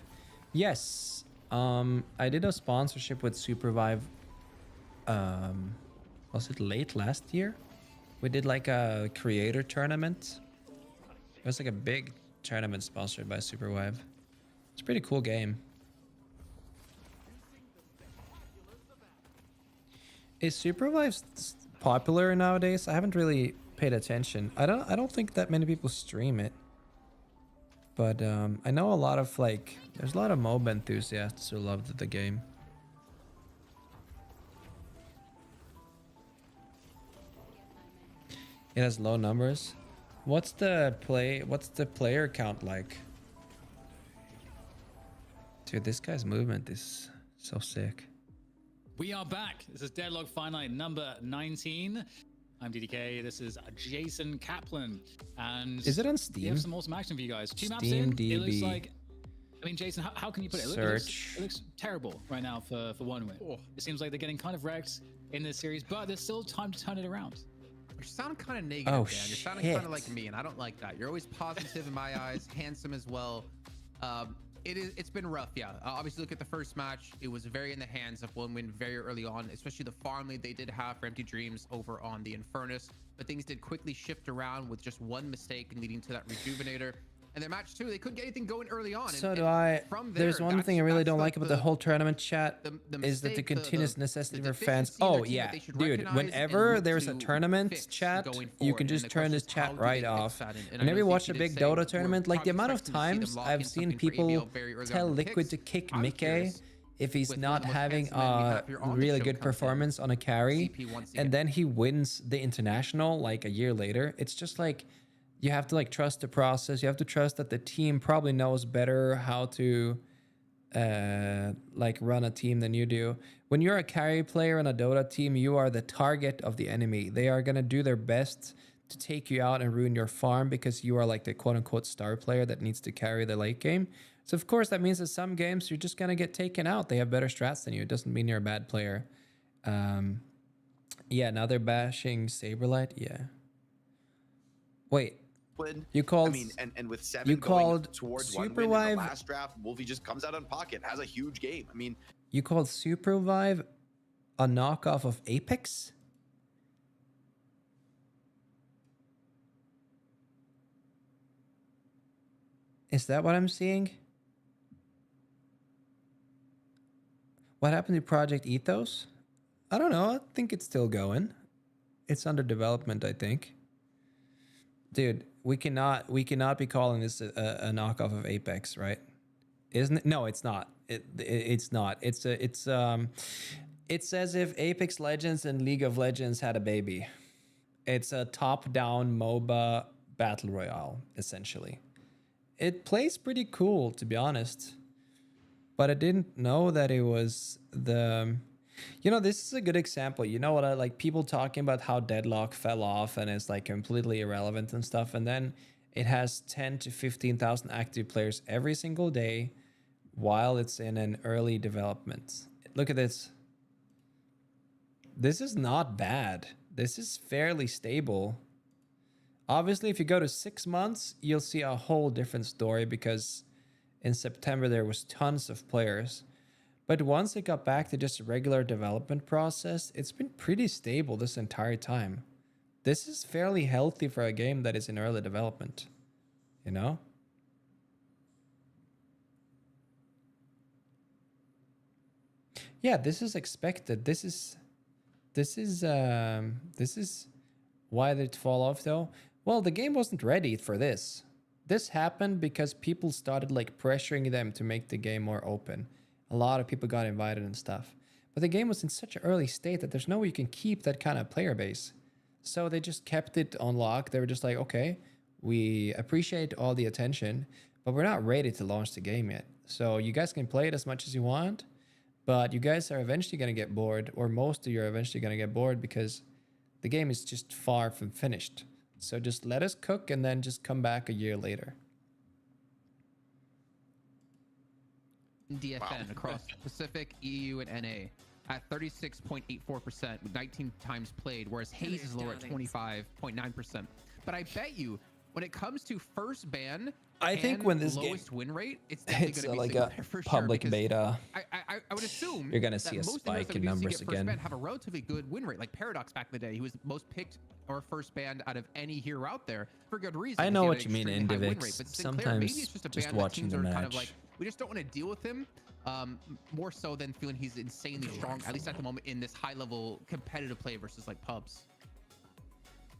Yes. I did a sponsorship with Supervive Was it late last year? We did like a creator tournament. It was like a big tournament sponsored by Supervive. It's a pretty cool game. Is Supervive popular nowadays? I haven't really paid attention. I don't think that many people stream it. But I know a lot of like there's a lot of MOBA enthusiasts who love the game. It has low numbers. What's the player count like? Dude, this guy's movement is so sick. We are back. This is Deadlock Finite number 19. I'm DDK. This is Jason Kaplan. And is it on Steam? We have some awesome action for you guys. 2 maps Steam in. DB. It looks like, I mean, Jason, how can you put it? Search. It looks terrible right now for one win. Oh. It seems like they're getting kind of wrecked in this series, but there's still time to turn it around. You sound kind of negative, Dan. You're sounding kind of like me, and I don't like that. You're always positive in my eyes, handsome as well. It's been rough, yeah. Obviously, look at the first match. It was very in the hands of one win very early on, especially the farm lead they did have for Empty Dreams over on the Infernus. But things did quickly shift around with just one mistake leading to that Rejuvenator. And their match 2, they couldn't get anything going early on. So do I. There's one thing I really don't like about the whole tournament chat is that the continuous necessity for fans. Oh yeah, dude. Whenever there's a tournament chat, you can just turn this chat right off. Whenever you watch a big Dota tournament, like the amount of times I've seen people tell Liquid to kick Mickey if he's not having a really good performance on a carry, and then he wins the international like a year later. It's just like, you have to like trust the process. You have to trust that the team probably knows better how to like run a team than you do. When you're a carry player on a Dota team, you are the target of the enemy. They are going to do their best to take you out and ruin your farm because you are like the quote unquote star player that needs to carry the late game. So of course that means that some games you're just going to get taken out. They have better strats than you. It doesn't mean you're a bad player. Yeah, now they're bashing Saberlight. Yeah. Wait. You called. I mean, and with 7 going towards 1 win in the last draft, Wolfie just comes out on pocket, has a huge game. I mean, you called Supervive a knockoff of Apex? Is that what I'm seeing? What happened to Project Ethos? I don't know. I think it's still going. It's under development, I think. Dude, we cannot be calling this a knockoff of Apex, right? Isn't it? No, it's not. It's not. It's as if Apex Legends and League of Legends had a baby. It's a top-down MOBA battle royale, essentially. It plays pretty cool, to be honest. But I didn't know that it was the... You know, this is a good example. You know what I like? People talking about how Deadlock fell off and is like completely irrelevant and stuff. And then it has 10 to 15,000 active players every single day while it's in an early development. Look at this. This is not bad. This is fairly stable. Obviously, if you go to 6 months, you'll see a whole different story because in September there was tons of players. But once it got back to just a regular development process, it's been pretty stable this entire time. This is fairly healthy for a game that is in early development, you know? Yeah, this is expected. This is why did it fall off though? Well, the game wasn't ready for this. This happened because people started like pressuring them to make the game more open. A lot of people got invited and stuff. But the game was in such an early state that there's no way you can keep that kind of player base. So they just kept it on lock. They were just like, okay, we appreciate all the attention, but we're not ready to launch the game yet. So you guys can play it as much as you want, but you guys are eventually going to get bored, or most of you are eventually going to get bored because the game is just far from finished. So just let us cook and then just come back a year later. DFN across Pacific, EU, and NA at 36.84% with 19 times played, whereas Hayes is lower at 25.9%. But I bet you when it comes to first ban, I think when this lowest win rate, it's definitely going to like be a for public sure, beta, I would assume you're gonna see a spike in numbers again. Have a relatively good win rate. Like Paradox back in the day, he was most picked or first banned out of any hero out there for good reason. I know what you mean, Indivix. Sometimes just watching the match. Kind of like, we just don't want to deal with him. More so than feeling he's insanely strong, at least at the moment, in this high-level competitive play versus like pubs.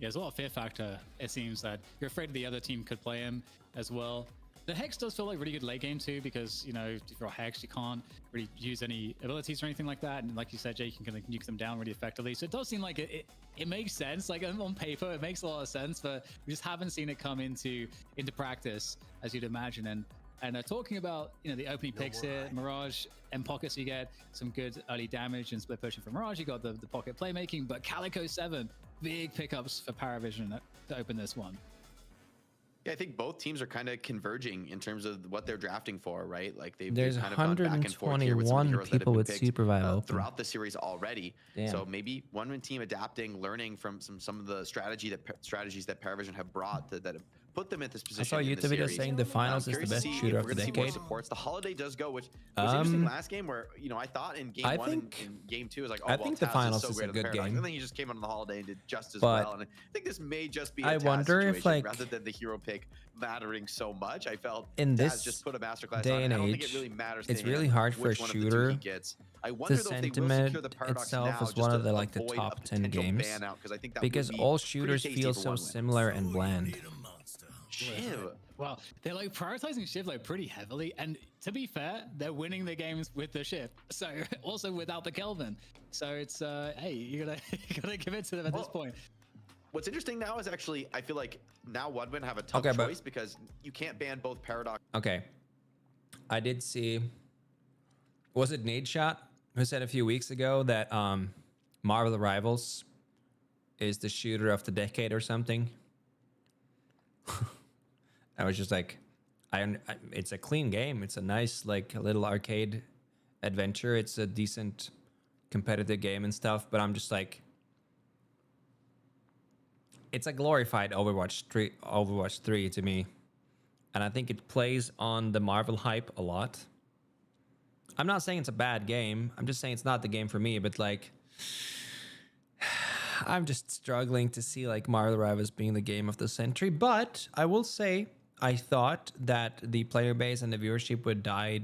Yeah, there's a lot of fear factor. It seems that you're afraid the other team could play him as well. The Hex does feel like really good late game too, because, you know, if you're Hex, you can't really use any abilities or anything like that. And like you said, Jay, you can kind of nuke them down really effectively. So it does seem like it makes sense. Like on paper, it makes a lot of sense, but we just haven't seen it come into practice as you'd imagine. And talking about, you know, the opening picks here, Mirage and Pockets, you get some good early damage and split pushing from Mirage. You got the pocket playmaking, but Calico 7, big pickups for Paravision to open this one. Yeah, I think both teams are kind of converging in terms of what they're drafting for, right? Like there's kind of gone back and forth here with some of the heroes people that have with been Super Vibe open throughout the series already. Damn. So maybe one team adapting, learning from some of the strategies that Paravision have brought that have put them in this position. I saw a YouTube video saying the finals is the best shooter of the decade. Supports. The Holiday does go, which was interesting last game, where, you know, I thought in game one and game two, is like, oh, I think the finals is a good game. And then he just came on the Holiday and did just as well. And I think this may just be a I wonder if, like, rather than the hero pick mattering so much. I felt in this just put a masterclass day on. and I don't age, think it really matters. It's really hard for a shooter. I wonder the sentiment itself is one of the like the top 10 games, because all shooters feel so similar and bland. Shiv. Well, they're like prioritizing Shiv like pretty heavily, and to be fair, they're winning the games with the Shiv, so also without the Kelvin. So it's hey, you gotta give it to them at this point. What's interesting now is actually, I feel like now Wudwin have a tough choice, because you can't ban both Paradox. Okay, I did see, was it Nade Shot who said a few weeks ago that Marvel Rivals is the shooter of the decade or something? I was just like, it's a clean game. It's a nice, like, a little arcade adventure. It's a decent competitive game and stuff, but I'm just like, it's a glorified Overwatch 3 to me. And I think it plays on the Marvel hype a lot. I'm not saying it's a bad game. I'm just saying it's not the game for me, but like, I'm just struggling to see like Marvel Rivals being the game of the century. But I will say, I thought that the player base and the viewership would die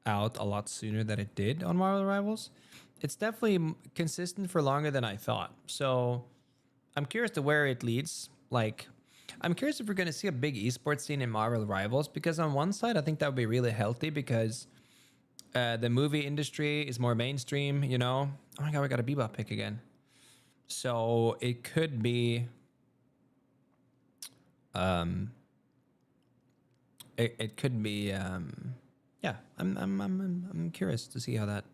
out a lot sooner than it did on Marvel Rivals. It's definitely consistent for longer than I thought. So I'm curious to where it leads. Like, I'm curious if we're going to see a big esports scene in Marvel Rivals, because on one side, I think that would be really healthy, because the movie industry is more mainstream, you know? Oh my God, we got a Bebop pick again. So it could be, it could be, yeah. I'm curious to see how that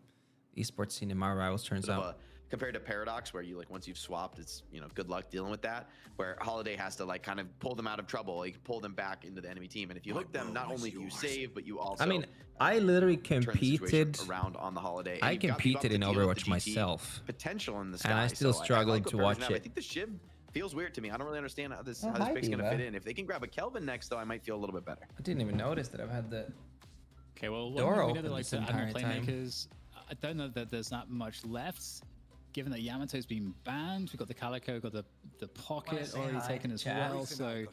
esports scene in Marvel Rivals turns out. Compared to Paradox, where you like once you've swapped, it's, you know, good luck dealing with that. Where Holiday has to like kind of pull them out of trouble, like pull them back into the enemy team. And if you hook them, not only do you save, but you also, I mean, I literally competed around on the Holiday. I competed in Overwatch myself. Potential in the sky, and I still struggled to watch it. I think the Shiv feels weird to me. I don't really understand how this pick's gonna fit in. If they can grab a Kelvin next, though, I might feel a little bit better. I didn't even notice that I've had the door open this entire time. I don't know that there's not much left, given that Yamato's been banned. We've got the Calico, got the Pocket already taken as well. So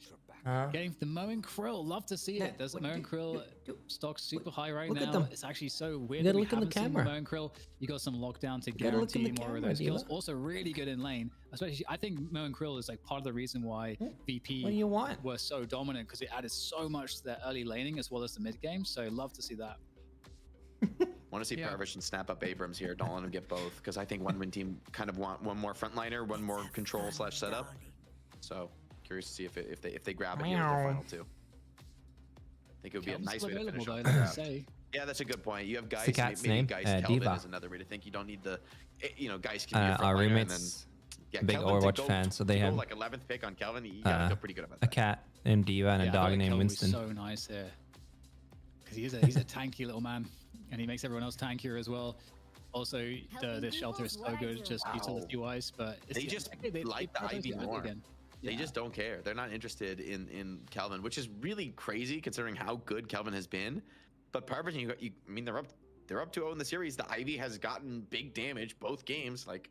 getting the Mo and Krill, love to see it. There's Mo and Krill stock super high right now. It's actually so weird that we haven't seen Mo and Krill. You got some lockdown to guarantee more of those kills. Also really good in lane. Especially, I think Mo and Krill is like part of the reason why VP were so dominant, because it added so much to their early laning as well as the mid game. So love to see that. Want to see Paravision snap up Abrams here. Don't let him get both, because I think one win team kind of want one more frontliner, one more control / setup. So curious to see if they grab it here in the final two. I think it would be a nice way to finish off the draft. Yeah, that's a good point. You have Geist, maybe Geist Kelvin is another way to think. You don't need the, you know, Geist can be a frontliner. Our roommates, big Overwatch fan, so they have like 11th pick on Kelvin. You gotta feel pretty good about that. A cat named Diva and a dog named Winston. So nice here, because he's a tanky little man. And he makes everyone else tankier as well. Also, the shelter is so good, just utility-wise, but they just like the Ivy more. They just don't care. They're not interested in Kelvin, which is really crazy considering how good Kelvin has been. But PowerVision, I mean, they're up 2-0 in the series. The Ivy has gotten big damage both games. Like,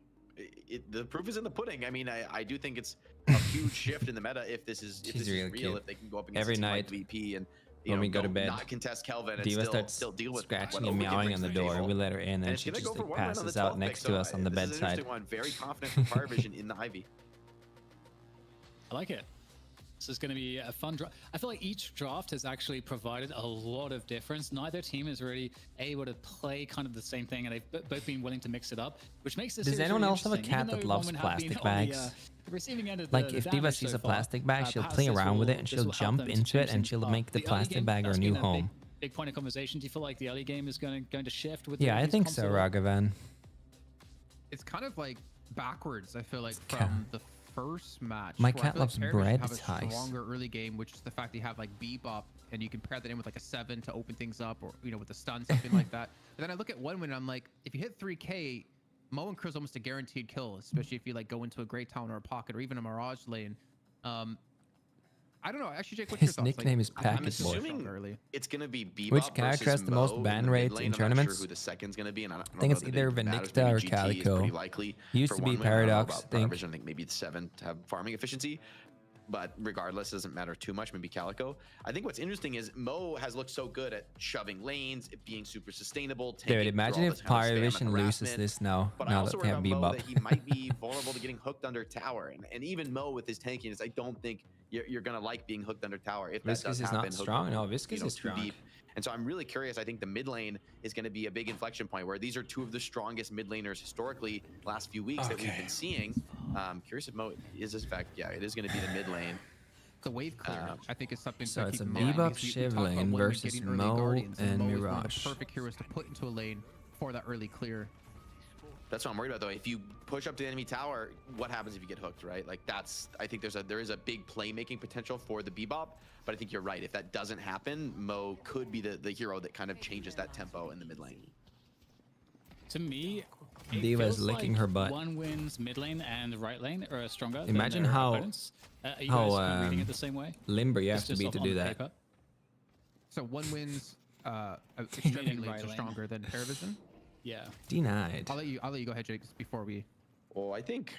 the proof is in the pudding. I mean, I do think it's a huge shift in the meta if this is real. Cute. If they can go up against every night like VP and when we go to bed, not contest Kelvin, D.Va and still deal with scratching and meowing on the door. We let her in, and she just like, passes out next to us on the bedside. Very confident from PowerVision in the Ivy. I like it. This is going to be a fun draft. I feel like each draft has actually provided a lot of difference. Neither team is really able to play kind of the same thing, and they've both been willing to mix it up, which makes this. Does anyone else have a cat that loves plastic bags? Like if D.Va sees a plastic bag, she'll play around with it and she'll jump into it and she'll make the plastic bag her new home. Big point of conversation. Do you feel like the early game is going to shift with? Yeah, I think so, Ragavan. It's kind of like backwards. I feel like from the first match. My cat loves bread have a ties. Stronger early game, which is the fact that you have like Bebop, and you can pair that in with like a 7 to open things up, or with a stun, something like that. And then I look at OneWin and I'm like, if you hit 3K, Mo and Crew's almost a guaranteed kill, especially if you like go into a Great Town or a pocket or even a Mirage lane. I don't know. Actually, Jake, what's your thoughts? His nickname is Packet I'm assuming it's going to be Bebop. Which character has the most ban rates in tournaments? I'm not sure who the second's going to be, and I think it's either Vindicta or Calico. Used to be Paradox. I think maybe the 7 to have farming efficiency, but regardless, it doesn't matter too much. Maybe Calico. I think what's interesting is Mo has looked so good at shoving lanes, it being super sustainable. Dude, imagine if PowerVision loses this now. But now I also that they have Bebop. that he might be vulnerable to getting hooked under tower, and even Mo with his tankiness, I don't think you're gonna like being hooked under tower. If Viscous that does is happen, not strong. No, Viscous is strong. Deep. And so I'm really curious. I think the mid lane is going to be a big inflection point where these are two of the strongest mid laners historically last few weeks that we've been seeing. Curious if Mo is this fact. Yeah, it is going to be the mid lane. The wave clear, I think, is something. So it's a Bebop Shiv lane versus Mo and Mirage. Perfect heroes to put into a lane for that early clear. That's what I'm worried about, though. If you push up to the enemy tower, what happens if you get hooked, right? Like I think there is a big playmaking potential for the Bebop, but I think you're right. If that doesn't happen, Mo could be the hero that kind of changes that tempo in the mid lane. To me, D.Va's licking her butt. OneWin's mid lane and right lane are stronger. Imagine than how are you guys reading it the same way? Limber you have to be to do that. Paper? So OneWin's extremely lanes are stronger than PowerVision. Yeah. Denied. I'll let you go ahead, Jake, before we. Well, I think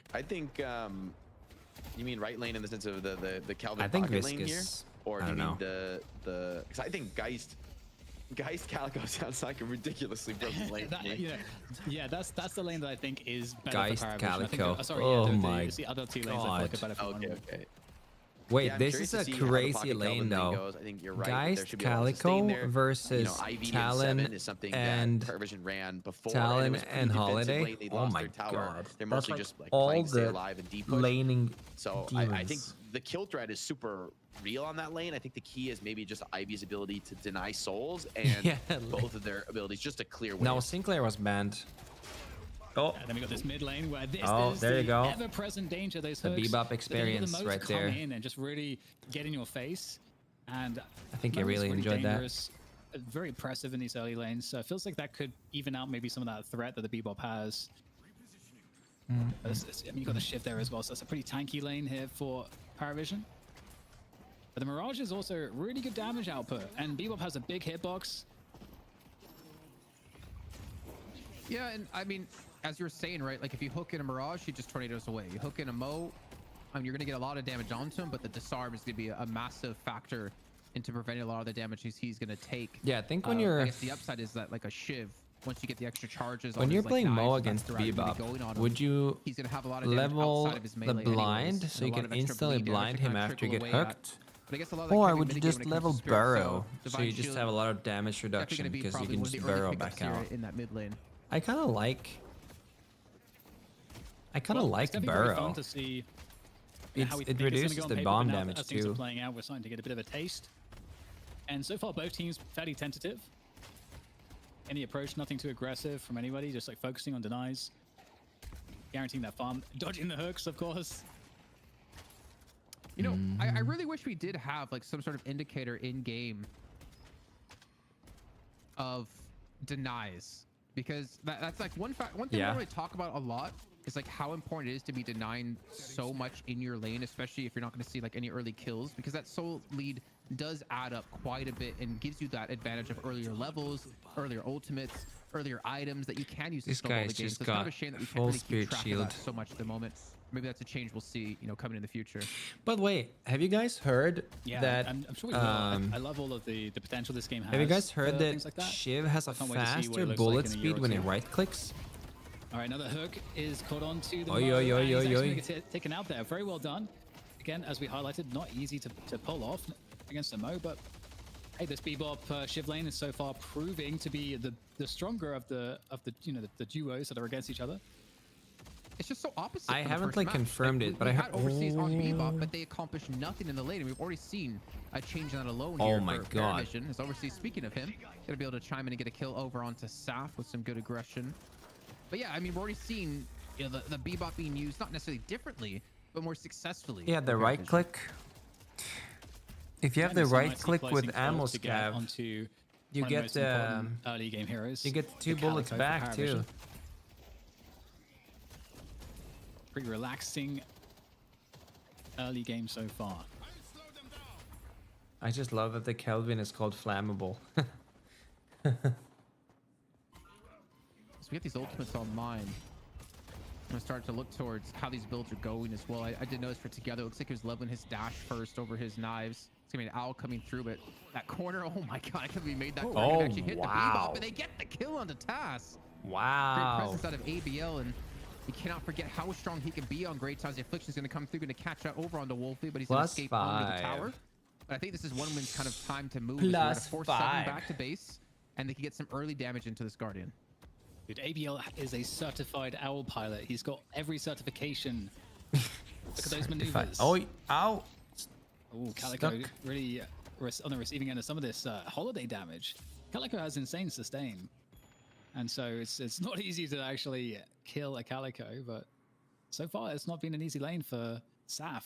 you mean right lane in the sense of the Calvin I think pocket Viscous, lane here, or do you know. mean the? Because I think Geist Calico sounds like a ridiculously broken lane. That's the lane that I think is better Geist for Calico. Oh my the other two lanes I feel like are better for Okay. Wait, this is a crazy lane though. I think you're right. Geist Calico versus Talon and Talon and Holiday. Oh my god. They're mostly just like all playing the stay alive and deep push. laning. So I think the kill threat is super real on that lane. I think the key is maybe just Ivy's ability to deny souls and both of their abilities just to clear waves. No, Sinclair was banned. Oh. And then we got this mid lane where this is there you go. ever-present danger. Those the Bebop experience the right there. Come in and just really get in your face. And I think I really enjoyed that. Very impressive in these early lanes. So it feels like that could even out maybe some of that threat that the Bebop has. I mean, you got the shift there as well, so it's a pretty tanky lane here for PowerVision. But the Mirage is also really good damage output, and Bebop has a big hitbox. Yeah, and I mean, as you're saying, right, like if you hook in a Mirage, he just tornadoes away. You hook in a Mo, I mean, you're going to get a lot of damage onto him, but the disarm is going to be a massive factor into preventing a lot of the damage he's going to take. Yeah, I think when you're... I guess the upside is that like a Shiv, once you get the extra charges... When you're playing Mo against Bebop, would you level the blind so you can instantly blind him after you get hooked? Or would you just level Burrow so you just have a lot of damage reduction because you can just Burrow back out? In that mid lane. I kind of like Burrow. It reduces the bomb damage too. Playing out, we're starting to get a bit of a taste. And so far, both teams fairly tentative. Any approach, nothing too aggressive from anybody, just like focusing on denies, guaranteeing that farm, dodging the hooks, of course. You know, I really wish we did have like some sort of indicator in game of denies, because that's like one thing I don't really talk about a lot is like how important it is to be denying so much in your lane, especially if you're not going to see like any early kills, because that soul lead does add up quite a bit and gives you that advantage of earlier levels, earlier ultimates, earlier items that you can use to snowball the game. So it's kind of a shame that we can't really keep track of that so much at the moment. Maybe that's a change we'll see, you know, coming in the future. But wait, have you guys heard that? I'm sure we will. I love all of the potential this game has. Have you guys heard that like Shiv has a faster bullet speed when it right clicks? All right, another hook is caught on to the Get taken out there. Very well done. Again, as we highlighted, not easy to pull off against a Mo, but hey, this Bebop Shiv lane is so far proving to be the stronger of the you know the duos that are against each other. It's just so opposite. I haven't like confirmed it, but I had overseas on Bebop, but they accomplished nothing in the lane. And we've already seen a change in that alone here. Oh my god! As overseas, speaking of him, gonna be able to chime in and get a kill over onto Saf with some good aggression. But yeah, I mean, we're already seeing, you know, the Bebop being used not necessarily differently, but more successfully. Yeah, the right click. If you have the right click with ammo scav, you get early game heroes. You get 2 bullets back too. Pretty relaxing early game so far. I just love that the Kelvin is called flammable. So we get these ultimates online. I'm gonna start to look towards how these builds are going as well. I did notice for Together, it looks like he was leveling his dash first over his knives. It's gonna be an owl coming through, but that corner, oh my god, I can't believe he made that corner and actually hit the Bebop, and they get the kill on the task. Wow. Great presence out of ABL, and you cannot forget how strong he can be on great times. The Affliction is gonna come through, gonna catch out over onto Wolfie, but he's gonna escape under the tower. But I think this is one win's kind of time to move. Force 7 back to base, and they can get some early damage into this Guardian. Dude, ABL is a certified owl pilot. He's got every certification. Look at those maneuvers. Oh, ow. Oh, Calico really on the receiving end of some of this holiday damage. Calico has insane sustain. And so it's not easy to actually kill a Calico, but so far it's not been an easy lane for Saf.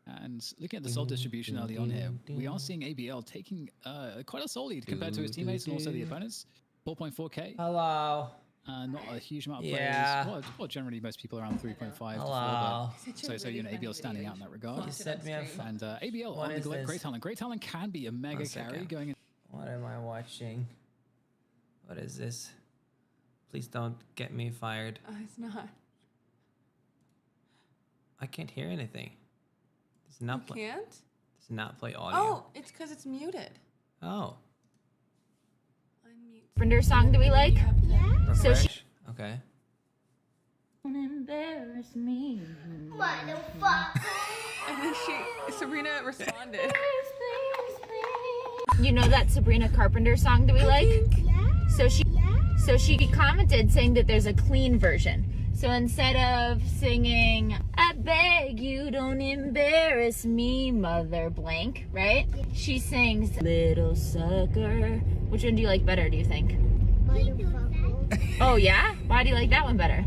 And looking at the soul distribution early on here, we are seeing ABL taking quite a soul lead compared to his teammates and also the opponents. 4.4k. Hello. Not a huge amount of players. Well, generally most people around 3.5 Hello. to 4. So you know, ABL standing out in that regard. You set me up. And ABL on the great talent. Great talent can be a mega carry going in. What am I watching? What is this? Please don't get me fired. It's not. I can't hear anything. Does not play. Can't? Does not play audio. Oh, it's because it's muted. Oh. Carpenter song do we like? Yeah. So she okay. Don't embarrass me. Motherfucker. And then Sabrina responded. You know that Sabrina Carpenter song do we like? Yeah. So she commented saying that there's a clean version. So instead of singing, I beg you don't embarrass me, mother blank, right? She sings, little sucker. Which one do you like better, do you think? Oh yeah? Why do you like that one better?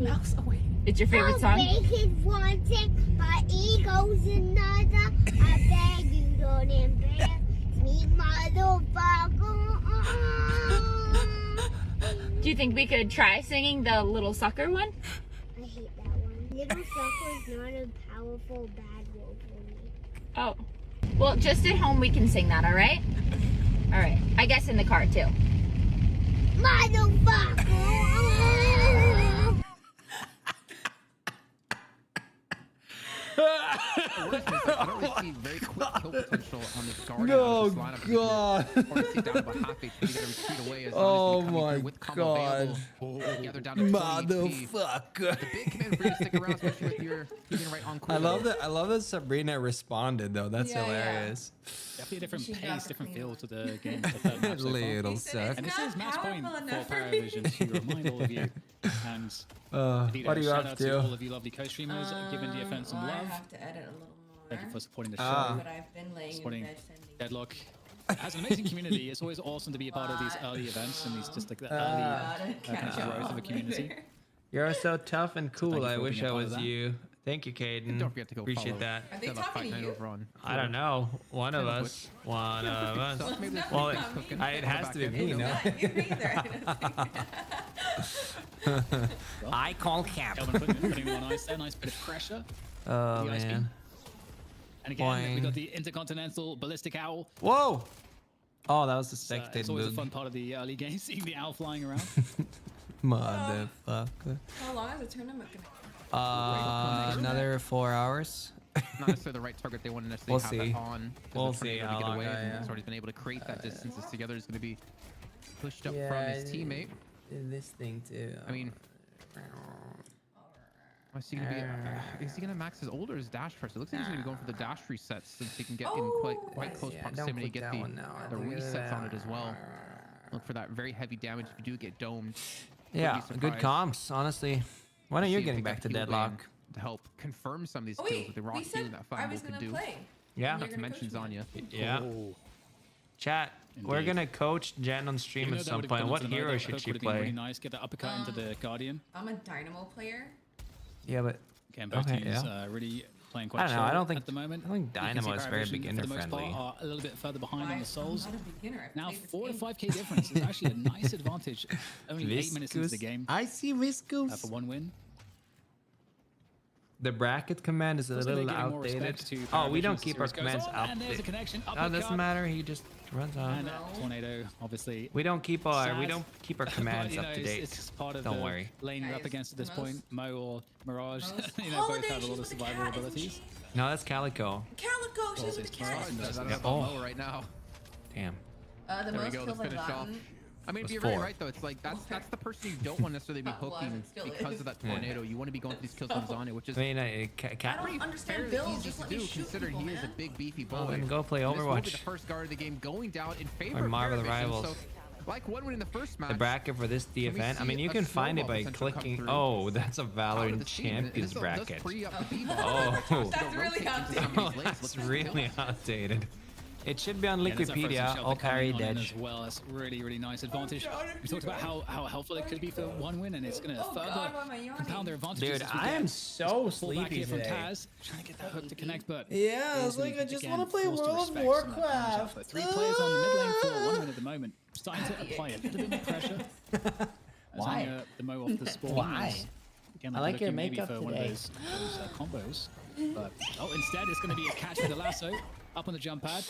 Mouse away. It's your favorite song? I'll make it one thing, but ego's another. I beg you don't embarrass me, motherfucker. Do you think we could try singing the little sucker one? I hate that one. Little sucker is not a powerful bad wolf for me. Oh. Well, just at home we can sing that, all right? All right. I guess in the car, too. Motherfucker! I don't really see very quick kill potential on this Guardian. No, God. Oh my God. Motherfucker. I love that Sabrina responded though. That's hilarious. Definitely a different pace, different feel to the game. Little suck. And this is match point for Paravision to remind all of you. And what are you up to? All of you lovely co-streamers, giving DFN some love. I have to edit a little more. Thank you for supporting the show. But I've been laying supporting in bed sending Deadlock. As an amazing community, it's always awesome to be a part of these early events and these just like the early kind of growth of a community. You're so tough and cool. I wish I was you. Thank you, Caden. Don't forget to go appreciate follow. that. Are they talking to you? I don't know. One of us. One of us. Well, it has to be me, no? I call cap. Putting on ice there, nice bit of pressure. Oh man. And again, we got the Intercontinental Ballistic Owl. Whoa! Oh, that was the spectate It's always move. a fun part of the early game, seeing the owl flying around. Motherfucker. How long is the tournament gonna be? Another 4 hours. Not necessarily the right target they want to necessarily have that on. We'll see how how long. He's already been able to create that distances together. He's going to be pushed up from his teammate. This thing too. I mean, is he gonna max his ult or his dash first? It looks like he's gonna be going for the dash resets since he can get in quite close proximity, get the resets on it as well. Look for that very heavy damage if you do get domed. Yeah, good comps, honestly. When are you getting back to Deadlock? To help confirm some of these kills with the raw healing that Fireball can do. Yeah. Not to mention Zanya. Yeah. Chat. Indeed. We're gonna coach Jen on stream at some point. What hero should she play? Really nice. Get that uppercut into the Guardian. I'm a Dynamo player. Yeah, but again, both teams really playing quite. I don't know. I don't think at the moment. I think Dynamo is very beginner friendly. Are a little bit further behind on the souls. I'm not a beginner. Now 4 to 5k difference is actually a nice advantage. Only 8 minutes into the game. I see Viscous for 1 win. The bracket command is a little outdated. Oh, we don't keep our commands updated. No, it doesn't matter. He just runs on. And Tornado, obviously. We don't keep our commands up to date. It's just part of don't worry. Lane you're up against at this point. Mo or Mirage, both have a lot of survival abilities. No, that's Calico. Calico, she's with the cat. Mo right now. Damn. The most kills I've gotten. I mean, you're very right though. It's like that's the person you don't want necessarily be hooking because of that tornado. You want to be going for these kills on Zanya, which is I mean, I don't understand Bill. Just let me shoot considering people, he is a big beefy boy. And go play Overwatch. This will be the first guard of the game going down in favor of Marvel the Paravision, Rivals. so, like one win in the first match. The bracket for this event. I mean, you can find it by clicking. Oh, that's a Valorant Champions bracket. Oh, that's really outdated. That's really outdated. It should be on Wikipedia. All parry dead. As well, that's really nice advantage. We talked about how helpful it could be for 1 win, and it's going to further compound their advantages. Dude, I am so sleepy from today. Taz, trying to get that hook to connect, but yeah, it's like I just want to play World of Warcraft. 3 players on the mid lane for 1 win at the moment, starting to apply a little bit more pressure. Why? The Mo off the spawn. Why? Again, I like your makeup for today. One of those combos, but instead it's going to be a catch with the lasso up on the jump pad.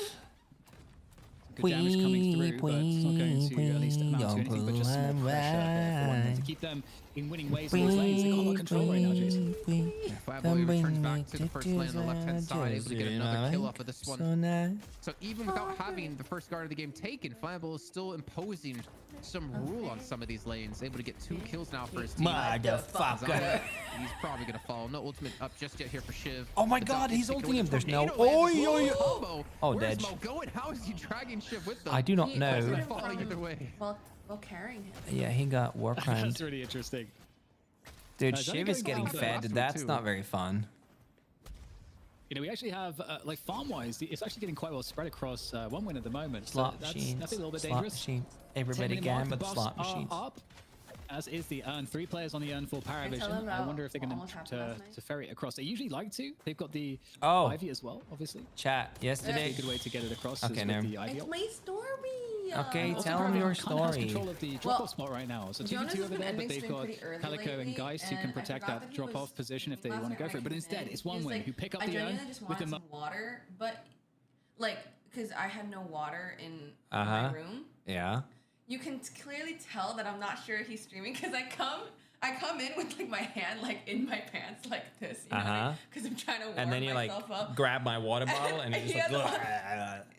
Good damage coming through, but it's not going to at least amount to anything but just some more pressure there for 1 minute to keep them in winning ways in these lanes. They got a lot of control right now, Jason. Fireball returns back to the first lane on the left-hand side, able to get another kill off of this one. So even without having the first guard of the game taken, Fireball is still imposing some rule on some of these lanes, able to get 2 kills now for his team. Motherfucker. He's probably gonna fall. No ultimate up just yet here for Shiv. Oh my god, he's ulting him. There's no. Oh, Where's dead. Mo going? How is he dragging Shiv with them? I do not know. Either way. Well, carrying him. Yeah, he got war crimed. That's really interesting. Dude, Shiv is getting fed. That's not very fun. You know, we actually have, like, farm-wise, it's actually getting quite well spread across 1 win at the moment. Slot so machines. that's a little bit Slot dangerous. machines. Everybody gamut slot machines. Up, as is the urn. 3 players on the urn for Paravision. I wonder if they're going to ferry it across. They usually like to. They've got the Ivy as well, obviously. Chat, yesterday. A good way to get it across okay, is with the Ivy. It's my story. Okay, tell them your story. Has control of the drop-off spot right now. So 2v2 over there, but they've got Calico and Geist who can protect that drop-off position if they want to go for it. But instead, it's 1 win who pick up the urn with the water, but like, because I had no water in my room. Yeah. You can clearly tell that I'm not sure he's streaming because I come in with like my hand like in my pants like this, you know, because I'm trying to warm and then you like up. grab my water bottle and you just like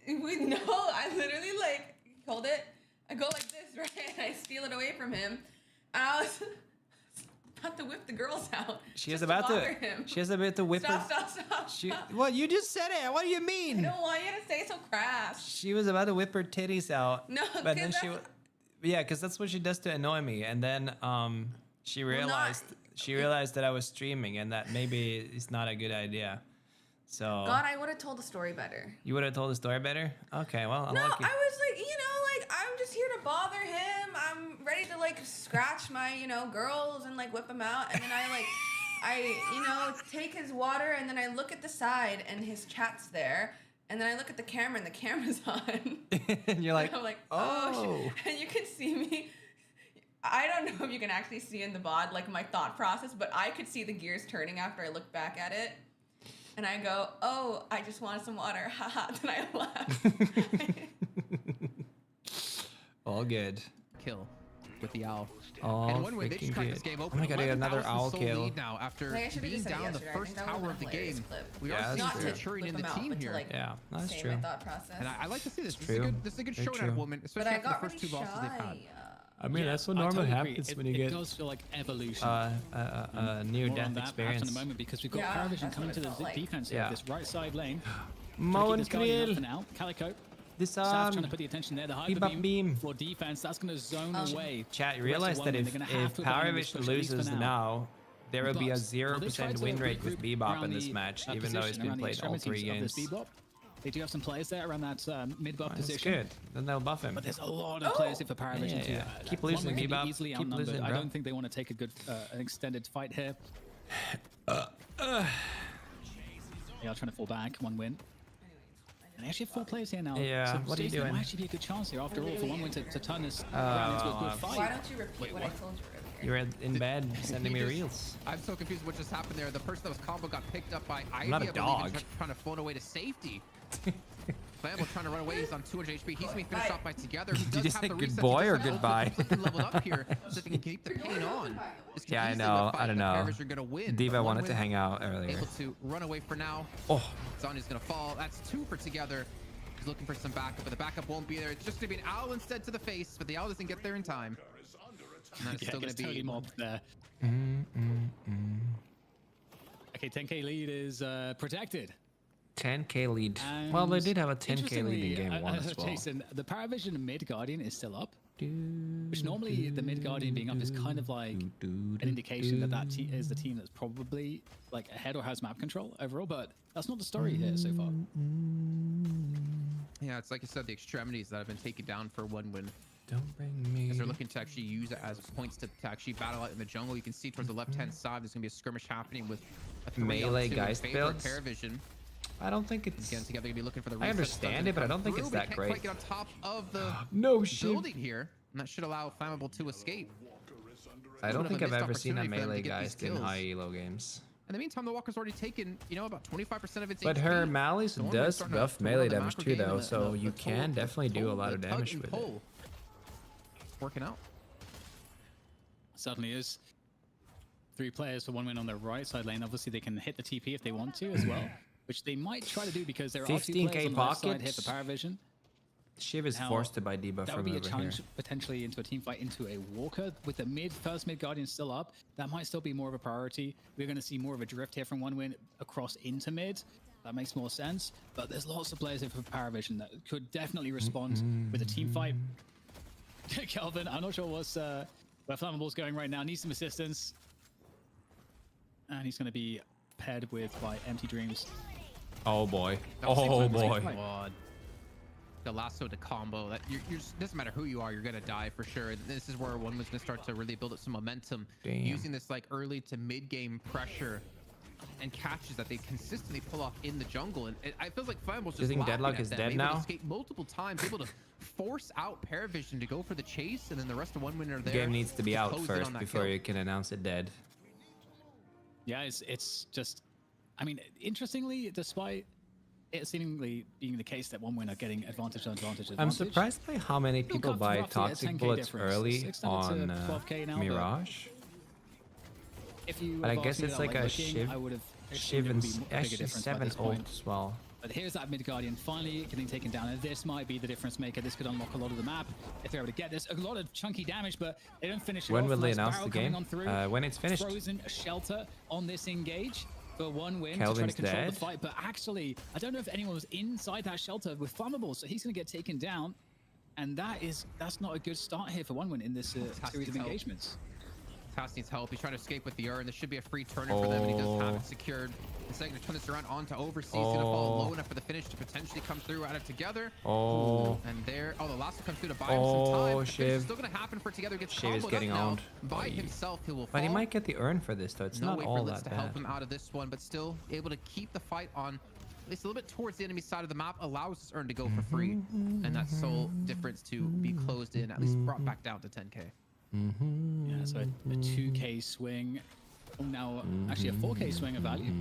no, I literally like hold it. I go like this, right? And I steal it away from him. And I was about to whip the girls out. She is about to. She is about to whip. Stop. What? You just said it. What do you mean? I don't want you to say so crass. She was about to whip her titties out. No, but then she. Yeah, because that's what she does to annoy me. And then she realized that I was streaming and that maybe it's not a good idea. So. God, I would have told the story better. You would have told the story better? Okay, well, I'm lucky. lucky. I was like, you know, like I'm just here to bother him. I'm ready to like scratch my, you know, girls and like whip them out. And then I take his water and then I look at the side and his chat's there. And then I look at the camera and the camera's on. And you're like, and I'm like, oh. And you can see me I don't know if you can actually see in the VOD like my thought process, but I could see the gears turning after I look back at it. And I go, oh, I just wanted some water. Haha. Then I laugh. All good. Kill with the owl. Oh, and one way they just cracked this game open. Oh my god, I got another owl kill. Now after being down the first tower of the game, we are seeing maturing in the team here. Like, yeah, that's true. And I like to see this. This is a good showing out of woman, especially after the first two losses they've had. I mean, that's what normally happens when you get. It does feel like evolution. Near-death experience. At the moment because we've got Paravision coming to the defense here. This right side lane. Moen Krill. For now, Calico. Disarm. Trying to put the attention there. The hyper beam for defense. That's going to zone away. Chat, you realize that if Paravision loses now, there will be a 0% win rate with Bebop in this match, even though it's been played all 3 games. They do have some players there around that mid-buff That's position. good. Then they'll buff him. But there's a lot of players here for Paravision too. Keep losing, Bebop. Easily Keep losing, bro. I don't think they want to take a good, an extended fight here. They are trying to fall back. 1 win. And they actually have 4 players here now. Yeah, so what are you doing? Might actually be a good chance here after all for 1 win to turn this around into a good fight. Why don't you repeat what I told you earlier? You were in bed sending me reels. I'm so confused what just happened there. The person that was combo got picked up by Ivy. I'm not a dog. Trying to float away to safety. Flamble trying to run away. He's on 200 HP. He's being finished off by Together. Did you just say good boy or goodbye? Leveled up here so they can keep the pain on. Yeah, I know. I don't know. Gonna win, Diva wanted to hang out earlier. Able to run away for now. Oh. Sonya's gonna fall. That's 2 for Together. He's looking for some backup, but the backup won't be there. It's just gonna be an owl instead to the face, but the owl doesn't get there in time. And that's still gonna be totally mobbed there. Okay, 10k lead is protected. 10k lead. And well, they did have a 10k lead in game 1 as well. Jason, the Paravision mid guardian is still up, which normally the mid guardian being up is kind of like an indication that that is the team that's probably like ahead or has map control overall, but that's not the story here so far. Yeah, it's like I said, the extremities that have been taken down for 1 win. Don't bring me. Because they're looking to actually use it as points to actually battle out in the jungle. You can see towards the left-hand side, there's gonna be a skirmish happening with a melee Geist builds. Paravision. I don't think it's. Again, Together gonna be looking for the. I understand it, but I don't think it's that can't great. Quite get on top of the no shit. building here, and that should allow Flammable to escape. I don't think I've ever seen a melee Geist in high elo games. In the meantime, the Walker's already taken, you know, about 25% of its But HP. her Malice does buff melee damage too, though, so you can definitely do a lot of damage with it. Working out. Certainly is. 3 players for 1 win on the right side lane. Obviously, they can hit the TP if they want to as well, which they might try to do because there are 2 players on the left side hit for Paravision. Shiv is forced to buy debuff from over here. That would be a challenge potentially into a team fight into a Walker with the first mid guardian still up. That might still be more of a priority. We're going to see more of a drift here from 1 win across into mid. That makes more sense. But there's lots of players here for Paravision that could definitely respond with a team fight. Kelvin, I'm not sure what's where Flammable's going right now. Needs some assistance. And he's going to be paired with by Empty Dreams. Oh boy. Oh boy. The lasso to combo that doesn't matter who you are, you're gonna die for sure. This is where 1 was gonna start to really build up some momentum. Using this like early to mid game pressure and catches that they consistently pull off in the jungle, and I feel like Flammable's just think Deadlock is dead now? Escape multiple times, able to force out Paravision to go for the chase, and then the rest of 1 winner there. The game needs to be out first before you can announce it dead. Yeah, it's just, I mean, interestingly, despite it seemingly being the case that 1 win are getting advantage on advantage. I'm surprised by how many people buy toxic bullets early on Mirage. But I guess it's like a Shiv. Shiv and actually 7 ult as well. But here's that mid guardian finally getting taken down, and this might be the difference maker. This could unlock a lot of the map if they're able to get this. A lot of chunky damage, but they don't finish it off. When will they announce the game? When it's finished. Frozen shelter on this engage for 1 win Kelvin's to try to control dead. the fight. But actually, I don't know if anyone was inside that shelter with Flammable, so he's going to get taken down. And that's not a good start here for 1 win in this series of engagements. Tass needs help. He's trying to escape with the Urn. This should be a free turner for them, and he does have it secured. Instead, going to turn this around onto Overseas. He's going to fall low enough for the finish to potentially come through out of Together. And there, the last comes through to buy him some time. Shiv. Still going to happen for Together. Gets Shiv is getting owned by himself. He will fall. But he might get the Urn for this, though. It's not all that bad. To help him out of this one, but still able to keep the fight on at least a little bit towards the enemy side of the map, allows this Urn to go for free, and that sole difference to be closed in, at least brought back down to 10k. Yeah, so a 2k swing. Oh, now actually a 4k swing of value.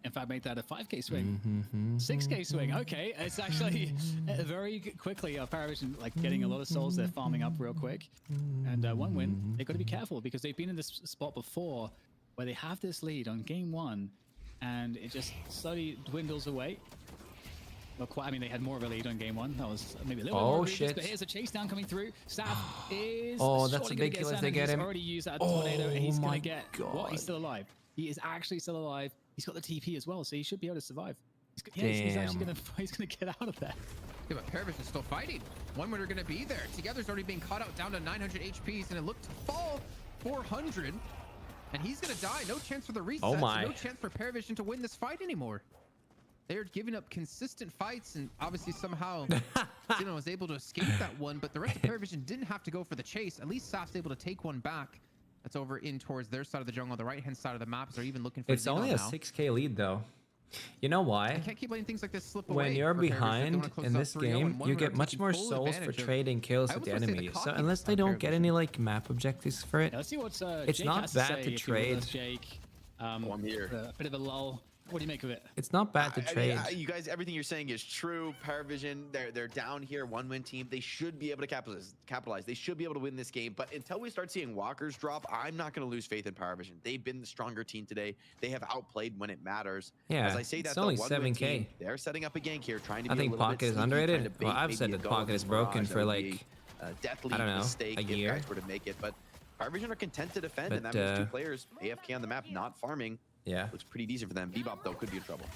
In fact, make that a 5k swing. 6k swing. Okay, it's actually very quickly. Paravision like getting a lot of souls. They're farming up real quick. And one win. They've got to be careful because they've been in this spot before where they have this lead on game 1 and it just slowly dwindles away. Well, quite, I mean, they had more of a lead on game 1. That was maybe a little bit more egregious, but here's a chase down coming through. Staff is that's a big kill if they get him. He's already used that tornado, and he's going to get what? He's still alive. He is actually still alive. He's got the TP as well, so he should be able to survive. He's actually going to get out of there. Yeah, but Paravision is still fighting. One winner going to be there. Together's already being caught out down to 900 HPs, and it looked to fall 400. And he's going to die. No chance for the reset. Oh my. So no chance for Paravision to win this fight anymore. They're giving up consistent fights, and obviously somehow was able to escape that one, but the rest of Paravision didn't have to go for the chase. At least Saf's able to take one back. That's over in towards their side of the jungle on the right-hand side of the map. They're even looking for It's only a 6k lead, though. You know why? I can't keep letting things like this slip away. When you're behind in this game, you get much more souls for trading kills with the enemy. So unless they don't get any like map objectives for it, let's see what's, it's Jake not bad to trade. Jake, I'm here. A bit of a lull. What do you make of it? It's not bad to trade. You guys, everything you're saying is true. Paravision, they're down here, 1-win team. They should be able to capitalize. They should be able to win this game. But until we start seeing walkers drop, I'm not going to lose faith in Paravision. They've been the stronger team today. They have outplayed when it matters. Yeah, as I say that, it's only 7K. Team, they're setting up a gank here, trying to. I think Pocket is underrated. Well, I've said that Pocket is broken for like deathly I don't know, mistake a year. If guys were to make it, but Paravision are content to defend, and that means 2 players AFK on the map, not farming. Yeah, looks pretty decent for them. Bebop though could be in trouble.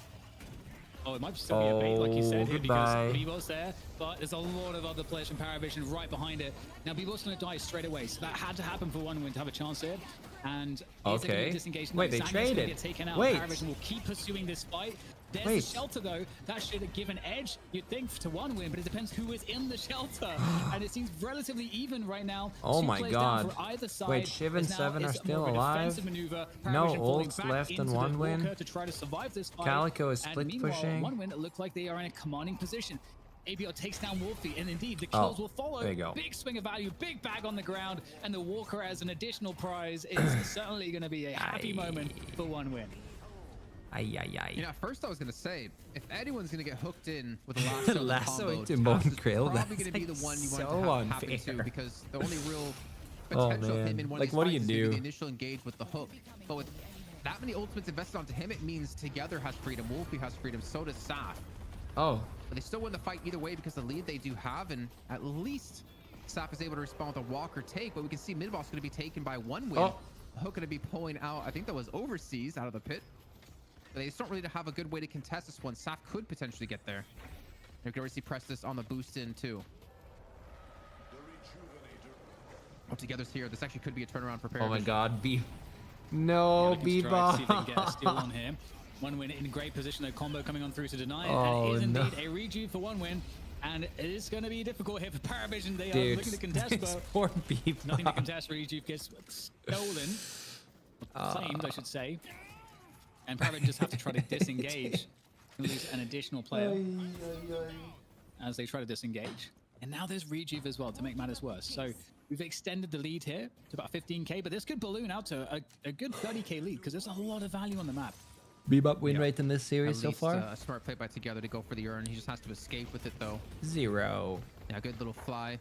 Oh, it might still be a bait, like you said, here, because Bebop's there, but there's a lot of other players from Paravision right behind it. Now, Bebop's going to die straight away, so that had to happen for 1 win to have a chance here. And okay, wait, they traded. Get taken out. Wait, Paravision will keep pursuing this fight. There's the shelter, though. That should give an edge, you'd think, to 1 win, but it depends who is in the shelter. And it seems relatively even right now. Oh my god. For either side. Wait, Shiv and 7 are still alive. No ults left on 1 win. To try to survive this fight. Calico is split pushing. 1 win, it looked like they are in a commanding position. ABL takes down Wolfie, and indeed the kills will follow. There you go. Big swing of value, big bag on the ground, and the Walker as an additional prize is certainly going to be a happy moment for 1 win. You know, at first I was going to say, if anyone's going to get hooked in with a lasso into Molten Krill, that's probably going to be the one you want to have happen to, because the only real potential of him in one of these fights is the initial engage with the hook. But with that many ultimates invested onto him, it means Together has freedom, Wolfie has freedom, so does Saf. Oh. But they still win the fight either way because the lead they do have, and at least Saf is able to respond with a walker take, but we can see mid-boss going to be taken by 1 win. Hook going to be pulling out, I think that was overseas out of the pit. But they just don't really have a good way to contest this one. Saf could potentially get there. You can already see Prestus on the boost in too. Together's here. This actually could be a turnaround for Paravision. Oh my god, No, Bebop. See if they can get a steal on him. 1 win in great position. A combo coming on through to deny. And it is indeed a rejuve for 1 win. And it is going to be difficult here for Paravision. They are looking to contest, but poor Bebop. Nothing to contest. Rejuve gets stolen. Claimed, I should say. And Paravision just have to try to disengage. Lose an additional player as they try to disengage. And now there's Rejuve as well to make matters worse. So we've extended the lead here to about 15k, but this could balloon out to a good 30k lead because there's a lot of value on the map. Bebop win rate in this series so far? A smart play by Together to go for the urn. He just has to escape with it though. 0. Yeah, good little fly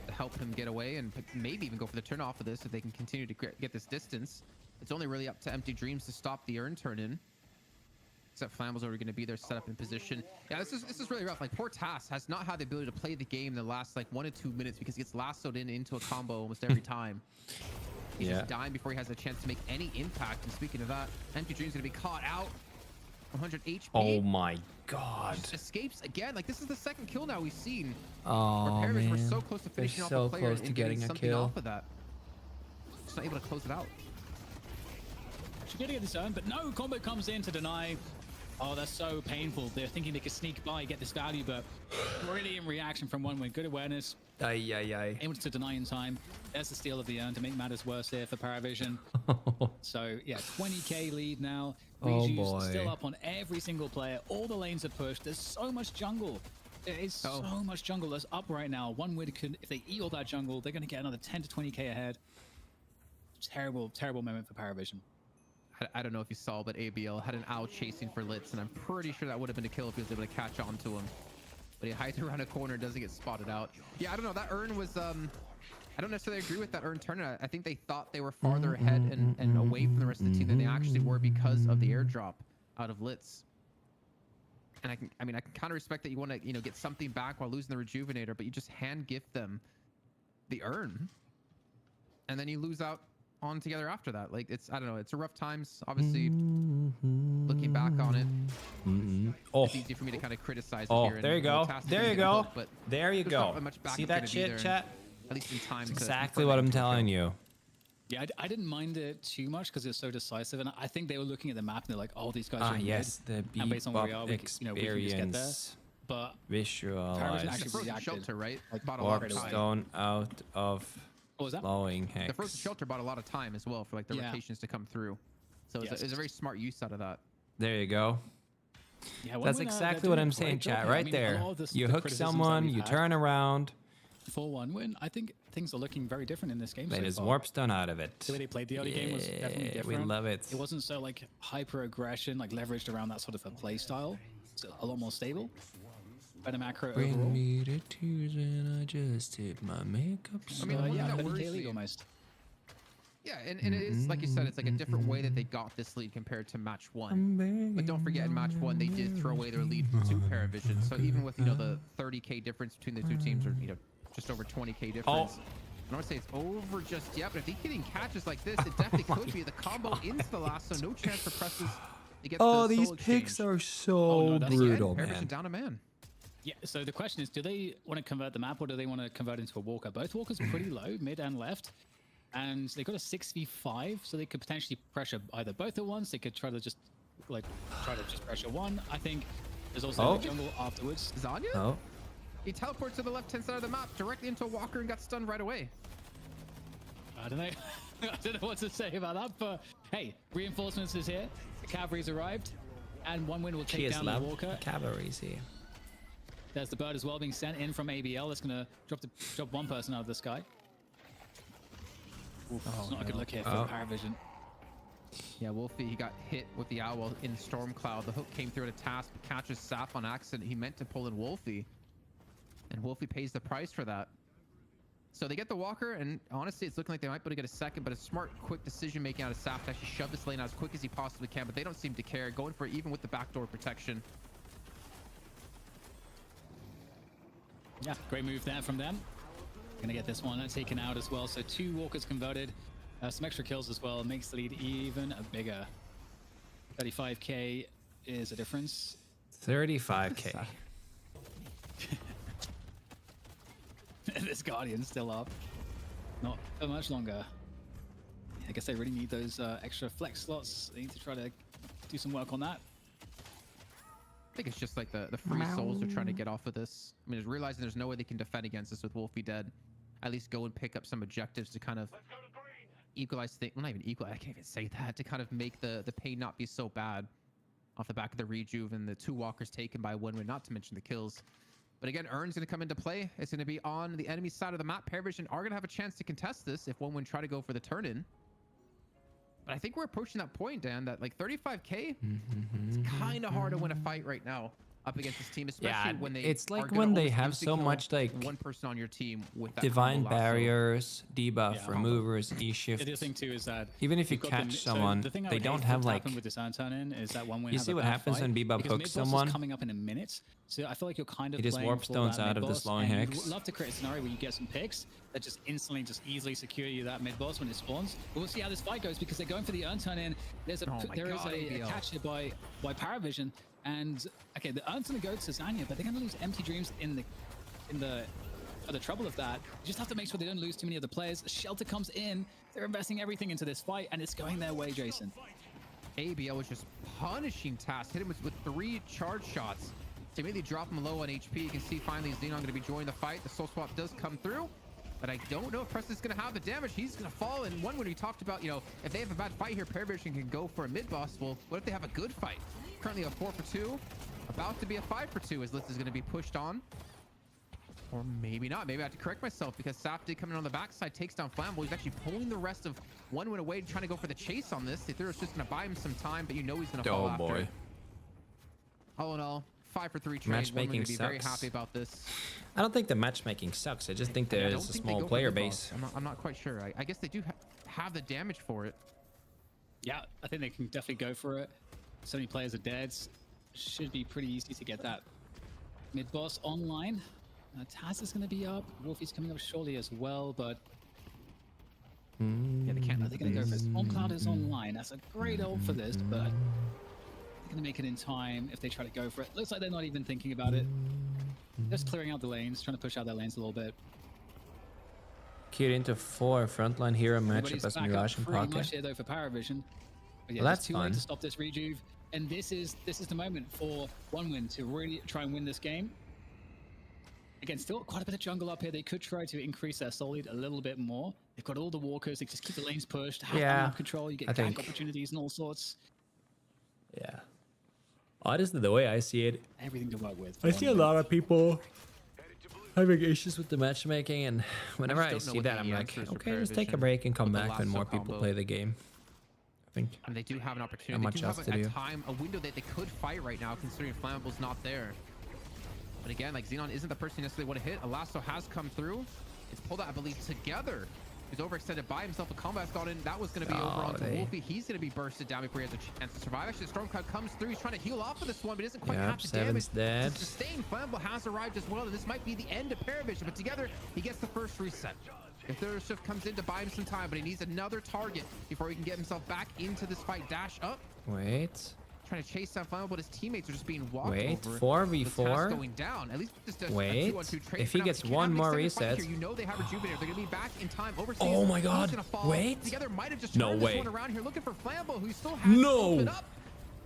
to help him get away and maybe even go for the turn off of this if they can continue to get this distance. It's only really up to Empty Dreams to stop the urn turn in. Except Flammable's already going to be there, set up in position. Yeah, this is really rough. Like, poor Tass has not had the ability to play the game in the last like 1 to 2 minutes because he gets lassoed into a combo almost every time. He's just dying before he has a chance to make any impact. And speaking of that, Empty Dream's going to be caught out. 100 HP. Oh my god. Just escapes again. Like, this is the second kill now we've seen. Oh man. We're so close to finishing off a player close to getting a kill. Off of that. Just not able to close it out. Should get this zone, but no, combo comes in to deny. Oh, that's so painful. They're thinking they could sneak by, get this value, but really in reaction from 1 win. Good awareness. Able to deny in time. There's the steal of the urn to make matters worse here for Paravision. So yeah, 20k lead now. Rejuve's still up on every single player. All the lanes are pushed. There's so much jungle There is so much jungle that's up right now. OneWin could, if they eat all that jungle, they're going to get another 10 to 20k ahead. Terrible, terrible moment for Paravision. I don't know if you saw, but ABL had an owl chasing for Litz, and I'm pretty sure that would have been a kill if he was able to catch on to him. But he hides around a corner, doesn't get spotted out. Yeah, I don't know. That Urn was, I don't necessarily agree with that Urn turn. I think they thought they were farther ahead and away from the rest of the team than they actually were because of the airdrop out of Litz. And I can kind of respect that you want to, get something back while losing the Rejuvenator, but you just hand gift them the Urn, and then you lose out on together after that. Like, I don't know, it's a rough times, obviously. Looking back on it, it's easy for me to kind of criticize it here. There you go. There you go. There you go. See that shit, chat? At least in time. Exactly what I'm telling you. Yeah, I didn't mind it too much because it's so decisive, and I think they were looking at the map and they're like, "Oh, these guys are yes, the Bebop experience. But visualize. Frozen Shelter, right? Like, Warpstone out of flowing hex. The Frozen Shelter bought a lot of time as well for like the rotations to come through. So it's a very smart use out of that. There you go. Yeah, that's exactly what I'm saying, chat. Right there. You hook someone, you turn around. For OneWin, I think things are looking very different in this game. It is Warpstone out of it. The way they played the early game was definitely different. We love it. It wasn't so like hyper aggression, like leveraged around that sort of a play style. It's a lot more stable. Better macro overall. Bring me the tears and I just tip my makeup. Yeah, League almost. Yeah, and it is, like you said, it's like a different way that they got this lead compared to match one. But don't forget, in match one, they did throw away their lead to Paravision. So even with, the 30k difference between the two teams, or, just over 20k difference. I don't want to say it's over just yet, but if he getting catches like this, it definitely could be the combo into the last, so no chance for Presses to get the these picks are so brutal, man. Down a man. Yeah, so the question is, do they want to convert the map or do they want to convert into a walker? Both walkers are pretty low, mid and left. And they got a 6v5, so they could potentially pressure either both at once. They could try to just pressure one. I think there's also a jungle afterwards. Zanya? He teleports to the left-hand side of the map directly into a walker and got stunned right away. I don't know. I don't know what to say about that, but hey, reinforcements is here. The cavalry's arrived, and OneWin will take down the walker. Cavalry's here. There's the bird as well being sent in from ABL. That's gonna drop one person out of the sky. It's not a good look here for Paravision. Yeah, Wolfie, he got hit with the owl in Stormcloud. The hook came through at a task, but catches Sap on accident. He meant to pull in Wolfie, and Wolfie pays the price for that. So they get the walker, and honestly, it's looking like they might be able to get a second, but a smart, quick decision-making out of Sap to actually shove this lane out as quick as he possibly can, but they don't seem to care. Going for it even with the backdoor protection. Yeah, great move there from them. Gonna get this one taken out as well. So 2 walkers converted, some extra kills as well. Makes the lead even bigger. 35k is a difference. 35k. This Guardian's still up. Not for much longer. I guess they really need those extra flex slots. They need to try to do some work on that. I think it's just like the free souls are trying to get off of this. I mean, just realizing there's no way they can defend against this with Wolfie dead. At least go and pick up some objectives to kind of equalize things. Well, not even equalize, I can't even say that. To kind of make the pain not be so bad off the back of the rejuve and the 2 walkers taken by OneWin, not to mention the kills. But again, Urn's going to come into play. It's going to be on the enemy side of the map. Paravision are going to have a chance to contest this if OneWin try to go for the turn-in. But I think we're approaching that point, Dan, that like 35k, it's kind of hard to win a fight right now up against this team, especially when they it's like when they have so much like one person on your team with that divine barriers, debuff, removers, E-shift. The other thing too is that even if you catch someone, they don't have like. With this turn-in is that OneWin you see what happens when Bebop hooks someone? Coming up in a minute, so I feel like you're kind of. It just warp stones out of the slowing hex. Would love to create a scenario where you get some picks that just instantly, easily secure you that mid boss when it spawns. But we'll see how this fight goes because they're going for the Urn turn-in. There is a catch here by Paravision. And okay, the Urn's gonna go to Zanya, but they're gonna lose Empty Dreams for the trouble of that. You just have to make sure they don't lose too many of the players. Shelter comes in, they're investing everything into this fight, and it's going their way, Jason. ABL was just punishing Task, hit him with 3 charge shots. So immediately drop him low on HP. You can see finally Xenon gonna be joining the fight. The soul swap does come through, but I don't know if Preston's gonna have the damage. He's gonna fall. And one when we talked about, if they have a bad fight here, Paravision can go for a mid boss. Well, what if they have a good fight? Currently a 4 for 2. About to be a 5 for 2 as Liz is going to be pushed on. Or maybe not. Maybe I have to correct myself because Saf did come in on the backside, takes down Flammable. He's actually pulling the rest of one win away, trying to go for the chase on this. Ethereal's just going to buy him some time, but you know he's going to fall after. Boy. All in all, 5 for 3 trade. Matchmaking sucks. Be very sucks. happy about this. I don't think the matchmaking sucks. I just think there's a small player base. I'm not quite sure. I guess they do have the damage for it. Yeah, I think they can definitely go for it. So many players are dead. Should be pretty easy to get that mid boss online. Taz is going to be up. Wolfie's coming up shortly as well, but yeah, they can't. They're going to go for this. Cloud is online. That's a great ult for this, but they're going to make it in time if they try to go for it. Looks like they're not even thinking about it. Just clearing out the lanes, trying to push out their lanes a little bit. Kid into 4 frontline hero matchup as Mirage and Pretty much Pocket. here though for Power Vision. But yeah, Well, that's too late fun. to stop this rejuve, and this is the moment for OneWin to really try and win this game. Again, still quite a bit of jungle up here. They could try to increase their soul lead a little bit more. They've got all the walkers. They just keep the lanes pushed. Have map control. You get gank opportunities and all sorts. Yeah. Honestly, the way I see it, Everything to work with. I see a lot of people having issues with the matchmaking, and whenever I see that, I'm like, okay, just take a break and come back when more people play the game. I think. And they do have an opportunity. Not much they do else have to do. a window that they could fight right now, considering Flammable's not there. But again, like Xenon isn't the person you necessarily want to hit. Alasso has come through. It's pulled out, I believe, together. He's overextended by himself. A combat's got in. That was going to be over onto Wolfie. He's going to be bursted down before he has a chance to survive. Actually, the Storm Cloud comes through. He's trying to heal off of this one, but he doesn't quite have the damage dead. to sustain. Flammable has arrived as well, and this might be the end of Paravision. But together, he gets the first reset. If their shift comes in to buy him some time, but he needs another target before he can get himself back into this fight. Dash up. Wait. Trying to chase down Flammable, but his teammates are just being walked over. 4v4. Going down. At least just a Wait. 2-on-2 trade. If he gets one more reset. You know they have Rejuvenator. They're gonna be back in time. Overseas. Oh my God. Wait. Together might have just No turned way. this one around here, looking for Flammable, who still has it up.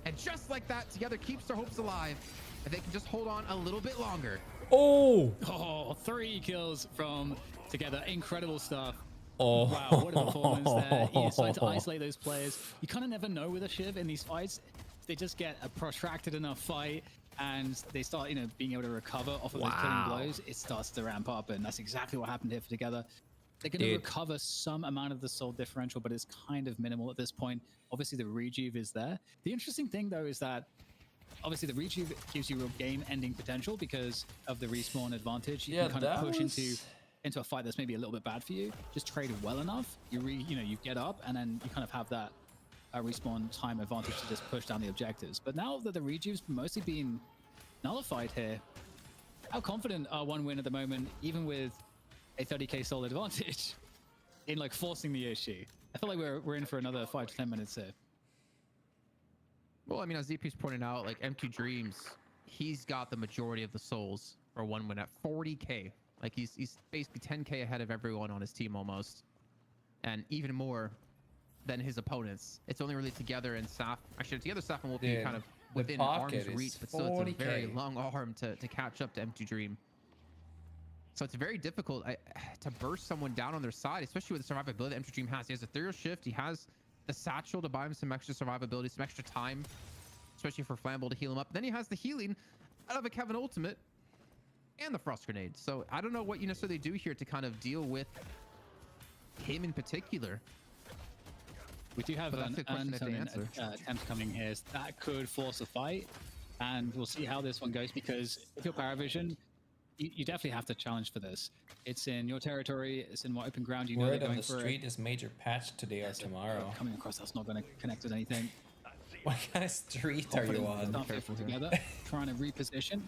And just like that, Together keeps their hopes alive. And they can just hold on a little bit longer. Oh, 3 kills from Together. Incredible stuff. Oh, wow, what a performance there. He decided to isolate those players. You kind of never know with a Shiv in these fights. They just get a protracted enough fight and they start, being able to recover off of those killing blows. It starts to ramp up, and that's exactly what happened here for Together. They're going to recover some amount of the soul differential, but it's kind of minimal at this point. Obviously, the rejuve is there. The interesting thing, though, is that obviously the rejuve gives you real game-ending potential because of the respawn advantage. You can kind of push into a fight that's maybe a little bit bad for you. Just trade well enough. You get up, and then you kind of have that respawn time advantage to just push down the objectives. But now that the rejuve's mostly been nullified here, how confident are OneWin at the moment, even with a 30k soul advantage, in forcing the issue? I feel like we're in for another 5 to 10 minutes here. Well, I mean, as ZP's pointed out, MQ Dreams, he's got the majority of the souls for OneWin at 40k. He's basically 10k ahead of everyone on his team almost, and even more than his opponents. It's only really Together and Saf. Actually, Together Saf will be kind of within arm's reach, but still it's a very long arm to catch up to MQ Dream. So it's very difficult to burst someone down on their side, especially with the survivability that MQ Dream has. He has a Ethereal Shift. He has the Satchel to buy him some extra survivability, some extra time, especially for Flammable to heal him up. Then he has the healing out of a Kevin Ultimate and the Frost Grenade. So I don't know what you necessarily do here to kind of deal with him in particular. We do have an attempt coming here. So that could force a fight, and we'll see how this one goes, because if you're Paravision, you definitely have to challenge for this. It's in your territory. It's in what open ground you know they're going for. Word on the street is major patch today or tomorrow. Coming across, that's not going to connect with anything. What kind of street are you on? Together, trying to reposition.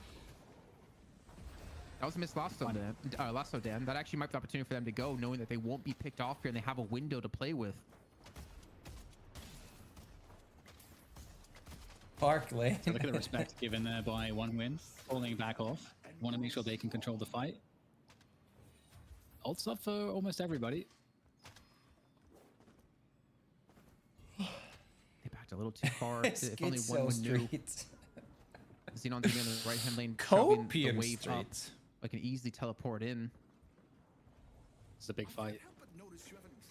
That was a missed lasso Dan. That actually might be the opportunity for them to go, knowing that they won't be picked off here and they have a window to play with. Park Lane. So look at the respect given there by OneWin, falling back off. Want to make sure they can control the fight. Ults up for almost everybody. They backed a little too far. If only one knew. Xenon's gonna be on the right hand lane, shoving the wave up. Can easily teleport in. It's a big fight.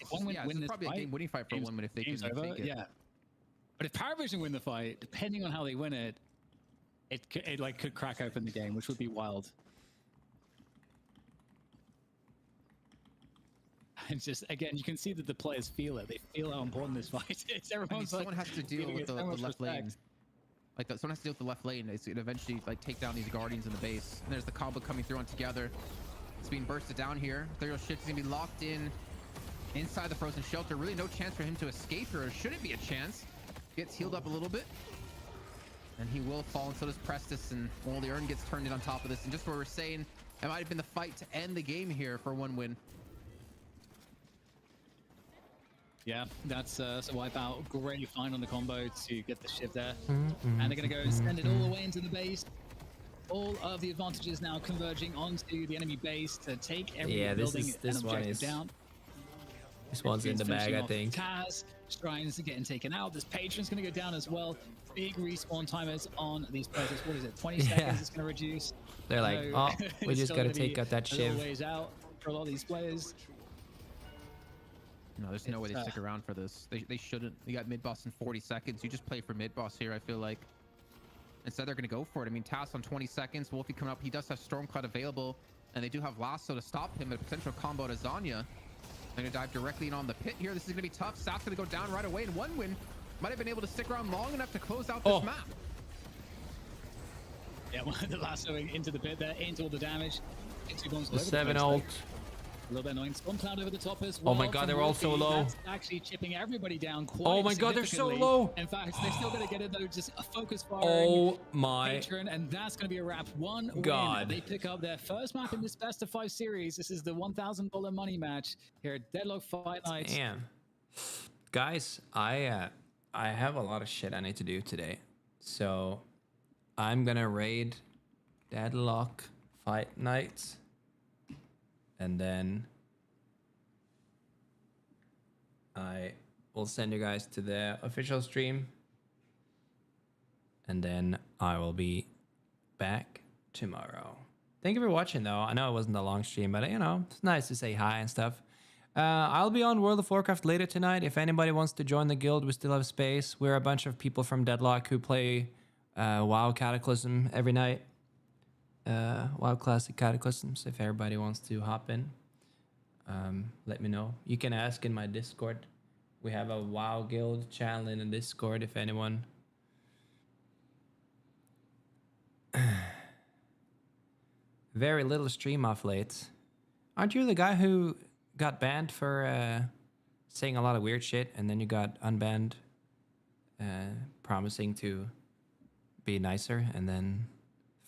If OneWin win this probably fight, a game-winning fight for OneWin if they can take it. Yeah. But if Paravision win the fight, depending on how they win it, it like could crack open the game, which would be wild. It's just, again, you can see that the players feel it. They feel how important this fight is. Someone has to deal with the left lane. Like, someone has to deal with the left lane. It's going to eventually like take down these Guardians in the base. And there's the combo coming through on Together. It's being bursted down here. Ethereal Shift is going to be locked in inside the Frozen Shelter. Really no chance for him to escape here. Or shouldn't be a chance. Gets healed up a little bit. And he will fall, and so does Prestus. And well, the Urn gets turned in on top of this. And just what we're saying, it might have been the fight to end the game here for one win. Yeah, that's a wipeout. Great find on the combo to get the shift there. And they're going to go send it all the way into the base. All of the advantages now converging onto the enemy base to take every building and objective down. This one's in the bag, I think. Taz, Shrines are getting taken out. This Patron's going to go down as well. Big respawn timers on these players. What is it? 20 seconds it's going to reduce. They're like, oh, we just got to take out that shiv. Ways out for a lot of these players. No, there's no way they stick around for this. They shouldn't. You got mid boss in 40 seconds. You just play for mid boss here, I feel like. Instead, they're going to go for it. I mean, Tass on 20 seconds. Wolfie coming up. He does have Stormcloud available, and they do have Lasso to stop him. A potential combo to Zanya. They're going to dive directly in on the pit here. This is going to be tough. Saf's going to go down right away, and one win might have been able to stick around long enough to close out this map. Yeah, the lassoing into the pit there, into all the damage. The 7 ult. A little bit annoying. Stormcloud over the top as well. Oh my god, they're all so low. That's actually chipping everybody down quite Oh my god, they're so low. In fact, they're still going to get it though. Just a focus firing. Oh my Patron, and that's going to be a wrap. One god. Win. They pick up their first map in this best of 5 series. This is the $1,000 money match here at Deadlock Fight Night. Damn. Guys, I have a lot of shit I need to do today. So I'm going to raid Deadlock Fight Night. And then I will send you guys to the official stream. And then I will be back tomorrow. Thank you for watching, though. I know it wasn't a long stream, but, you know, it's nice to say hi and stuff. I'll be on World of Warcraft later tonight. If anybody wants to join the guild, we still have space. We're a bunch of people from Deadlock who play WoW Cataclysm every night. WoW Classic Cataclysms, if everybody wants to hop in, let me know. You can ask in my Discord. We have a WoW guild channel in the Discord if anyone. Very little stream off late. Aren't you the guy who got banned for saying a lot of weird shit and then you got unbanned promising to be nicer, and then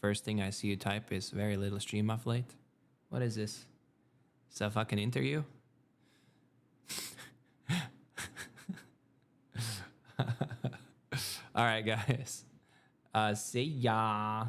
first thing I see you type is very little stream off late? What is this? Is that a fucking interview? All right, guys. See ya.